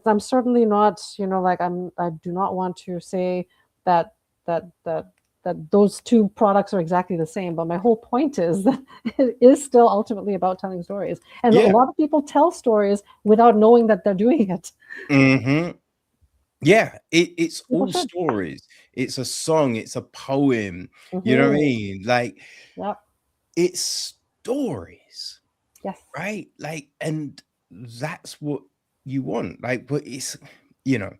I'm certainly not, like, I do not want to say that that that that those two products are exactly the same. But my whole point is that it is still ultimately about telling stories. And a Yeah. lot of people tell stories without knowing that they're doing it. Mm-hmm. Yeah. It's People all should. stories. It's a song. It's a poem. You know what I Mm-hmm. mean? Like, Yep. it's stories, Yes. right? Like, and that's what you want. Like, but it's, you know,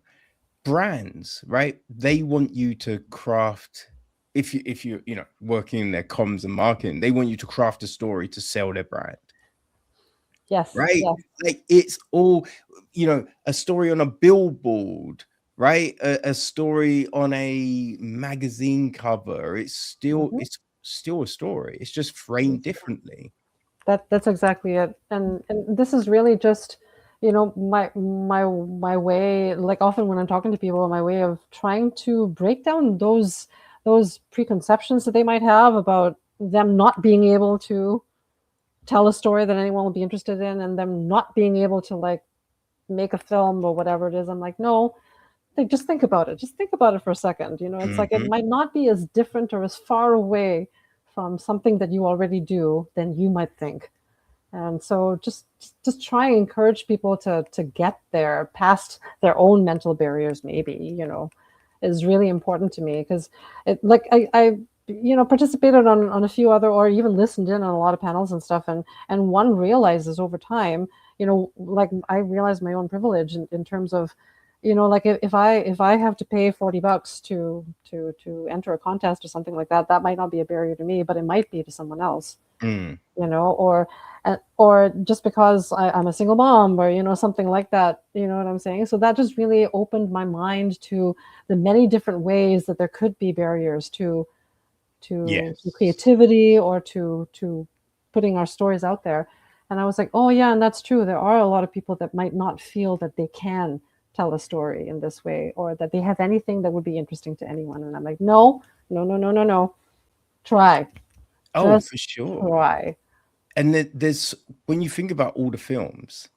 brands, right? They want you to craft if you you know, working in their comms and marketing, they want you to craft a story to sell their brand. Yes. Right? Yes. Like it's all, you know, a story on a billboard, right? A story on a magazine cover. It's still a story. It's just framed differently. That's exactly it. And this is really just, you know, my way, like often when I'm talking to people, my way of trying to break down those preconceptions that they might have about them not being able to tell a story that anyone will be interested in, and them not being able to like make a film or whatever it is. I'm like, no, just think about it. Just think about it for a second. You know, it's like it Mhm. might not be as different or as far away from something that you already do than you might think. And so just try and encourage people to get there past their own mental barriers, maybe, you know, is really important to me, because it, like I you know, participated on a few other, or even listened in on a lot of panels and stuff, and one realizes over time, you know, like I realized my own privilege in terms of, you know, like if I have to pay $40 to enter a contest or something like that, that might not be a barrier to me, but it might be to someone else, Mm. you know, or just because I'm a single mom, or you know, something like that, you know what I'm saying. So that just really opened my mind to the many different ways that there could be barriers to Yes. creativity, or to putting our stories out there. And I was like, oh yeah, and that's true, there are a lot of people that might not feel that they can tell a story in this way, or that they have anything that would be interesting to anyone. And I'm like, no, no, no, no, no, no, try, Oh, just for sure. try. And there's, when you think about all the films,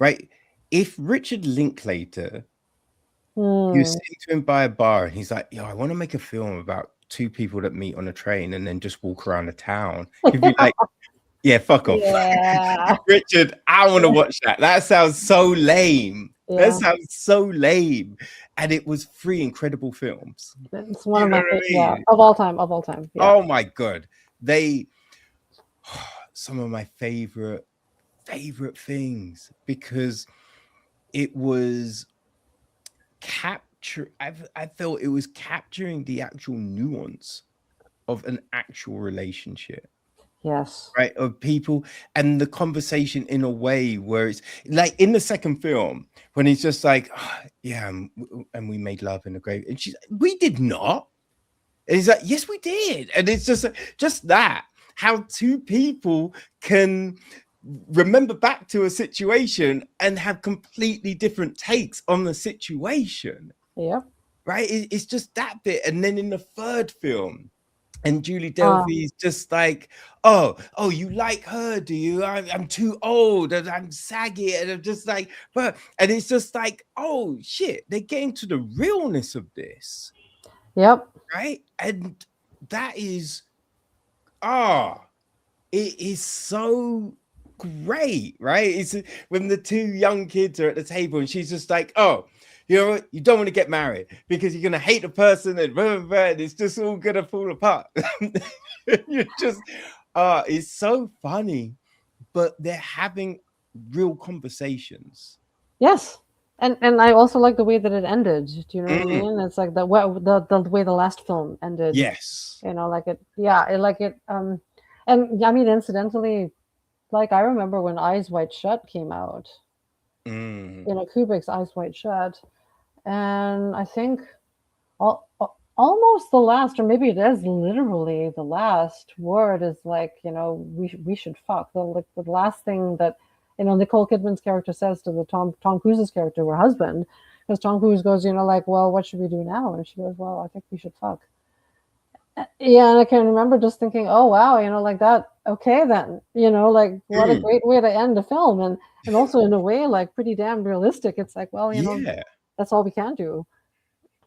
right? If Richard Linklater, you Hmm. sitting to him by a bar and he's like, yo, I want to make a film about two people that meet on a train and then just walk around the town, he'd be like, yeah, fuck off. Yeah. Richard, I want to watch that. That sounds so lame. That Yeah. sounds so lame. And it was three incredible films. It's one You of know my what I yeah, mean? of all time, of all time. Yeah. Oh my God. They, some of my favorite things, because it was I felt it was capturing the actual nuance of an actual relationship, Yes. right? Of people and the conversation in a way where it's like in the second film when he's just like, "Oh, yeah, and we made love in the grave," and she's like, we did not. And he's like, yes, we did. And it's just that, how two people can remember back to a situation and have completely different takes on the situation, Yep. right? It's just that bit. And then in the third film, and Julie Uh, Delpy's just like, oh, you like her, do you? I'm too old and I'm saggy, and I'm just like, but, and it's just like, oh shit, they're getting to the realness of this, yep. right? And that is, ah, it is so great, right? It's when the two young kids are at the table and she's just like, oh, you know what? You don't want to get married because you're gonna hate the person, and blah, blah, blah, and it's just all gonna fall apart. You're just, it's so funny, but they're having real conversations. Yes. And I also like the way that it ended. Do you know what I Mm, mean? It's like the way the last film ended. yes. You know, like it. Yeah, it like it. And I mean, incidentally, like I remember when Eyes Wide Shut came out. Mm, You know, Kubrick's Eyes Wide Shut, and I think almost the last, or maybe it is literally the last word, is like, you know, we should fuck. The like the last thing that, you know, Nicole Kidman's character says to the Tom Cruise's character, her husband, because Tom Cruise goes, you know, like, well, what should we do now? And she goes, well, I think we should fuck. Yeah, and I can remember just thinking, oh wow, you know, like that. Okay, then, you know, like what a mm, great way to end a film, and also in a way like pretty damn realistic. It's like, well, you know, yeah. that's all we can do.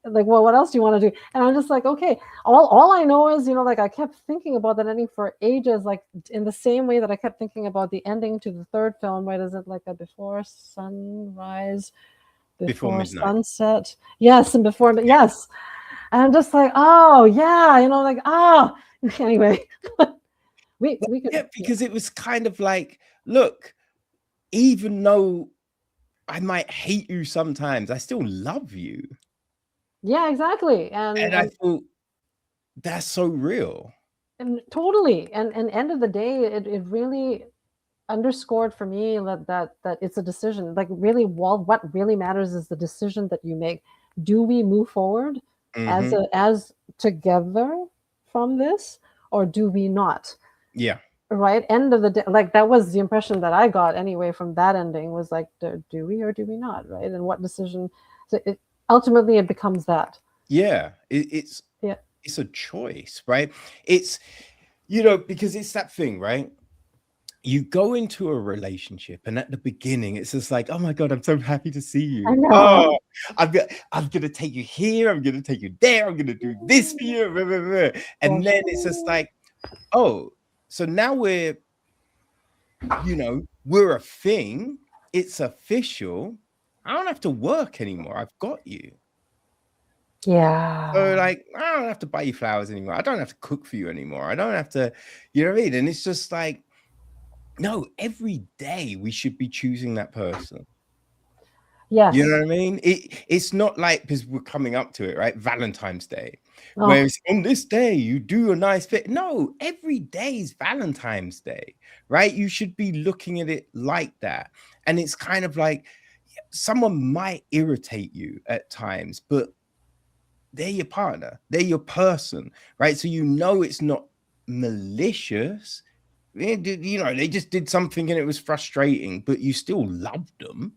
Like, well, what else do you want to do? And I'm just like, okay, all I know is, you know, like I kept thinking about that ending for ages, like in the same way that I kept thinking about the ending to the third film, right? Is it like a before sunrise, Before before midnight. sunset? Yes, and before, but yes. And I'm just like, oh yeah, you know, like anyway, we could, Yeah, because it was kind of like, look, even though I might hate you sometimes, I still love you. yeah, exactly. And I thought That's so real. And totally. And end of the day, it really underscored for me that it's a decision. Like really, what really matters is the decision that you make. Do we move forward as Mm-hmm. as together from this, or do we not? Yeah. Right? End of the day, like that was the impression that I got anyway from that ending, was like, do we or do we not? Right? And what decision? So ultimately it becomes that. Yeah. Yeah. It's a choice, right? It's, you know, because it's that thing, right? You go into a relationship, and at the beginning, it's just like, oh my God, I'm so happy to see I you. know. Oh, I'm gonna take you here, I'm gonna take you there, I'm gonna do this for you. Blah, blah, blah. And then it's just like, oh, so now we're, you know, we're a thing, it's official. I don't have to work anymore. I've got you. So Yeah. like, I don't have to buy you flowers anymore. I don't have to cook for you anymore. I don't have to, you know what I mean? And it's just like, no, every day we should be choosing that person. You know Yes. what I mean? It's not like, because we're coming up to it, right? Valentine's Day, where Oh, it's on this day you do a nice fit. No, every day is Valentine's Day, right? You should be looking at it like that. And it's kind of like someone might irritate you at times, but they're your partner, they're your person, right? So you know it's not malicious. You know, they just did something and it was frustrating, but you still loved them.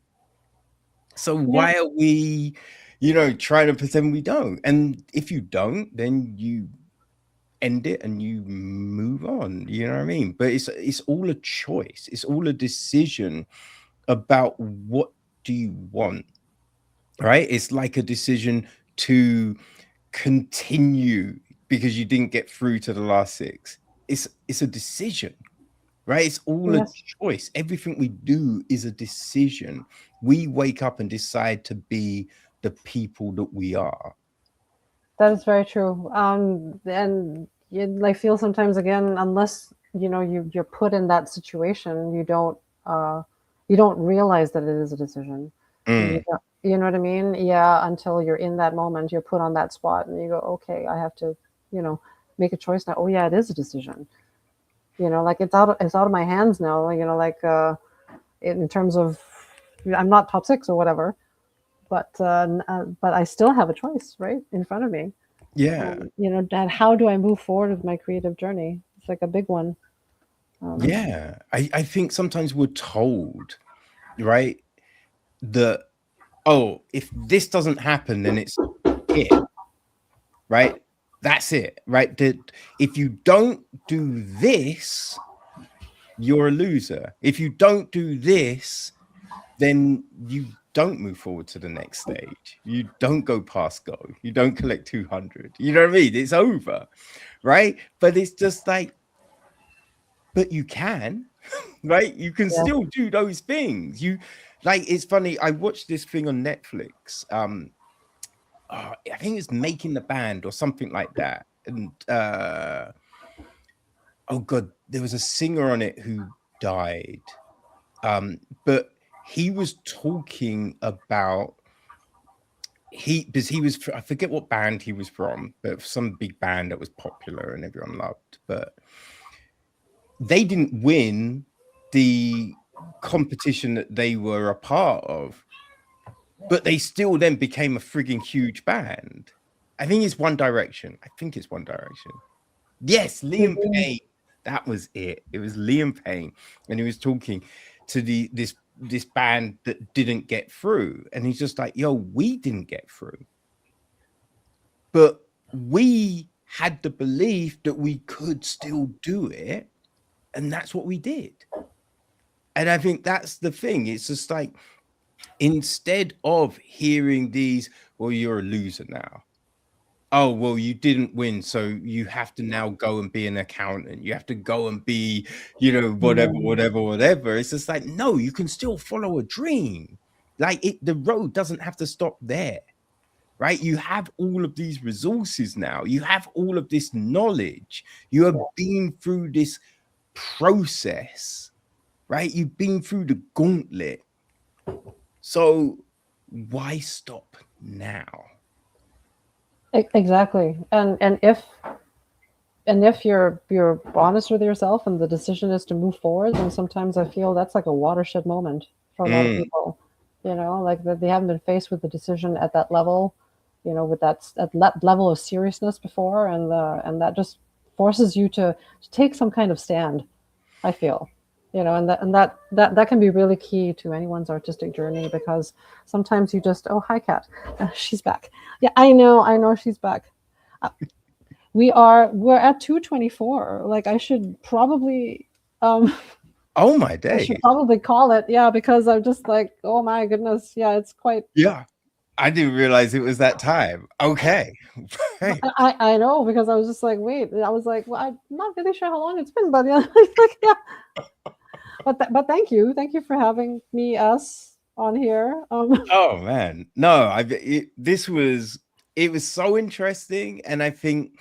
So yeah. why are we, you know, trying to pretend we don't? And if you don't, then you end it and you move on. You know what I mean? But it's all a choice. It's all a decision about what do you want, right? It's like a decision to continue because you didn't get through to the last six. It's a decision, right? It's all a Yes. choice. Everything we do is a decision. We wake up and decide to be the people that we are. That is very true. And I feel sometimes again, unless you're put in that situation, uh, you don't realize that it is a decision, and Mm, you know what I mean? Yeah, until you're in that moment, you're put on that spot, and you go, okay, I have to, you know, make a choice now. Oh yeah, it is a decision. Like it's out of my hands now. Like in terms of, I'm not top six or whatever, but I still have a choice right in front of me. yeah, And how do I move forward with my creative journey? It's like a big one. Um, yeah. I think sometimes we're told, right, that, oh, if this doesn't happen, then it's it, right? That's it, right? That if you don't do this, you're a loser. If you don't do this, then you don't move forward to the next stage. You don't go past go. You don't collect 200. You know what I mean? It's over, right? But it's just like, but you can, right? You can yeah. still do those things. You like, it's funny. I watched this thing on Netflix. I think it's Making the Band or something like that. And oh god, there was a singer on it who died. But he was talking about because he was, I forget what band he was from, but some big band that was popular and everyone loved, but they didn't win the competition that they were a part of, but they still then became a frigging huge band. I think it's One Direction. I think it's One Direction. Yes, Liam Mhm. Payne. That was it. It was Liam Payne, and he was talking to this band that didn't get through, and he's just like, "Yo, we didn't get through, but we had the belief that we could still do it, and that's what we did." And I think that's the thing. It's just like, instead of hearing these, well, you're a loser now. Oh, well, you didn't win, so you have to now go and be an accountant. You have to go and be, whatever, Mm. whatever, whatever. It's just like, no, you can still follow a dream. Like, the road doesn't have to stop there, right? You have all of these resources now. You have all of this knowledge. You have been through this process, right? You've been through the gauntlet. So why stop now? Exactly. And if if you're honest with yourself and the decision is to move forward, then sometimes I feel that's like a watershed moment for a lot of people. You know, like that they haven't been faced with the decision at that level, you know, with that level of seriousness before, and that just forces you to take some kind of stand. I feel, you know, and that can be really key to anyone's artistic journey, because sometimes you just, oh, hi, Kat, she's back. Yeah, I know she's back. We're at 2:24. Like I should probably Oh my I day. should probably call it. Yeah, because I'm just like, oh my goodness. Yeah, it's quite. Yeah. I didn't realize it was that time. Okay. Right. I know, because I was just like, wait. I was like, well, I'm not really sure how long it's been, but yeah, like, yeah. But thank you for having us on here. Oh man, no, it was so interesting, and I think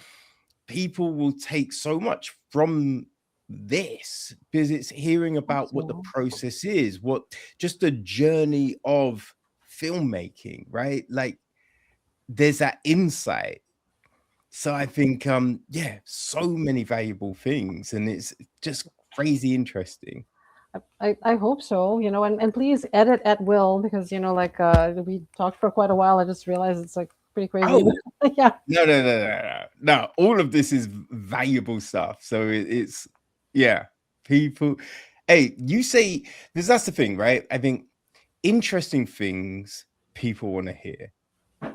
people will take so much from this because it's hearing about what the process is, what just the journey of filmmaking, right? Like there's that insight. So I think yeah, so many valuable things, and it's just crazy interesting. I hope so, you know, and please edit at will, because, you know, like we talked for quite a while. I just realized it's like pretty crazy. Oh, yeah. No. All of this is valuable stuff. So it's, yeah, people. Hey, you say, because that's the thing, right? I think interesting things people want to hear.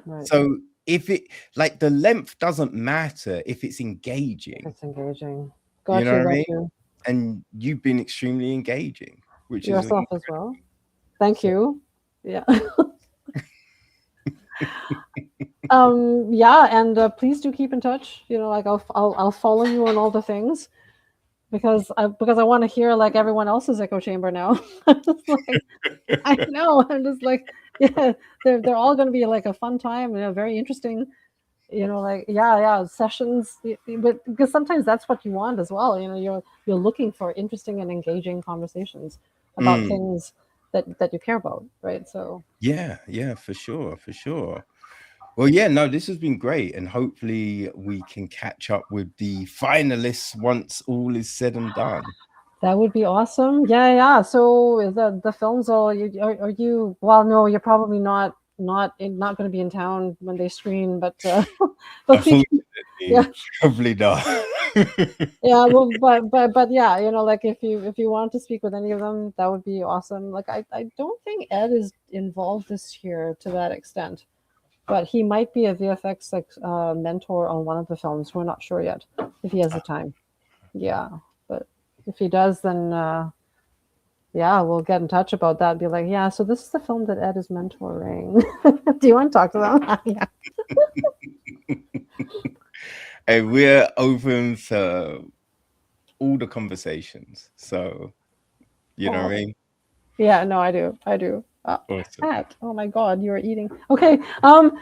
Right. So if it, like, the length doesn't matter if it's engaging. It's engaging. You Got know you, what I got mean? you. And you've been extremely engaging, which is Yourself as well. Thank you. Yeah. Yeah, and please do keep in touch. You know, like I'll follow you on all the things, because I want to hear like everyone else's echo chamber now. I'm just like, I know. I'm just like, yeah, they're all going to be like a fun time, you know, very interesting. You know, like, yeah, sessions. But because sometimes that's what you want as well. You know, you're looking for interesting and engaging conversations about things that you care about, right? So yeah, for sure. Well, yeah, no, this has been great, and hopefully we can catch up with the finalists once all is said and done. that would be awesome. Yeah. So the films, are you? Well, no, you're probably not going to be in town when they screen, but but we can, yeah. Probably not. Yeah, well, but yeah, you know, like if you want to speak with any of them, that would be awesome. Like I don't think Ed is involved this year to that extent, but he might be a VFX like mentor on one of the films. We're not sure yet if he has the time. Yeah, but if he does, then yeah, we'll get in touch about that. Be like, yeah, so this is the film that Ed is mentoring. Do you want to talk to them? Yeah. And we're open to all the conversations. So, you know what I mean? Yeah, no, I do. Awesome. Cat. Oh my God, you're eating. Okay. Have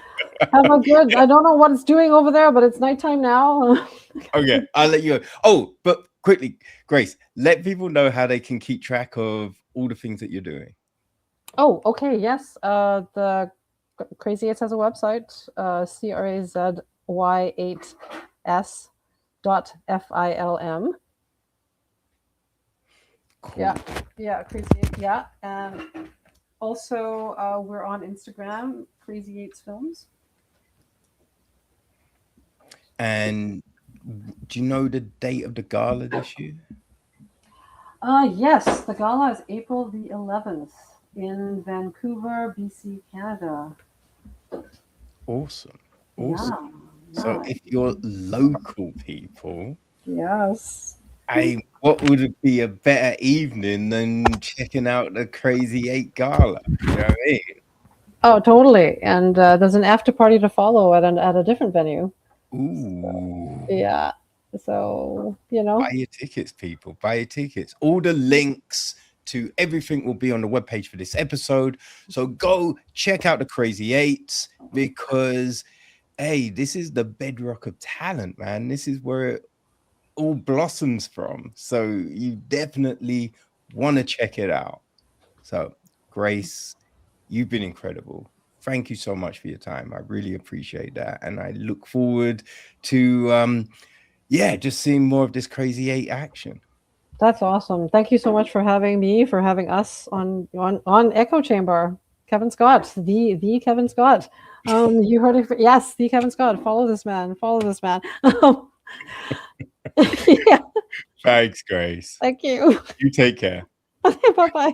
a good. I don't know what it's doing over there, but it's nighttime now. Okay, I'll let you go. Oh, but quickly, Grace, let people know how they can keep track of all the things that you're doing. Oh, okay. Yes. The Crazy8s has a website. Crazy8s.film. Cool. Yeah, Crazy8. Yeah, and also we're on Instagram, Crazy8s Films. And do you know the date of the gala this year? Yes, the gala is April the 11th in Vancouver, BC, Canada. Awesome. Yeah. So if you're local people, Yes. what would be a better evening than checking out the Crazy8 gala? You know what I mean? Oh, totally. And there's an after party to follow at a different venue. Ooh. Yeah. So, you know. Buy your tickets, people. Buy your tickets. All the links to everything will be on the webpage for this episode. So go check out the Crazy8s, because, hey, this is the bedrock of talent, man. This is where it all blossoms from. So you definitely want to check it out. So, Grace, you've been incredible. Thank you so much for your time. I really appreciate that. And I look forward to yeah, just seeing more of this Crazy 8 action. That's awesome. Thank you so much for having me, for having us on Echo Chamber. Kevin Scott, the Kevin Scott. You heard it. Yes, the Kevin Scott. Follow this man. Follow this man. Yeah. Thanks, Grace. Thank you. You take care. Bye bye.